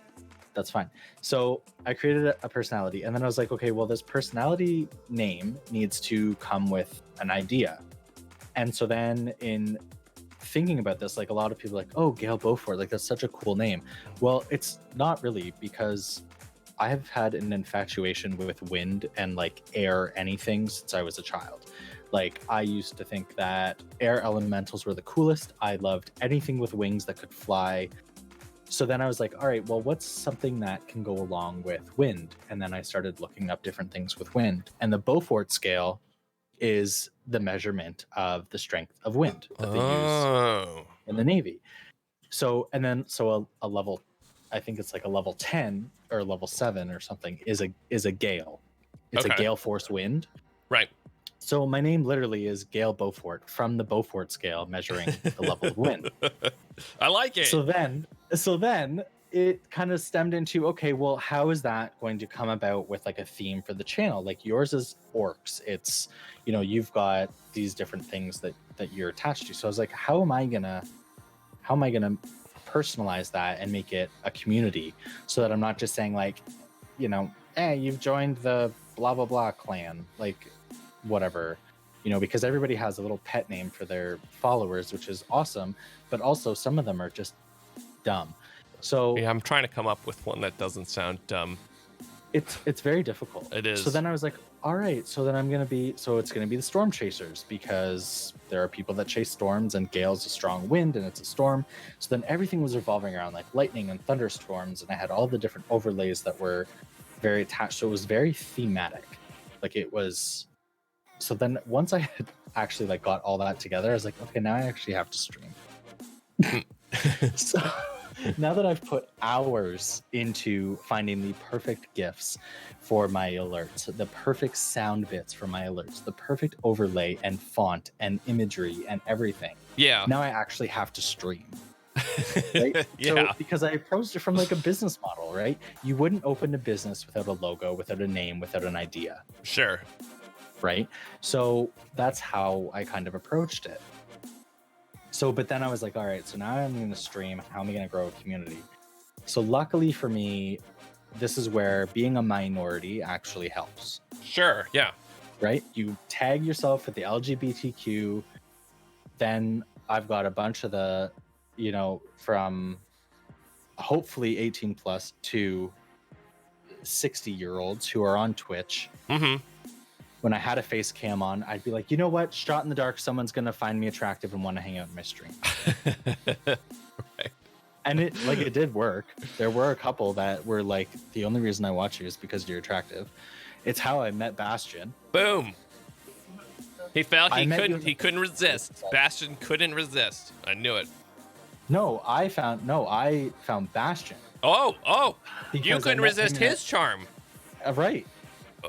[SPEAKER 2] that's fine. So I created a personality, and then I was like, okay, well, this personality name needs to come with an idea. And so then in thinking about this, like, a lot of people are like, oh, Gail Beaufort, like, that's such a cool name. Well, it's not really, because I have had an infatuation with wind and like air anything since I was a child. Like, I used to think that air elementals were the coolest. I loved anything with wings that could fly. So then I was like, all right, well, what's something that can go along with wind? And then I started looking up different things with wind. And the Beaufort scale is the measurement of the strength of wind that they use in the Navy. So a level, I think it's like a level 10 or level 7 or something is a gale. It's a gale force wind.
[SPEAKER 1] Right.
[SPEAKER 2] So my name literally is Gail Beaufort, from the Beaufort scale, measuring the level of wind.
[SPEAKER 1] I like it.
[SPEAKER 2] So then it kind of stemmed into, okay, well, how is that going to come about with like a theme for the channel? Like, yours is orcs. It's, you've got these different things that you're attached to. So I was like, how am I gonna personalize that and make it a community, so that I'm not just saying like, hey, you've joined the blah blah blah clan, like, whatever, because everybody has a little pet name for their followers, which is awesome, but also some of them are just dumb. So
[SPEAKER 1] yeah, I'm trying to come up with one that doesn't sound dumb.
[SPEAKER 2] It's very difficult.
[SPEAKER 1] It is.
[SPEAKER 2] So then I was like, all right, so then it's gonna be the Storm Chasers, because there are people that chase storms, and Gale's a strong wind and it's a storm. So then everything was revolving around like lightning and thunderstorms, and I had all the different overlays that were very attached. So it was very thematic. Like, it was. So then once I had actually like got all that together, I was like, okay, now I actually have to stream. So now that I've put hours into finding the perfect GIFs for my alerts, the perfect sound bits for my alerts, the perfect overlay and font and imagery and everything.
[SPEAKER 1] Yeah.
[SPEAKER 2] Now I actually have to stream. right?
[SPEAKER 1] Yeah.
[SPEAKER 2] So because I approached it from like a business model, right? You wouldn't open a business without a logo, without a name, without an idea,
[SPEAKER 1] Sure.
[SPEAKER 2] right? So that's how I kind of approached it. So, but then I was like, all right, so now I'm going to stream. How am I going to grow a community? So luckily for me, this is where being a minority actually helps,
[SPEAKER 1] Sure. Yeah.
[SPEAKER 2] right? You tag yourself with the LGBTQ, then I've got a bunch of the, from hopefully 18 plus to 60-year-olds who are on Twitch.
[SPEAKER 1] Mm-hmm.
[SPEAKER 2] When I had a face cam on, I'd be like, you know what? Shot in the dark, someone's going to find me attractive and want to hang out in my stream.
[SPEAKER 1] Right.
[SPEAKER 2] And it did work. There were a couple that were like, the only reason I watch you is because you're attractive. It's how I met Bastion.
[SPEAKER 1] Boom. He felt he couldn't resist. Bastion couldn't resist. I knew it.
[SPEAKER 2] No, I found Bastion.
[SPEAKER 1] Oh.
[SPEAKER 2] Because
[SPEAKER 1] You couldn't resist his charm.
[SPEAKER 2] Right.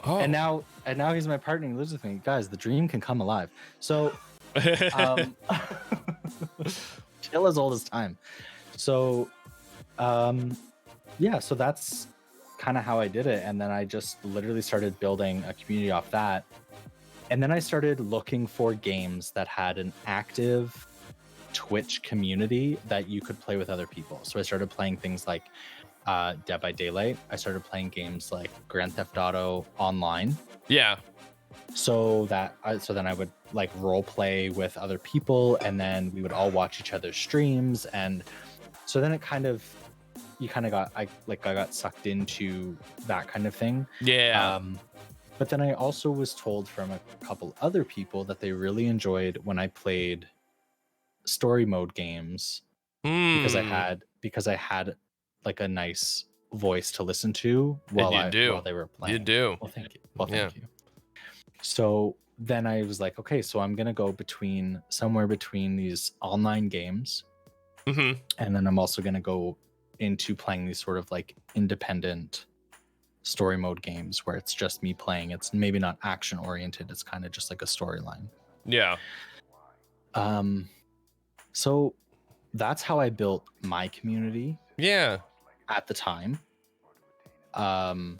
[SPEAKER 1] Oh.
[SPEAKER 2] And now he's my partner and he lives with me. Guys, the dream can come alive. So tale as old as time. So so that's kind of how I did it. And then I just literally started building a community off that. And then I started looking for games that had an active Twitch community that you could play with other people. So I started playing things like Dead by Daylight. I started playing games like Grand Theft Auto Online.
[SPEAKER 1] Yeah.
[SPEAKER 2] So then I would like role play with other people, and then we would all watch each other's streams. And so then I got sucked into that kind of thing.
[SPEAKER 1] Yeah.
[SPEAKER 2] But then I also was told from a couple other people that they really enjoyed when I played story mode games because I had like a nice voice to listen to while they were playing.
[SPEAKER 1] You do.
[SPEAKER 2] Well, thank you. So then I was like, okay, so I'm gonna go somewhere between these online games,
[SPEAKER 1] Mm-hmm.
[SPEAKER 2] and then I'm also gonna go into playing these sort of like independent story mode games where it's just me playing. It's maybe not action oriented. It's kind of just like a storyline.
[SPEAKER 1] Yeah.
[SPEAKER 2] So that's how I built my community.
[SPEAKER 1] Yeah.
[SPEAKER 2] At the time. And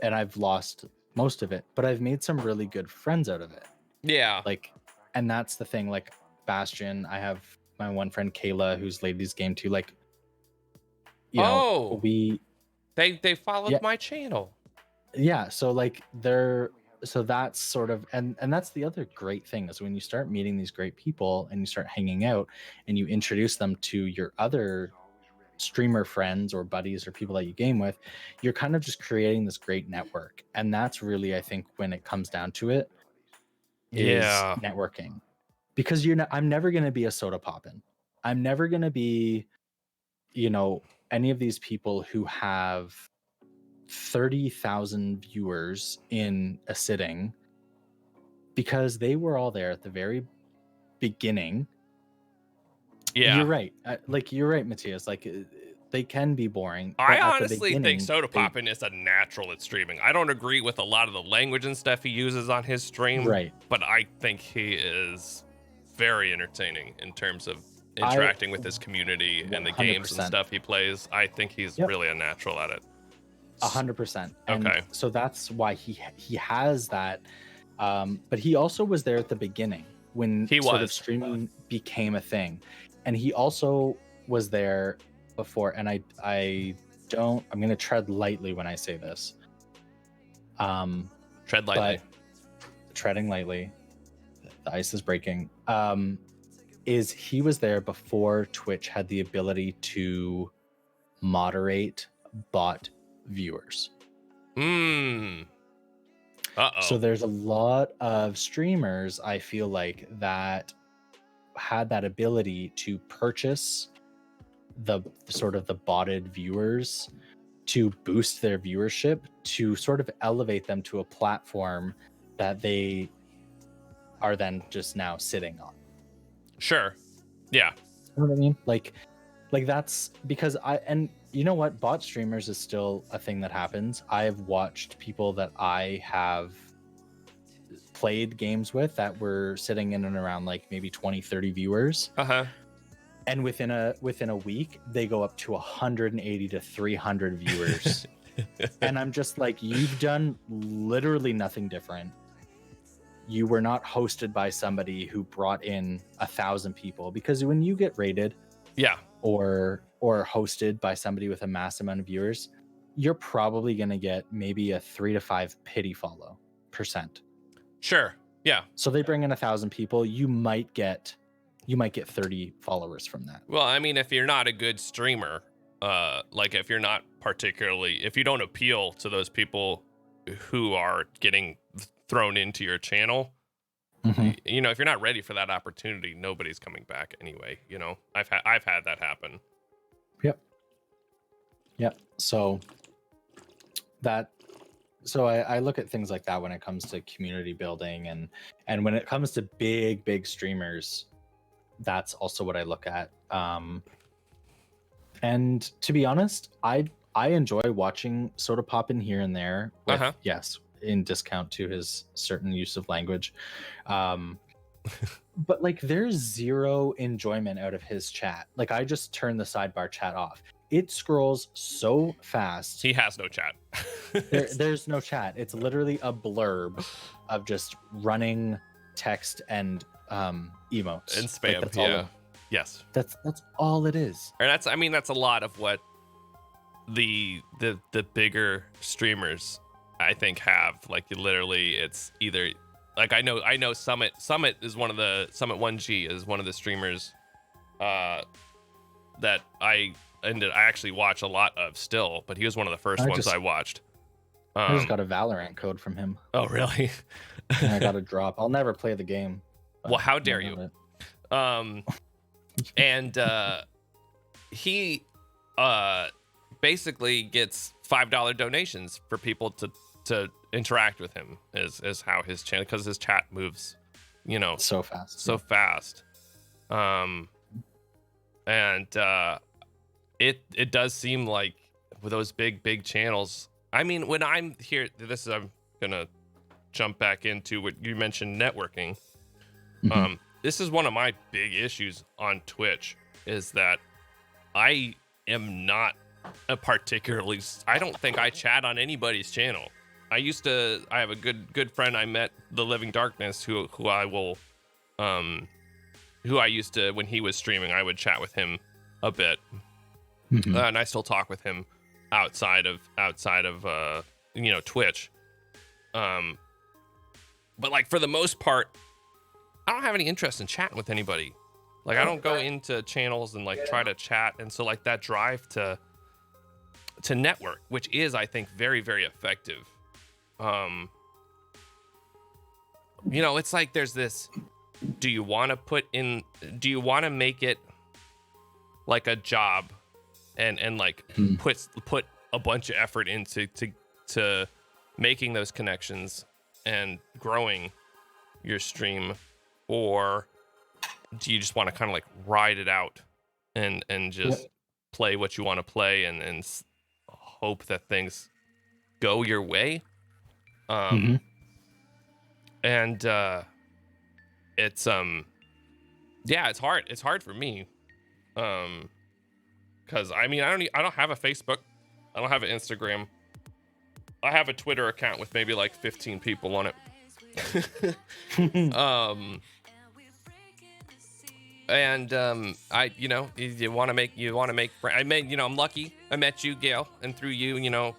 [SPEAKER 2] I've lost most of it, but I've made some really good friends out of it.
[SPEAKER 1] Yeah.
[SPEAKER 2] And that's the thing, like Bastion, I have my one friend Kayla who's Ladies Game too. Like,
[SPEAKER 1] they followed my channel.
[SPEAKER 2] Yeah, so that's sort of and that's the other great thing is when you start meeting these great people and you start hanging out and you introduce them to your other streamer friends or buddies or people that you game with, you're kind of just creating this great network. And that's really, I think, when it comes down to it, is networking. Because I'm never going to be a soda poppin'. I'm never going to be, any of these people who have 30,000 viewers in a sitting, because they were all there at the very beginning.
[SPEAKER 1] Yeah,
[SPEAKER 2] you're right. You're right, Matthias. They can be boring.
[SPEAKER 1] I honestly think Soda Poppin' is a natural at streaming. I don't agree with a lot of the language and stuff he uses on his stream,
[SPEAKER 2] right?
[SPEAKER 1] But I think he is very entertaining in terms of interacting with his community 100%. And the games and stuff he plays. I think he's really a natural at it.
[SPEAKER 2] 100%.
[SPEAKER 1] Okay.
[SPEAKER 2] So that's why he has that. But he also was there at the beginning when sort of streaming became a thing. And he also was there before, and I'm going to tread lightly when I say this.
[SPEAKER 1] Tread lightly.
[SPEAKER 2] Treading lightly. The ice is breaking. He was there before Twitch had the ability to moderate bot viewers. So there's a lot of streamers, I feel like, that had that ability to purchase the sort of the botted viewers to boost their viewership, to sort of elevate them to a platform that they are then just now sitting on.
[SPEAKER 1] Sure. Yeah.
[SPEAKER 2] You know what I mean? Like that's because you know what? Bot streamers is still a thing that happens. I've watched people that I have played games with that were sitting in and around like maybe 20, 30 viewers. and within a week they go up to 180 to 300 viewers. And I'm just like, you've done literally nothing different. You were not hosted by somebody who brought in 1,000 people, because when you get rated
[SPEAKER 1] Yeah.
[SPEAKER 2] or hosted by somebody with a mass amount of viewers, you're probably going to get maybe a 3 to 5 pity follow %.
[SPEAKER 1] Sure. Yeah.
[SPEAKER 2] So they bring in 1,000 people, you might get 30 followers from that.
[SPEAKER 1] Well, I mean, if you're not a good streamer, like if you don't appeal to those people who are getting thrown into your channel, you know, if you're not ready for that opportunity, nobody's coming back anyway. You know, I've had that happen.
[SPEAKER 2] Yep. So I look at things like that when it comes to community building, and when it comes to big streamers, that's also what I look at. And to be honest, I enjoy watching Soda Pop in here and there. With, yes, in discount to his certain use of language. But like, there's zero enjoyment out of his chat. Like, I just turn the sidebar chat off. It scrolls so fast.
[SPEAKER 1] He has no chat.
[SPEAKER 2] There's no chat. It's literally a blurb of just running text and emotes
[SPEAKER 1] and spam.
[SPEAKER 2] Like,
[SPEAKER 1] Yeah. Yes.
[SPEAKER 2] That's all it is.
[SPEAKER 1] And that's a lot of what the bigger streamers, I think, have. Like, literally, it's either like, I know Summit is one of the Summit 1G is one of the streamers that I actually watch a lot of still, but he was one of the first ones I watched.
[SPEAKER 2] I just got a Valorant code from him.
[SPEAKER 1] Oh, really?
[SPEAKER 2] And I got a drop. I'll never play the game.
[SPEAKER 1] Well, how dare you? And he basically gets $5 donations for people to interact with him, is how his channel, because his chat moves, you know,
[SPEAKER 2] so fast.
[SPEAKER 1] And it does seem like with those big channels. I mean, when I'm here, I'm gonna jump back into what you mentioned, networking. This is one of my big issues on Twitch, is that I am not I don't think I chat on anybody's channel. I have a good friend I met, The Living Darkness, who I used to, when he was streaming, I would chat with him a bit. And I still talk with him outside of you know, Twitch. But like, for the most part, I don't have any interest in chatting with anybody. Like, I don't go into channels and like try to chat. And so like, that drive to network, which is, I think, very, very effective. You know, it's like, there's this, do you want to make it like a job and like put a bunch of effort into to making those connections and growing your stream, or do you just want to kind of like ride it out and just play what you want to play and hope that things go your way? And it's it's hard for me, because I mean, I don't have a Facebook, I don't have an Instagram, I have a Twitter account with maybe like 15 people on it. I, you know, you want to make I made, you know, I'm lucky I met you, Gail, and through you, you know,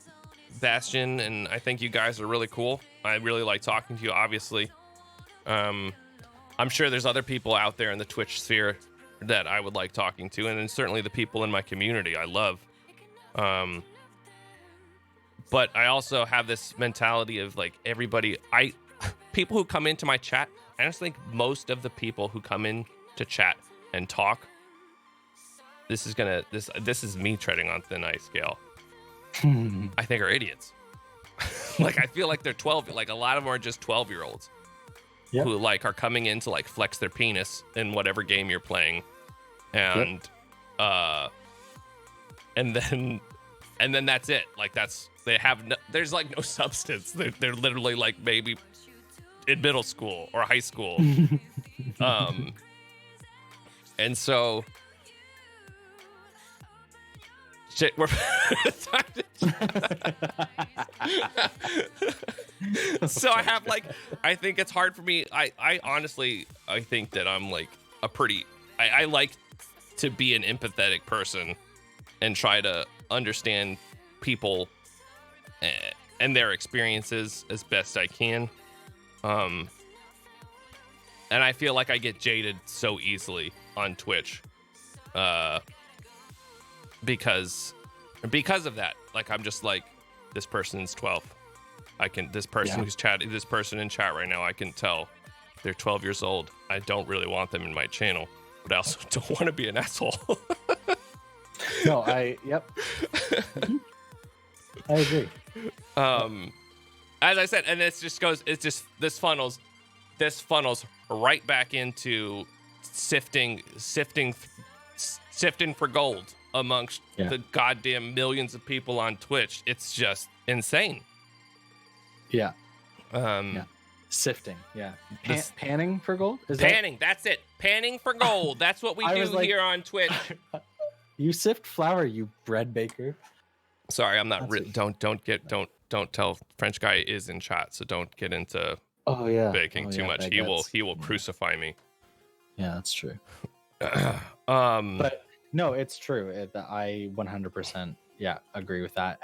[SPEAKER 1] Bastion, and I think you guys are really cool. I really like talking to you, obviously. I'm sure there's other people out there in the Twitch sphere that I would like talking to, and then certainly the people in my community I love. But I also have this mentality of like, people who come into my chat, I just think most of the people who come in to chat and talk, this is me treading on thin ice, Gail, I think are idiots. Like, I feel like they're 12, like a lot of them are just 12-year-olds who like are coming in to like flex their penis in whatever game you're playing, and and then that's it. Like, there's like no substance. They're literally like maybe in middle school or high school. And so Shit, we're so I have like, I think it's hard for me. I honestly, I think that I'm like a pretty, I like to be an empathetic person and try to understand people and their experiences as best I can. And I feel like I get jaded so easily on Twitch. Because of that, like, I'm just like, this person's 12. This person who's chatting, this person in chat right now, I can tell they're 12 years old. I don't really want them in my channel, but I also don't want to be an asshole.
[SPEAKER 2] No, yep. Mhm. I agree.
[SPEAKER 1] As I said, and this funnels right back into sifting for gold amongst the goddamn millions of people on Twitch. It's just insane.
[SPEAKER 2] Yeah. Sifting. Yeah. Panning for gold?
[SPEAKER 1] Panning. That's it. Panning for gold. That's what we do here on Twitch.
[SPEAKER 2] You sift flour, you bread baker.
[SPEAKER 1] Sorry, I'm not. Don't tell. French guy is in chat, so don't get into baking too much. He will crucify me.
[SPEAKER 2] Yeah, that's true. But no, it's true. I 100% agree with that.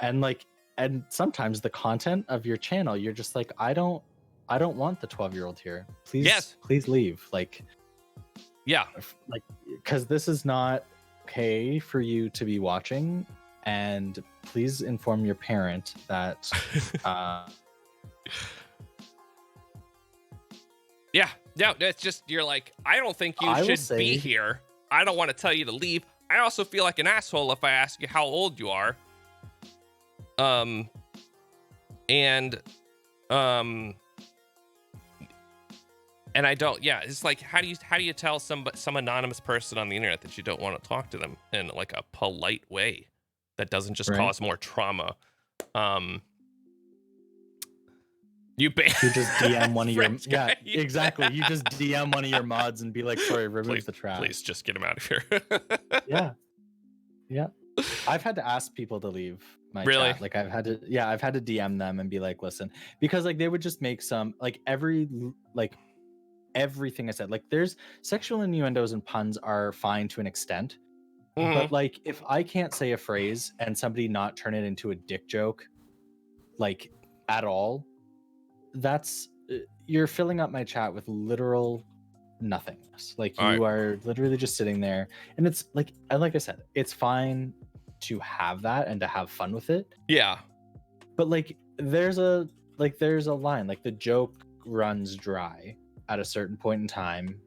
[SPEAKER 2] And sometimes the content of your channel, you're just like, I don't want the 12-year-old here. Please leave. Because this is not okay for you to be watching, and please inform your parent that
[SPEAKER 1] it's just, you're like, I don't think you should be here. I don't want to tell you to leave. I also feel like an asshole if I ask you how old you are. And I don't, it's like, how do you tell some anonymous person on the internet that you don't want to talk to them in like a polite way that doesn't just cause more trauma? You
[SPEAKER 2] just DM one of your exactly. You just DM one of your mods and be like, sorry, remove the trash.
[SPEAKER 1] Please just get him out of here.
[SPEAKER 2] Yeah. I've had to ask people to leave my
[SPEAKER 1] really?
[SPEAKER 2] chat. Like I've had to DM them and be like, listen, because like they would just make some everything I said, like there's sexual innuendos and puns are fine to an extent. Mm-hmm. But like if I can't say a phrase and somebody not turn it into a dick joke, like at all, you're filling up my chat with literal nothingness. Like you are literally just sitting there, and it's like I said, it's fine to have that and to have fun with it.
[SPEAKER 1] Yeah.
[SPEAKER 2] But like there's a line, like the joke runs dry at a certain point in time.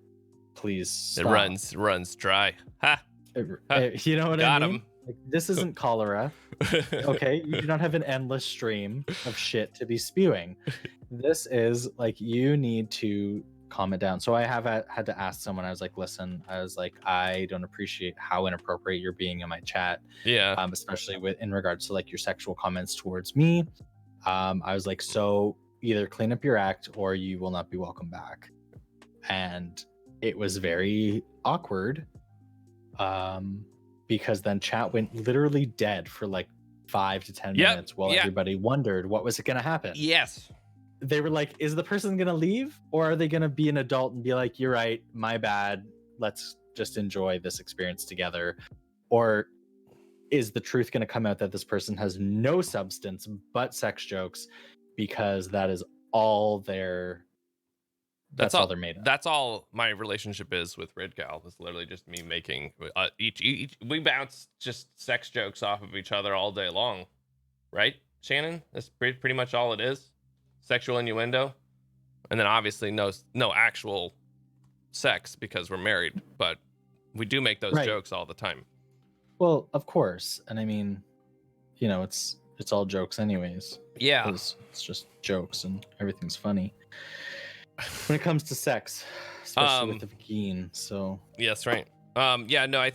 [SPEAKER 2] Please stop.
[SPEAKER 1] It runs dry. Ha.
[SPEAKER 2] You know what
[SPEAKER 1] Got
[SPEAKER 2] I mean?
[SPEAKER 1] him.
[SPEAKER 2] Like, this isn't cholera. Okay, you do not have an endless stream of shit to be spewing. This is like, you need to calm it down. So I have had to ask someone. I was like, listen, I don't appreciate how inappropriate you're being in my chat.
[SPEAKER 1] Yeah.
[SPEAKER 2] Especially in regards to like your sexual comments towards me. I was like, so either clean up your act or you will not be welcome back. And it was very awkward. Because then chat went literally dead for like 5 to 10 minutes while everybody wondered what was going to happen.
[SPEAKER 1] Yes.
[SPEAKER 2] They were like, is the person going to leave, or are they going to be an adult and be like, you're right, my bad, let's just enjoy this experience together? Or is the truth going to come out that this person has no substance but sex jokes, because that is all that's all they're made of.
[SPEAKER 1] That's all my relationship is with Rydgar. It's literally just me making we bounce just sex jokes off of each other all day long, right, Shannon? That's pretty much all it is. Sexual innuendo, and then obviously no actual sex because we're married, but we do make those jokes all the time.
[SPEAKER 2] Well, of course, and I mean, you know, it's all jokes anyways.
[SPEAKER 1] Yeah,
[SPEAKER 2] it's just jokes and everything's funny when it comes to sex, especially with the vagine. So
[SPEAKER 1] yes, right. I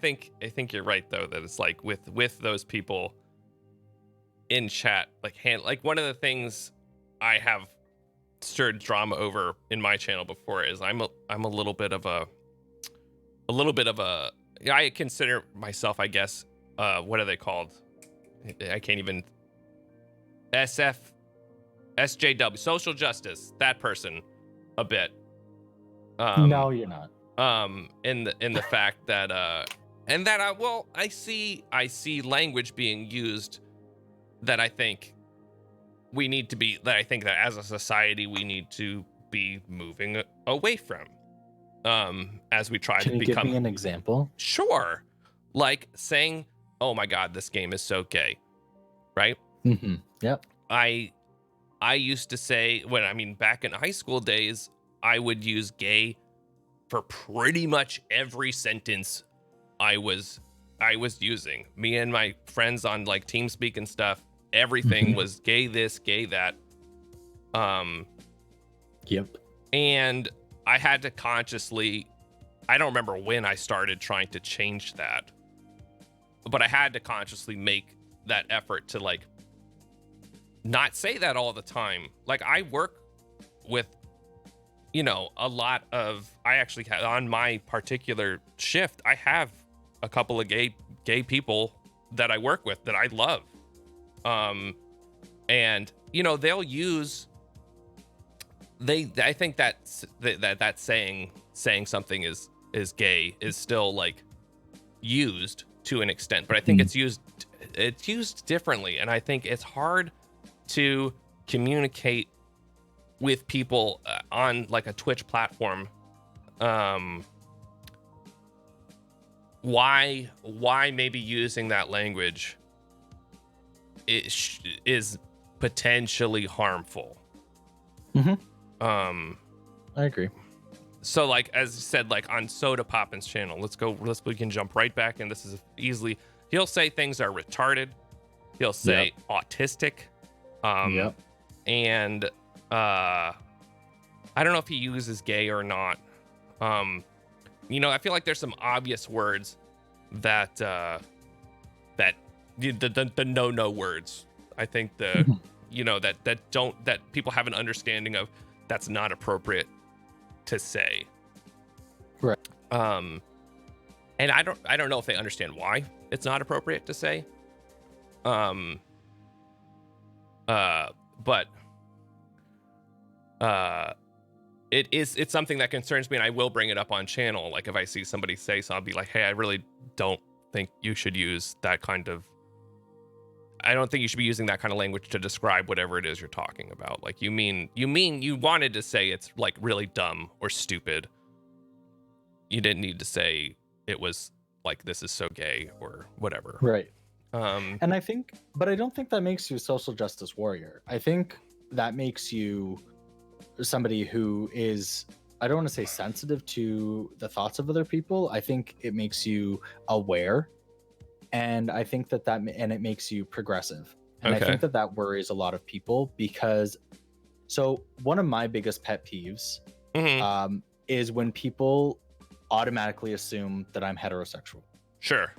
[SPEAKER 1] think you're right though, that it's like with those people in chat, like one of the things I have stirred drama over in my channel before is I'm a little bit of a I consider myself, I guess, what are they called? I can't even SJW, social justice, that person a bit.
[SPEAKER 2] No, you're not.
[SPEAKER 1] In the fact that and that I see language being used that I think that I think that as a society we need to be moving away from. As we try
[SPEAKER 2] Can
[SPEAKER 1] to
[SPEAKER 2] you
[SPEAKER 1] become
[SPEAKER 2] give me an example?
[SPEAKER 1] sure, like saying, "Oh my God, this game is so gay," right?
[SPEAKER 2] Mm-hmm. Yep.
[SPEAKER 1] I used to say back in high school days, I would use gay for pretty much every sentence I was using. Me and my friends on like TeamSpeak and stuff, everything was gay this, gay that.
[SPEAKER 2] Yep.
[SPEAKER 1] And I had to consciously, I don't remember when I started trying to change that, but I had to consciously make that effort to like not say that all the time. Like I work with, a lot of, I actually have on my particular shift, I have a couple of gay people that I work with that I love. And they'll use, I think that saying something is gay is still like used to an extent, but I think it's used differently. And I think it's hard to communicate with people on like a Twitch platform. Why maybe using that language is potentially harmful.
[SPEAKER 2] I agree.
[SPEAKER 1] So like as I said, like on Soda Poppin's channel, we can jump right back, and this is easily, he'll say things are retarded, he'll say autistic, and I don't know if he uses gay or not. I feel like there's some obvious words that the no words. I think that people have an understanding of that's not appropriate to say.
[SPEAKER 2] Right.
[SPEAKER 1] And I don't know if they understand why it's not appropriate to say. But it's something that concerns me, and I will bring it up on channel. Like if I see somebody say so, I'll be like, hey, I really don't think you should use that kind of, I don't think you should be using that kind of language to describe whatever it is you're talking about. Like you wanted to say it's like really dumb or stupid. You didn't need to say it was like, this is so gay or whatever.
[SPEAKER 2] Right. And I don't think that makes you a social justice warrior. I think that makes you somebody who is, I don't want to say sensitive to the thoughts of other people. I think it makes you aware. And I think and it makes you progressive. And I think that worries a lot of people, because so one of my biggest pet peeves is when people automatically assume that I'm heterosexual.
[SPEAKER 1] Sure.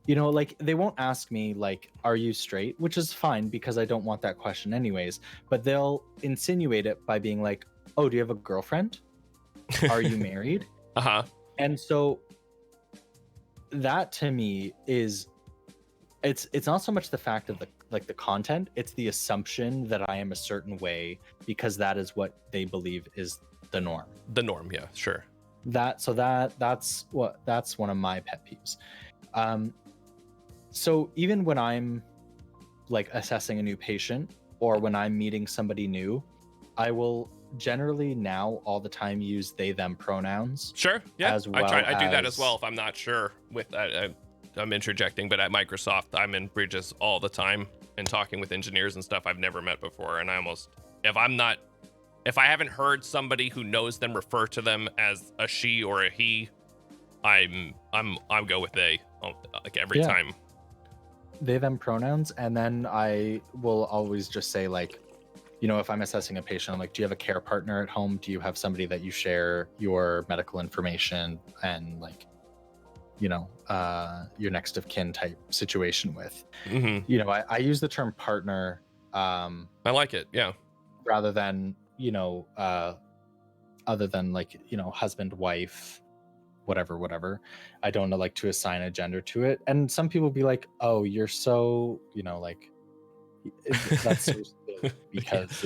[SPEAKER 2] Like they won't ask me like, are you straight? Which is fine, because I don't want that question anyways, but they'll insinuate it by being like, oh, do you have a girlfriend? Are you married? And so that to me is, it's not so much the fact of the content, it's the assumption that I am a certain way because that is what they believe is the norm.
[SPEAKER 1] Yeah, sure.
[SPEAKER 2] That's one of my pet peeves. So even when I'm like assessing a new patient, or when I'm meeting somebody new, I will generally now all the time use they them pronouns.
[SPEAKER 1] Sure. Yeah.
[SPEAKER 2] As well,
[SPEAKER 1] I do that as well if I'm not sure with I'm interjecting, but at Microsoft I'm in bridges all the time and talking with engineers and stuff I've never met before, and if I haven't heard somebody who knows them refer to them as a she or a he, I'll go with they, like every time.
[SPEAKER 2] They them pronouns. And then I will always just say, like, if I'm assessing a patient, I'm like, do you have a care partner at home? Do you have somebody that you share your medical information and like, your next of kin type situation with? I use the term partner.
[SPEAKER 1] I like it. Yeah.
[SPEAKER 2] Rather than, other than like, husband, wife, whatever. I don't like to assign a gender to it. And some people be like, oh, you're so, like, that's so silly because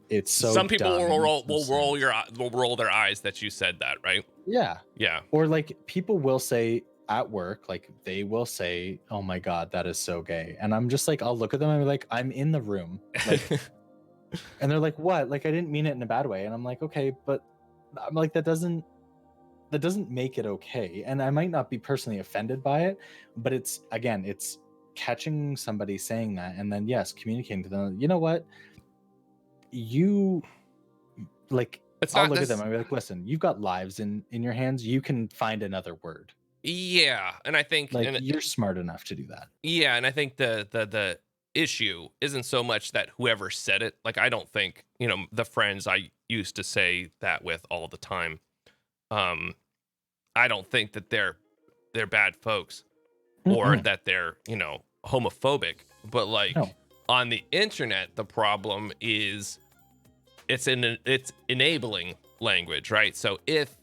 [SPEAKER 2] it's so
[SPEAKER 1] Some people
[SPEAKER 2] dumb and makes no sense.
[SPEAKER 1] will roll their eyes that you said that, right?
[SPEAKER 2] Yeah.
[SPEAKER 1] Yeah.
[SPEAKER 2] Or like people will say at work, like they will say, oh my God, that is so gay. And I'm just like, I'll look at them and be like, I'm in the room. Like, and they're like, what? Like, I didn't mean it in a bad way. And I'm like, okay, but I'm like, that doesn't make it okay. And I might not be personally offended by it, but it's catching somebody saying that and then yes, communicating to them, you know what? You like
[SPEAKER 1] It's
[SPEAKER 2] I'll
[SPEAKER 1] not
[SPEAKER 2] look at them
[SPEAKER 1] this.
[SPEAKER 2] and be like, listen, you've got lives in your hands. You can find another word.
[SPEAKER 1] Yeah, and I think,
[SPEAKER 2] Like you're smart enough to do that.
[SPEAKER 1] yeah, and I think the issue isn't so much that whoever said it. Like, I don't think, the friends I used to say that with all the time. Um, I don't think that they're bad folks or
[SPEAKER 2] Mm-mm.
[SPEAKER 1] that they're, homophobic. But like
[SPEAKER 2] No.
[SPEAKER 1] on the internet, the problem is it's enabling language, right? So if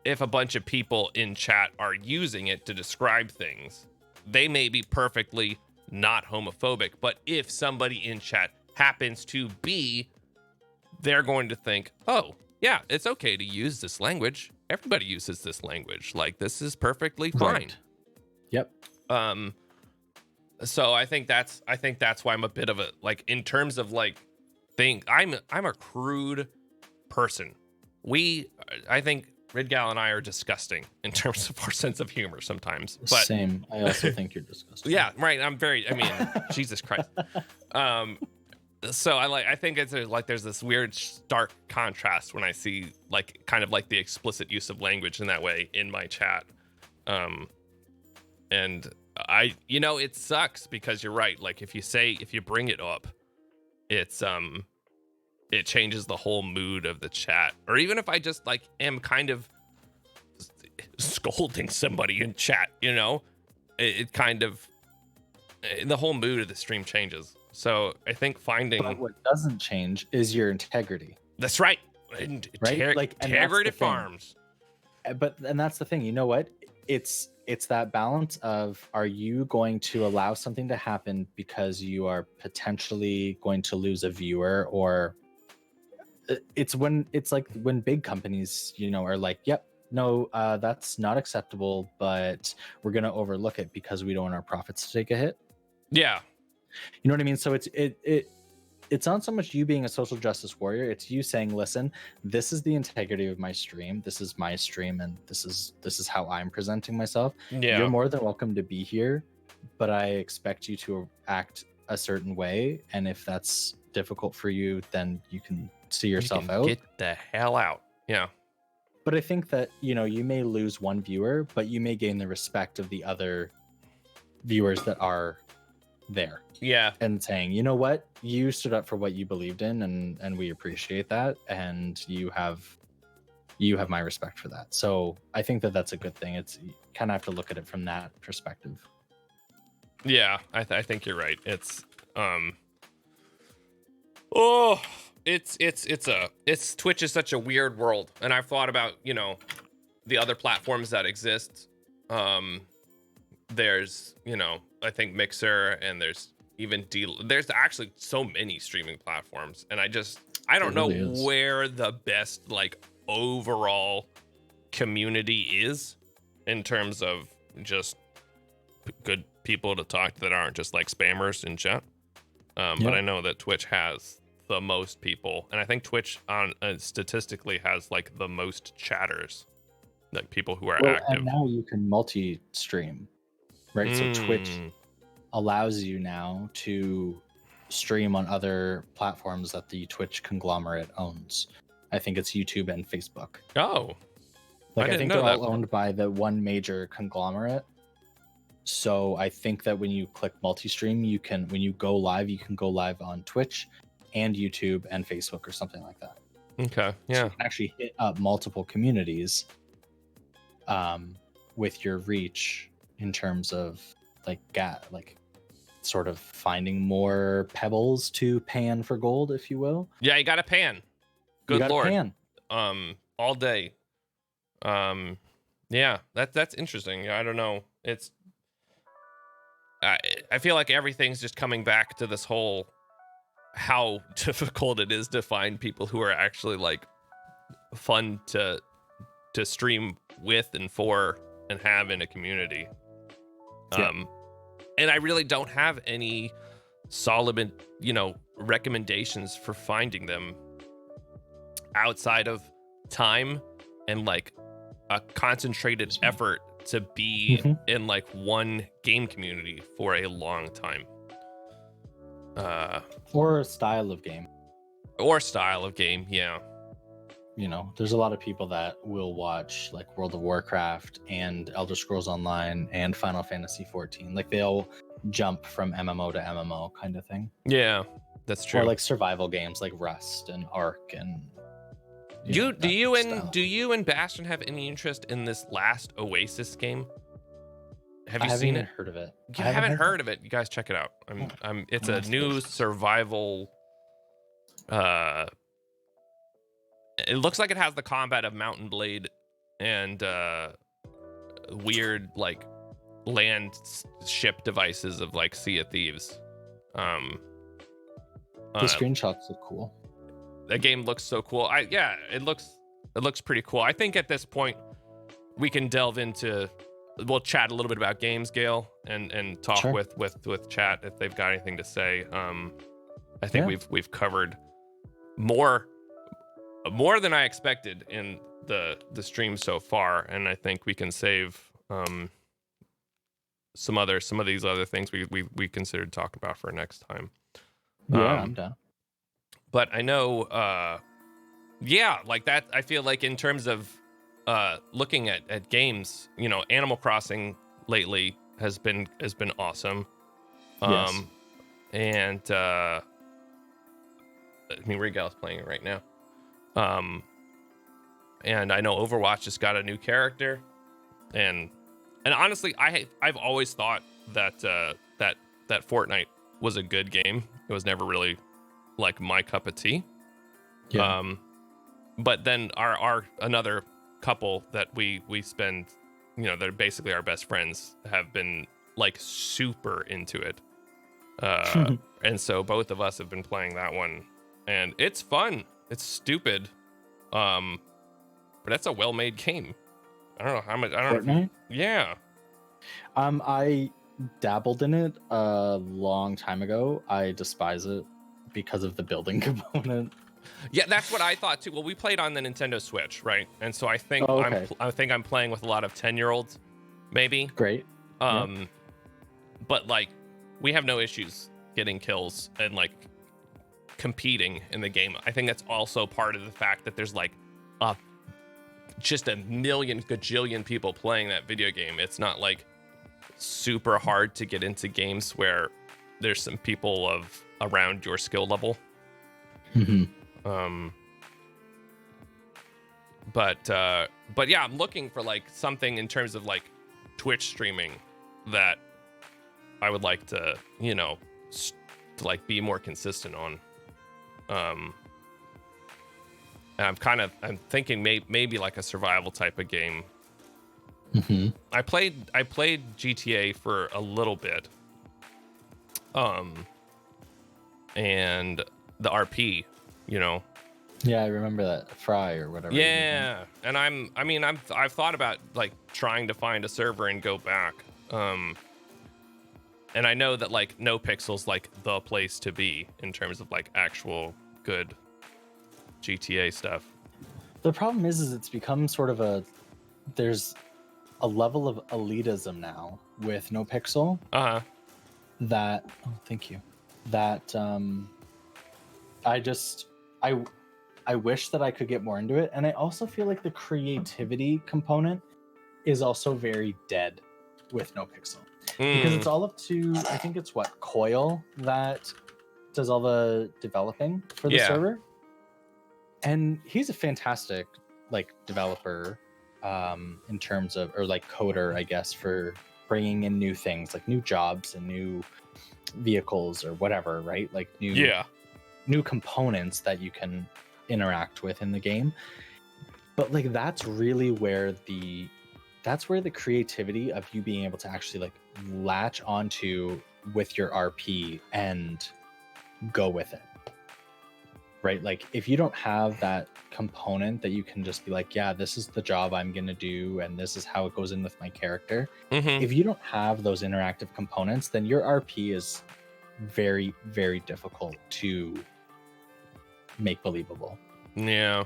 [SPEAKER 1] a bunch of people in chat are using it to describe things, they may be perfectly not homophobic, but if somebody in chat happens to be, they're going to think, oh yeah, it's okay to use this language. Everybody uses this language. Like, this is perfectly fine.
[SPEAKER 2] Right. Yep.
[SPEAKER 1] So I think that's why I'm a bit of a, like, in terms of like I'm a crude person. I think Rydgar and I are disgusting in terms of our sense of humor sometimes. But
[SPEAKER 2] same. I also think you're disgusting.
[SPEAKER 1] yeah, right. Jesus Christ. So I think it's there's this weird stark contrast when I see like kind of like the explicit use of language in that way in my chat. And it sucks because you're right. Like, if you bring it up, it's it changes the whole mood of the chat. Or even if I just like am kind of scolding somebody in chat, it kind of, the whole mood of the stream changes. So I think finding,
[SPEAKER 2] But what doesn't change is your integrity.
[SPEAKER 1] that's right.
[SPEAKER 2] Right? Like, and that's
[SPEAKER 1] Integrated
[SPEAKER 2] the thing.
[SPEAKER 1] farms.
[SPEAKER 2] And that's the thing. You know what? It's that balance of, are you going to allow something to happen because you are potentially going to lose a viewer, or it's like when big companies, are like, yep, no, that's not acceptable, but we're going to overlook it because we don't want our profits to take a hit.
[SPEAKER 1] Yeah.
[SPEAKER 2] You know what I mean? So it's not so much you being a social justice warrior, it's you saying, listen, this is the integrity of my stream, this is my stream, and this is how I'm presenting myself.
[SPEAKER 1] Yeah.
[SPEAKER 2] You're more than welcome to be here, but I expect you to act a certain way, and if that's difficult for you, then you can see yourself out.
[SPEAKER 1] Get the hell out. Yeah.
[SPEAKER 2] But I think that, you may lose one viewer, but you may gain the respect of the other viewers that are there.
[SPEAKER 1] Yeah.
[SPEAKER 2] And saying, you know what, you stood up for what you believed in, and we appreciate that, and you have my respect for that. So I think that that's a good thing. It's, you kind of have to look at it from that perspective.
[SPEAKER 1] Yeah, I think you're right. It's it's Twitch is such a weird world, and I've thought about, the other platforms that exist. There's, I think Mixer, and there's even there's actually so many streaming platforms, and I don't know where the best like overall community is in terms of just good people to talk to that aren't just like spammers in chat. But I know that Twitch has the most people, and I think Twitch statistically has like the most chatters, like people who are active.
[SPEAKER 2] And now you can multi-stream, right? So Twitch allows you now to stream on other platforms that the Twitch conglomerate owns. I think it's YouTube and Facebook.
[SPEAKER 1] Oh,
[SPEAKER 2] like I think they're all owned by the one major conglomerate. So I think that when you click multi-stream, when you go live, you can go live on Twitch and YouTube and Facebook or something like that.
[SPEAKER 1] Okay, yeah.
[SPEAKER 2] So you can actually hit up multiple communities with your reach in terms of like sort of finding more pebbles to pan for gold, if you will.
[SPEAKER 1] Yeah, you got to pan. Good Lord.
[SPEAKER 2] Pan.
[SPEAKER 1] All day. Yeah, that's interesting. Yeah, I don't know. I I feel like everything's just coming back to this whole how difficult it is to find people who are actually like fun to stream with and for and have in a community.
[SPEAKER 2] Yeah.
[SPEAKER 1] And I really don't have any solid, recommendations for finding them outside of time and like a concentrated effort to be
[SPEAKER 2] Mhm.
[SPEAKER 1] in like one game community for a long time.
[SPEAKER 2] Or a style of game.
[SPEAKER 1] Or style of game, yeah.
[SPEAKER 2] There's a lot of people that will watch like World of Warcraft and Elder Scrolls Online and Final Fantasy 14. Like they'll jump from MMO to MMO kind of thing.
[SPEAKER 1] Yeah, that's true.
[SPEAKER 2] Or like survival games like Rust and Ark and
[SPEAKER 1] Do
[SPEAKER 2] that
[SPEAKER 1] you
[SPEAKER 2] style.
[SPEAKER 1] and Bastion have any interest in this last Oasis game? Have
[SPEAKER 2] I
[SPEAKER 1] you
[SPEAKER 2] haven't
[SPEAKER 1] seen
[SPEAKER 2] even
[SPEAKER 1] it?
[SPEAKER 2] heard of it.
[SPEAKER 1] You
[SPEAKER 2] I
[SPEAKER 1] haven't
[SPEAKER 2] haven't
[SPEAKER 1] heard of it? You guys check it out. It's a new survival. It looks like it has the combat of Mountain Blade and weird like land ship devices of like Sea of Thieves.
[SPEAKER 2] The screenshots look cool.
[SPEAKER 1] The game looks so cool. It looks pretty cool. I think at this point we can delve into. We'll chat a little bit about games, Gale, and talk
[SPEAKER 2] Sure.
[SPEAKER 1] with chat if they've got anything to say. I think we've covered more than I expected in the stream so far, and I think we can save some of these other things we considered talking about for next time.
[SPEAKER 2] Yeah, I'm down.
[SPEAKER 1] But I know like that, I feel like in terms of looking at games, Animal Crossing lately has been awesome.
[SPEAKER 2] Yes.
[SPEAKER 1] And Rydgar is playing it right now. And I know Overwatch just got a new character, and honestly, I've always thought that that Fortnite was a good game. It was never really like my cup of tea.
[SPEAKER 2] Yeah.
[SPEAKER 1] But then our another couple that we spend, they're basically our best friends, have been like super into it. And so both of us have been playing that one, and it's fun. It's stupid. But that's a well-made game. I don't know how much. I don't know.
[SPEAKER 2] Fortnite?
[SPEAKER 1] Yeah.
[SPEAKER 2] I dabbled in it a long time ago. I despise it because of the building component.
[SPEAKER 1] Yeah, that's what I thought too. Well, we played on the Nintendo Switch, right? And so I think I think I'm playing with a lot of 10-year-olds, maybe.
[SPEAKER 2] Great.
[SPEAKER 1] But like, we have no issues getting kills and like competing in the game. I think that's also part of the fact that there's like just a million gajillion people playing that video game. It's not like super hard to get into games where there's some people of around your skill level.
[SPEAKER 2] Mm-hmm.
[SPEAKER 1] But yeah, I'm looking for like something in terms of like Twitch streaming that I would like to, to like be more consistent on. And I'm thinking maybe like a survival type of game.
[SPEAKER 2] Mm-hmm.
[SPEAKER 1] I played GTA for a little bit. And the RP,
[SPEAKER 2] Yeah, I remember that Fry or whatever.
[SPEAKER 1] Yeah, and I've thought about like trying to find a server and go back. And I know that like No Pixel's like the place to be in terms of like actual good GTA stuff.
[SPEAKER 2] The problem is it's become sort of there's a level of elitism now with No Pixel. That thank you. That I wish that I could get more into it, and I also feel like the creativity component is also very dead with No Pixel because it's all up to, I think it's Coil that does all the developing for the server, and he's a fantastic like developer in terms of, or like coder, I guess, for bringing in new things like new jobs and new vehicles or whatever, right? Like new components that you can interact with in the game. But like that's really where that's where the creativity of you being able to actually like latch onto with your RP and go with it. Right? Like if you don't have that component that you can just be like, yeah, this is the job I'm going to do and this is how it goes in with my character.
[SPEAKER 1] Mm-hmm.
[SPEAKER 2] If you don't have those interactive components, then your RP is very, very difficult to make believable.
[SPEAKER 1] Yeah.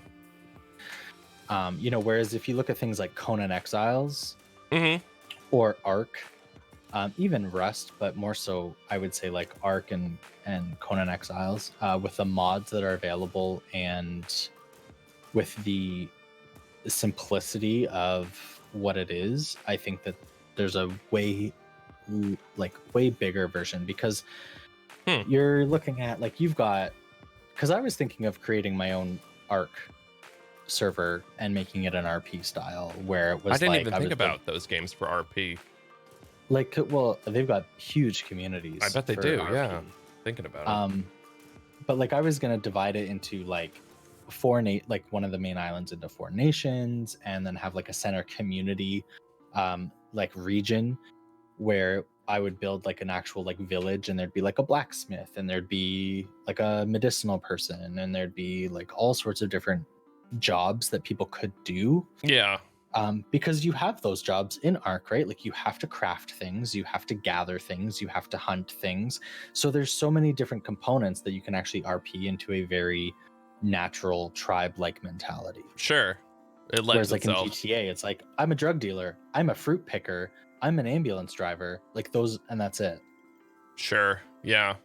[SPEAKER 2] You know, whereas if you look at things like Conan Exiles
[SPEAKER 1] Mm-hmm.
[SPEAKER 2] or Ark, even Rust, but more so I would say like Ark and Conan Exiles, with the mods that are available and with the simplicity of what it is, I think that there's a way bigger version, because you're looking at like you've got, because I was thinking of creating my own Ark server and making it an RP style where it was
[SPEAKER 1] I didn't
[SPEAKER 2] like
[SPEAKER 1] even think about those games for RP.
[SPEAKER 2] like, well, they've got huge communities.
[SPEAKER 1] I bet they
[SPEAKER 2] for
[SPEAKER 1] do.
[SPEAKER 2] RP.
[SPEAKER 1] Yeah. Thinking about it.
[SPEAKER 2] But like I was gonna divide it into like like one of the main islands into 4 nations, and then have like a center community like region where I would build like an actual like village, and there'd be like a blacksmith, and there'd be like a medicinal person, and there'd be like all sorts of different jobs that people could do.
[SPEAKER 1] Yeah.
[SPEAKER 2] Because you have those jobs in Ark, right? Like you have to craft things, you have to gather things, you have to hunt things. So there's so many different components that you can actually RP into a very natural tribe-like mentality.
[SPEAKER 1] Sure. It lends
[SPEAKER 2] Whereas like
[SPEAKER 1] itself.
[SPEAKER 2] in GTA, it's like, I'm a drug dealer, I'm a fruit picker, I'm an ambulance driver, like those, and that's it.
[SPEAKER 1] Sure. Yeah.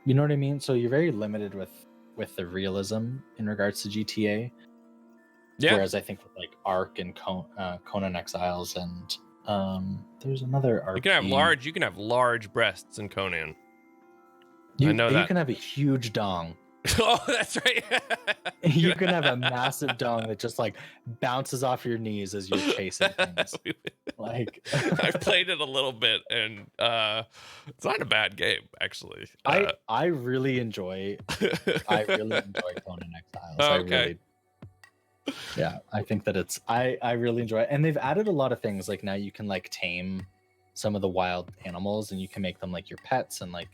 [SPEAKER 2] You know what I mean? So you're very limited with the realism in regards to GTA.
[SPEAKER 1] Yeah.
[SPEAKER 2] Whereas I think with like Ark and Conan Exiles and there's another RP.
[SPEAKER 1] You can have large breasts in Conan.
[SPEAKER 2] I
[SPEAKER 1] know
[SPEAKER 2] that.
[SPEAKER 1] that.
[SPEAKER 2] You can have a huge dong.
[SPEAKER 1] Oh, that's right.
[SPEAKER 2] You can have a massive dong that just like bounces off your knees as you're chasing things. Like
[SPEAKER 1] I've played it a little bit, and it's not a bad game actually.
[SPEAKER 2] I really enjoy Conan Exiles.
[SPEAKER 1] Oh, okay.
[SPEAKER 2] I think that it's I really enjoy it. And they've added a lot of things. Like now you can like tame some of the wild animals, and you can make them like your pets, and like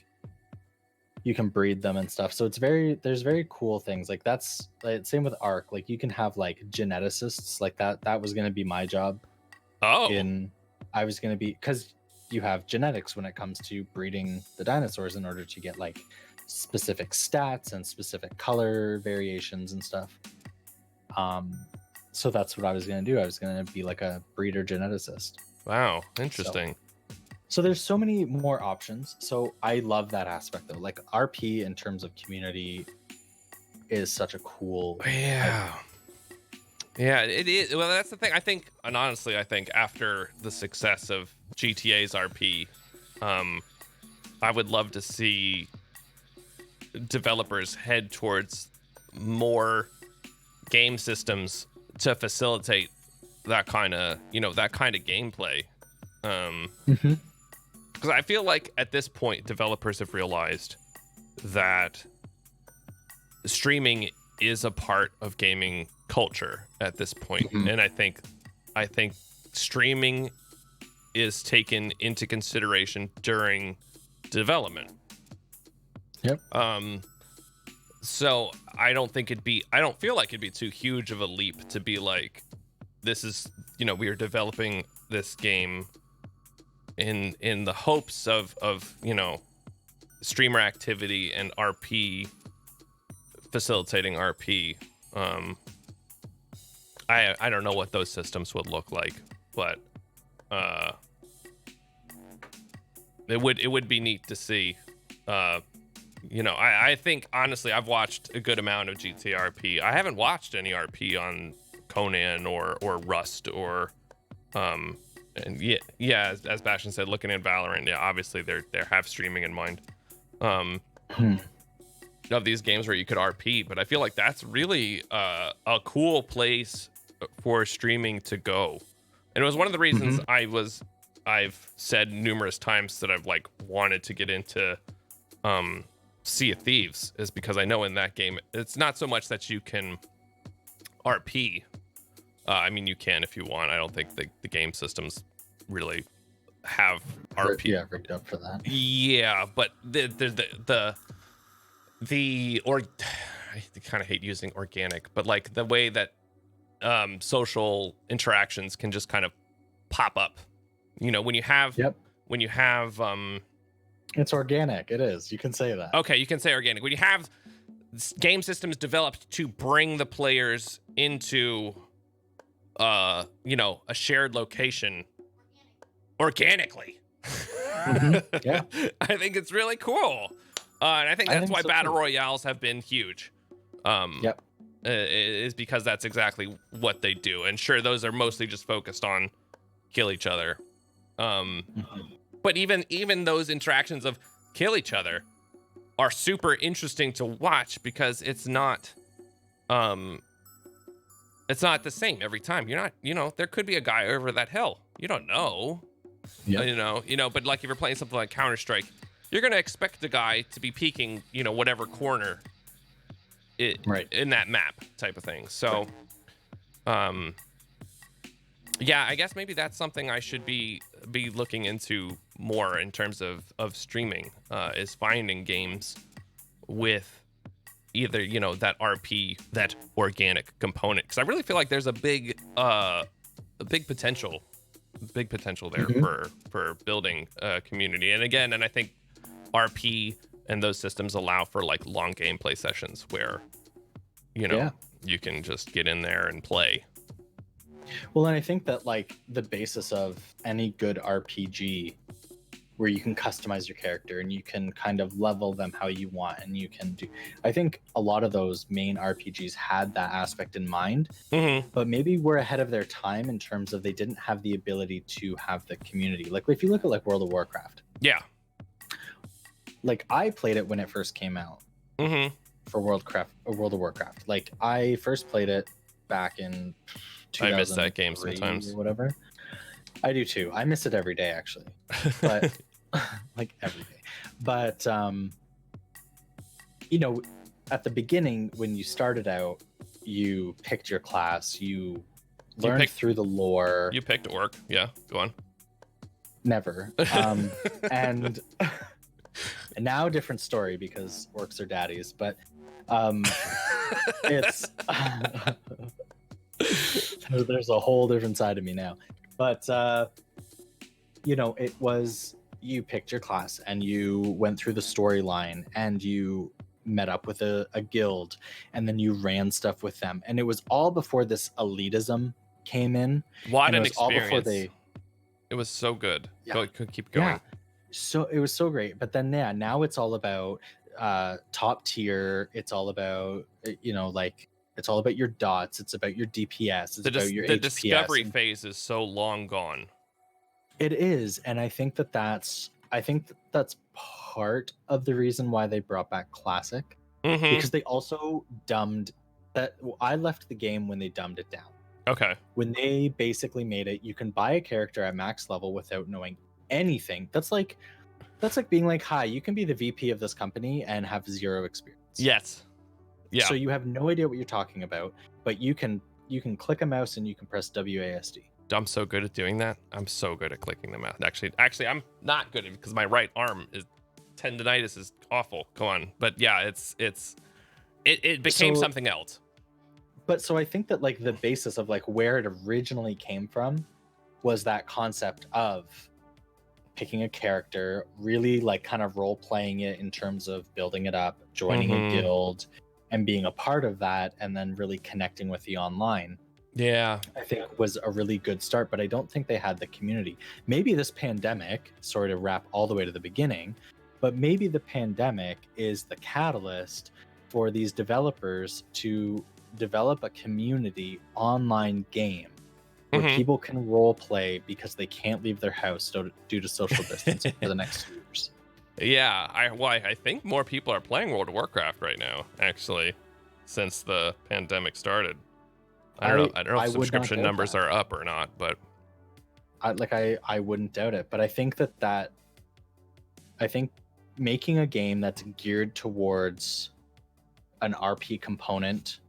[SPEAKER 2] you can breed them and stuff. So there's very cool things. Like that's like, same with Ark. Like you can have like geneticists like that. That was gonna be my job.
[SPEAKER 1] Oh.
[SPEAKER 2] I was gonna be, because you have genetics when it comes to breeding the dinosaurs in order to get like specific stats and specific color variations and stuff. So that's what I was gonna do. I was gonna be like a breeder geneticist.
[SPEAKER 1] Wow, interesting.
[SPEAKER 2] So there's so many more options. So I love that aspect though. Like RP in terms of community is such a cool.
[SPEAKER 1] Yeah. Yeah, it is. Well, that's the thing. I think, and honestly, I think after the success of GTA's RP, I would love to see developers head towards more game systems to facilitate that kind of gameplay. Because I feel like at this point, developers have realized that streaming is a part of gaming culture at this point. And I think streaming is taken into consideration during development.
[SPEAKER 2] Yep.
[SPEAKER 1] So I don't feel like it'd be too huge of a leap to be like, this is, we are developing this game in the hopes of streamer activity and RP, facilitating RP. I don't know what those systems would look like, but it would be neat to see. I think honestly I've watched a good amount of GTA RP. I haven't watched any RP on Conan or Rust or and yeah, as Bastion said, looking at Valorant, yeah, obviously they have streaming in mind. Of these games where you could RP, but I feel like that's really a cool place for streaming to go. And it was one of the reasons I've said numerous times that I've like wanted to get into Sea of Thieves, is because I know in that game it's not so much that you can RP, I mean, you can if you want. I don't think the game systems really have RP.
[SPEAKER 2] Yeah, rigged up for that.
[SPEAKER 1] Yeah, but I kind of hate using organic, but like the way that social interactions can just kind of pop up. You know, when you have
[SPEAKER 2] Yep. It's organic. It is. You can say that.
[SPEAKER 1] Okay, you can say organic. When you have game systems developed to bring the players into you know, a shared location organically.
[SPEAKER 2] Yeah.
[SPEAKER 1] I think it's really cool. And I think that's why
[SPEAKER 2] so
[SPEAKER 1] battle
[SPEAKER 2] too.
[SPEAKER 1] royales have been huge.
[SPEAKER 2] Yep.
[SPEAKER 1] Is because that's exactly what they do. And sure, those are mostly just focused on kill each other. But even those interactions of kill each other are super interesting to watch because it's not the same every time. You're not, you know, there could be a guy over that hill. You don't know.
[SPEAKER 2] Yep.
[SPEAKER 1] You know, but like if you're playing something like Counter-Strike, you're gonna expect the guy to be peeking, you know, whatever corner in that map type of thing. So, yeah, I guess maybe that's something I should be looking into more in terms of streaming, is finding games with either, you know, that RP, that organic component, because I really feel like there's a big potential there for building a community. And again, and I think RP and those systems allow for like long gameplay sessions where, you know, you can just get in there and play.
[SPEAKER 2] Well, and I think that like the basis of any good RPG where you can customize your character and you can kind of level them how you want, and you can do, I think a lot of those main RPGs had that aspect in mind, but maybe we're ahead of their time in terms of they didn't have the ability to have the community. Like if you look at like World of Warcraft.
[SPEAKER 1] Yeah.
[SPEAKER 2] Like I played it when it first came out for World of Warcraft. Like I first played it back in 2003
[SPEAKER 1] I miss that game sometimes.
[SPEAKER 2] or whatever. I do too. I miss it every day actually, but like every day. But you know, at the beginning when you started out, you picked your class, you learned through the lore.
[SPEAKER 1] You picked orc. Yeah, go on.
[SPEAKER 2] Never. And now different story because orcs are daddies, but it's there's a whole different side of me now. But you know, it was, you picked your class and you went through the storyline and you met up with a guild and then you ran stuff with them, and it was all before this elitism came in.
[SPEAKER 1] What an
[SPEAKER 2] experience! All before
[SPEAKER 1] it was so good.
[SPEAKER 2] Yeah.
[SPEAKER 1] Keep going.
[SPEAKER 2] Yeah. So it was so great, but then now it's all about top tier. It's all about, you know, like it's all about your dots. It's about your DPS. It's about your HPS.
[SPEAKER 1] The discovery phase is so long gone.
[SPEAKER 2] It is, and I think that's part of the reason why they brought back Classic, because they also dumbed that. I left the game when they dumbed it down.
[SPEAKER 1] Okay.
[SPEAKER 2] When they basically made it, you can buy a character at max level without knowing anything. That's like being like, hi, you can be the VP of this company and have zero experience.
[SPEAKER 1] Yes. Yeah.
[SPEAKER 2] So you have no idea what you're talking about, but you can click a mouse and you can press WASD.
[SPEAKER 1] I'm so good at doing that. I'm so good at clicking the mouse. Actually, I'm not good at it because my right arm is tendonitis is awful. Go on. But yeah, it became something else.
[SPEAKER 2] But so I think that like the basis of like where it originally came from was that concept of picking a character, really like kind of role playing it in terms of building it up, joining a guild and being a part of that, and then really connecting with the online.
[SPEAKER 1] Yeah,
[SPEAKER 2] I think was a really good start, but I don't think they had the community. Maybe this pandemic, sorry to wrap all the way to the beginning, but maybe the pandemic is the catalyst for these developers to develop a community online game where people can role play because they can't leave their house due to social distancing for the next 2 years.
[SPEAKER 1] Yeah, I think more people are playing World of Warcraft right now, actually, since the pandemic started. I don't know if subscription numbers are up or not, but
[SPEAKER 2] I wouldn't doubt it. But I think I think making a game that's geared towards an RP component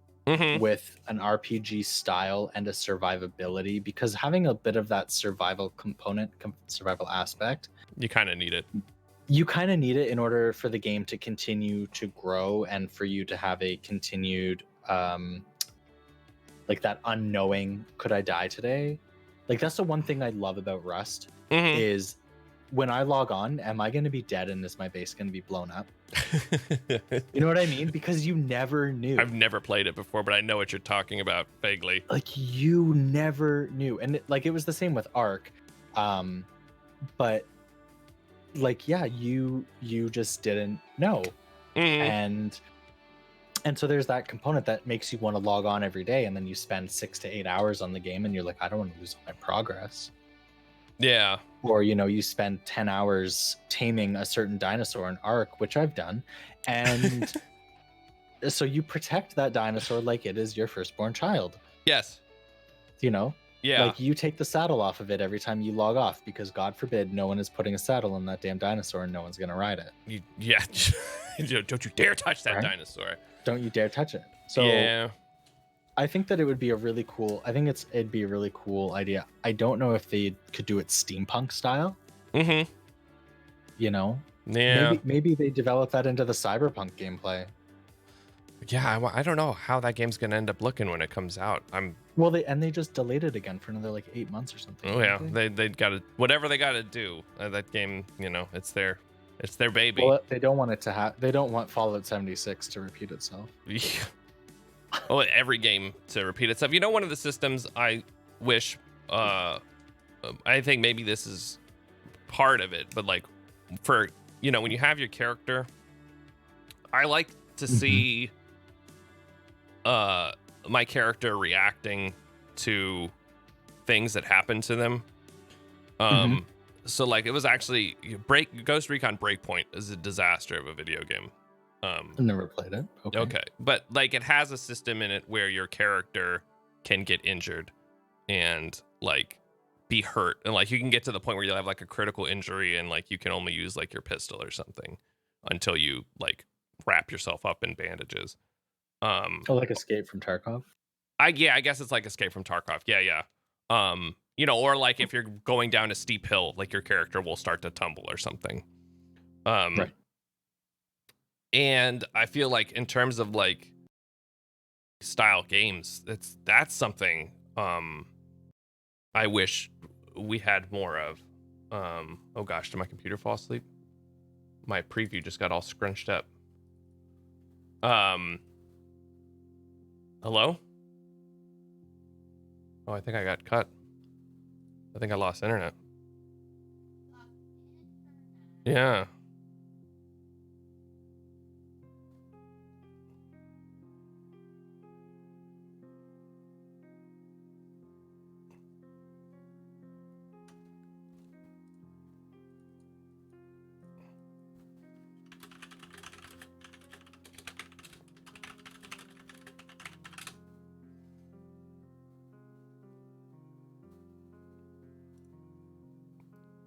[SPEAKER 2] with an RPG style and a survivability, because having a bit of that survival component, survival aspect,
[SPEAKER 1] You kind of need it.
[SPEAKER 2] you kind of need it in order for the game to continue to grow and for you to have a continued like that unknowing, could I die today? Like that's the one thing I love about Rust is when I log on, am I going to be dead and is my base going to be blown up? You know what I mean? Because you never knew.
[SPEAKER 1] I've never played it before, but I know what you're talking about vaguely.
[SPEAKER 2] Like you never knew. And it was the same with Ark. But like, yeah, you just didn't know. And so there's that component that makes you want to log on every day, and then you spend 6 to 8 hours on the game and you're like, I don't want to lose my progress.
[SPEAKER 1] Yeah.
[SPEAKER 2] Or, you spend 10 hours taming a certain dinosaur in Ark, which I've done. And so you protect that dinosaur like it is your firstborn child.
[SPEAKER 1] Yes.
[SPEAKER 2] Yeah.
[SPEAKER 1] Like
[SPEAKER 2] you take the saddle off of it every time you log off, because God forbid no one is putting a saddle on that damn dinosaur and no one's going to ride it.
[SPEAKER 1] Yeah. Don't you dare touch that dinosaur.
[SPEAKER 2] Don't you dare touch it. So
[SPEAKER 1] yeah.
[SPEAKER 2] I think that it would be it'd be a really cool idea. I don't know if they could do it steampunk style.
[SPEAKER 1] Yeah.
[SPEAKER 2] Maybe they develop that into the cyberpunk gameplay.
[SPEAKER 1] Yeah, I don't know how that game's gonna end up looking when it comes out.
[SPEAKER 2] They just delayed it again for another 8 months or something.
[SPEAKER 1] Oh yeah, they gotta, whatever they gotta do. That game, it's their baby.
[SPEAKER 2] Well, they don't want it to they don't want Fallout 76 to repeat itself.
[SPEAKER 1] Yeah. Oh, every game to repeat itself. One of the systems I wish, I think maybe this is part of it, but like for when you have your character, I like to see my character reacting to things that happen to them. So like it was actually Ghost Recon Breakpoint is a disaster of a video game.
[SPEAKER 2] I've never played it.
[SPEAKER 1] Okay, but like it has a system in it where your character can get injured and like be hurt, and like you can get to the point where you'll have like a critical injury and like you can only use like your pistol or something until you like wrap yourself up in bandages.
[SPEAKER 2] Like Escape from Tarkov.
[SPEAKER 1] I guess it's like Escape from Tarkov. Yeah. Or like if you're going down a steep hill, like your character will start to tumble or something.
[SPEAKER 2] Right.
[SPEAKER 1] And I feel like in terms of like style games, that's something I wish we had more of. Oh gosh, did my computer fall asleep? My preview just got all scrunched up. Hello? Oh, I think I got cut. I think I lost internet. Yeah.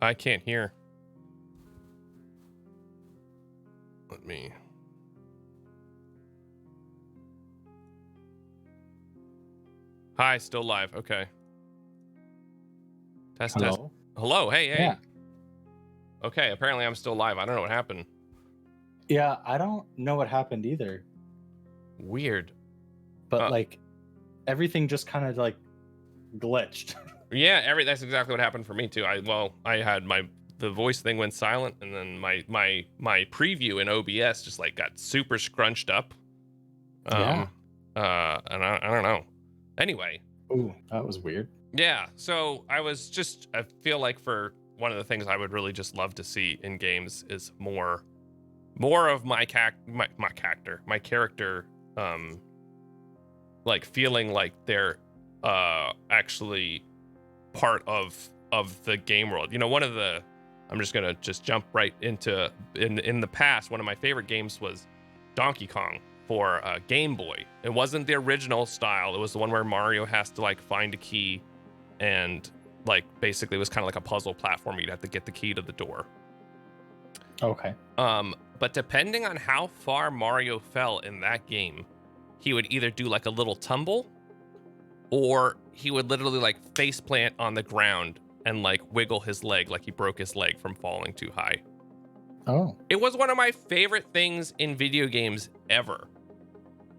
[SPEAKER 1] I can't hear. Let me. Hi, still live. Okay. Test. Hello. Hey.
[SPEAKER 2] Yeah.
[SPEAKER 1] Okay, apparently I'm still live. I don't know what happened.
[SPEAKER 2] Yeah, I don't know what happened either.
[SPEAKER 1] Weird.
[SPEAKER 2] But like everything just kind of like glitched.
[SPEAKER 1] Yeah, that's exactly what happened for me too. I had the voice thing went silent, and then my preview in OBS just like got super scrunched up. And I don't know. Anyway.
[SPEAKER 2] Ooh, that was weird.
[SPEAKER 1] Yeah, so I feel like for one of the things I would really just love to see in games is more of my character, like feeling like they're actually part of the game world. I'm just gonna jump right into in the past. One of my favorite games was Donkey Kong for Game Boy. It wasn't the original style. It was the one where Mario has to like find a key, and like basically it was kind of like a puzzle platform. You'd have to get the key to the door.
[SPEAKER 2] Okay.
[SPEAKER 1] But depending on how far Mario fell in that game, he would either do like a little tumble, or he would literally like face plant on the ground and like wiggle his leg like he broke his leg from falling too high.
[SPEAKER 2] Oh,
[SPEAKER 1] It was one of my favorite things in video games ever.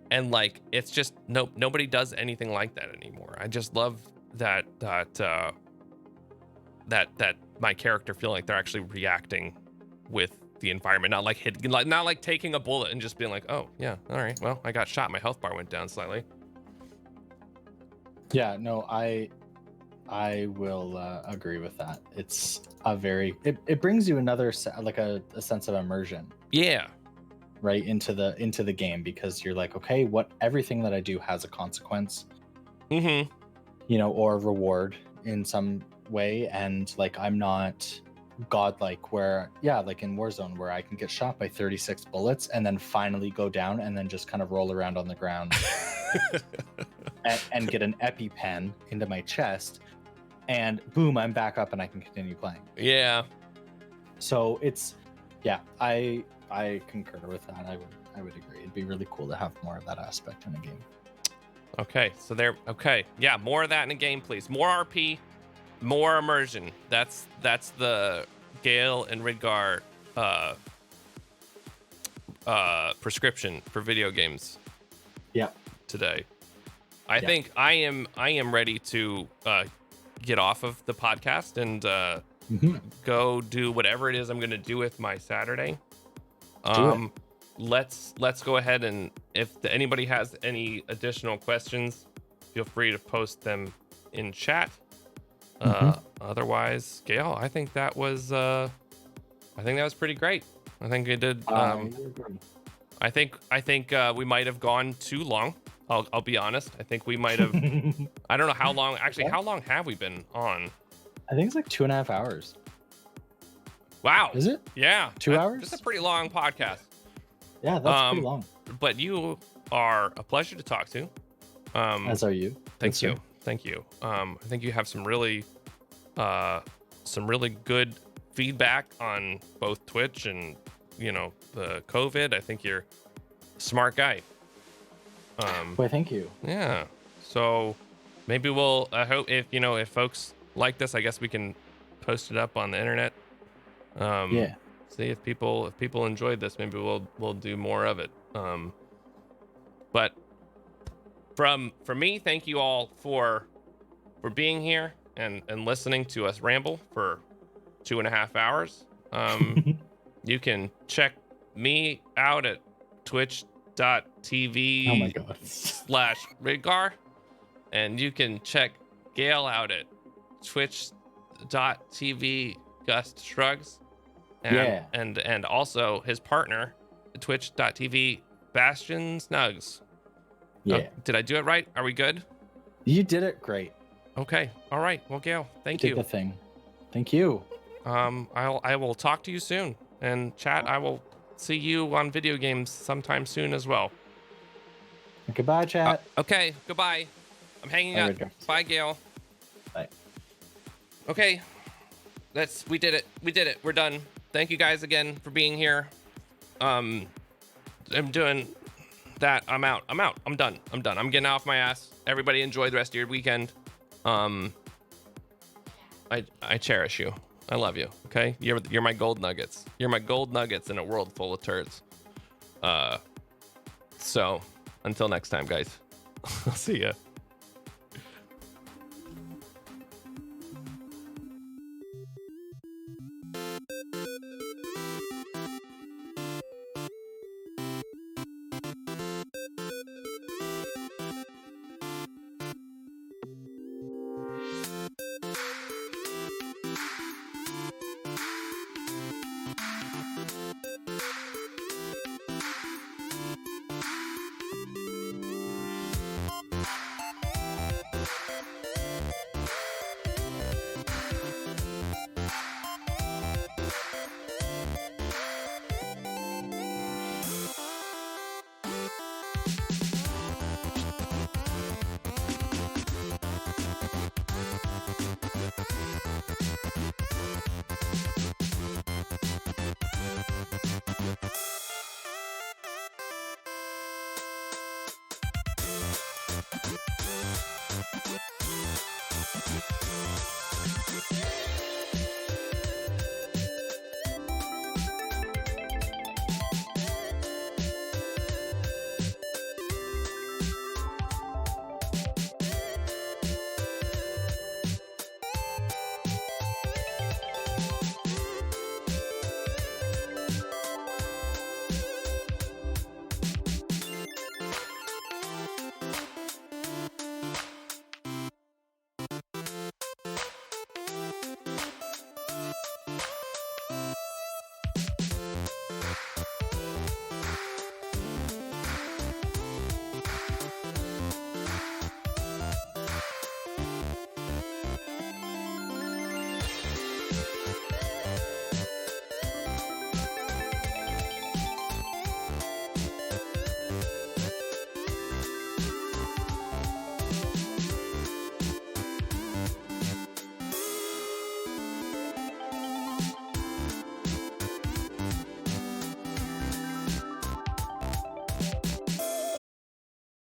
[SPEAKER 1] And like, it's just nobody does anything like that anymore. I just love that my character feel like they're actually reacting with the environment, not like taking a bullet and just being like, oh yeah, all right, well, I got shot, my health bar went down slightly.
[SPEAKER 2] yeah, no, I will agree with that. It's a very it brings you another a sense of immersion,
[SPEAKER 1] Yeah.
[SPEAKER 2] right, into the game, because you're like, okay, what everything that I do has a consequence,
[SPEAKER 1] Mm-hmm.
[SPEAKER 2] you know, or reward in some way, and like I'm not godlike where, yeah, like in Warzone where I can get shot by 36 bullets and then finally go down and then just kind of roll around on the ground and get an EpiPen into my chest, and boom, I'm back up and I can continue playing.
[SPEAKER 1] Yeah.
[SPEAKER 2] So it's, yeah, I concur with that. I would agree. It'd be really cool to have more of that aspect in a game.
[SPEAKER 1] Okay, so okay, yeah, more of that in a game, please. More RP, more immersion. That's the Gale and Rydgar prescription for video games.
[SPEAKER 2] Yeah.
[SPEAKER 1] Today, I think I am ready to get off of the podcast and go do whatever it is I'm going to do with my Saturday. Let's go ahead, and if anybody has any additional questions, feel free to post them in chat. Otherwise, Gail, I think that was pretty great. I think it did. I think we might have gone too long. I'll be honest. I think we might have. I don't know how long. Actually, how long have we been on?
[SPEAKER 2] I think it's like 2.5 hours.
[SPEAKER 1] Wow.
[SPEAKER 2] Is it?
[SPEAKER 1] Yeah.
[SPEAKER 2] 2 hours?
[SPEAKER 1] It's a pretty long podcast.
[SPEAKER 2] Yeah, that's pretty long.
[SPEAKER 1] But you are a pleasure to talk to.
[SPEAKER 2] As are you.
[SPEAKER 1] Thank you. Thank you. I think you have some really good feedback on both Twitch and, you know, the COVID. I think you're a smart guy.
[SPEAKER 2] Well, thank you.
[SPEAKER 1] Yeah. So maybe I hope if folks like this, I guess we can post it up on the internet.
[SPEAKER 2] Yeah.
[SPEAKER 1] See if people enjoyed this, maybe we'll do more of it. But from me, thank you all for being here and listening to us ramble for 2.5 hours. You can check me out at twitch.tv
[SPEAKER 2] Oh my god.
[SPEAKER 1] /Rydgar, and you can check Gale out at twitch.tv GustShrugs. And also his partner, twitch.tv Bastion Snugs.
[SPEAKER 2] Yeah.
[SPEAKER 1] Did I do it right? Are we good?
[SPEAKER 2] You did it great.
[SPEAKER 1] Okay. All right. Well, Gail, thank you.
[SPEAKER 2] Did the thing. Thank you.
[SPEAKER 1] I will talk to you soon. And chat, I will see you on video games sometime soon as well.
[SPEAKER 2] Goodbye, chat.
[SPEAKER 1] Okay. Goodbye. I'm hanging up. Bye, Gail.
[SPEAKER 2] Bye.
[SPEAKER 1] Okay. We did it. We're done. Thank you guys again for being here. I'm doing that. I'm out. I'm done. I'm getting off my ass. Everybody enjoy the rest of your weekend. I cherish you. I love you. Okay. You're my gold nuggets. You're my gold nuggets in a world full of turds. So until next time, guys. I'll see ya.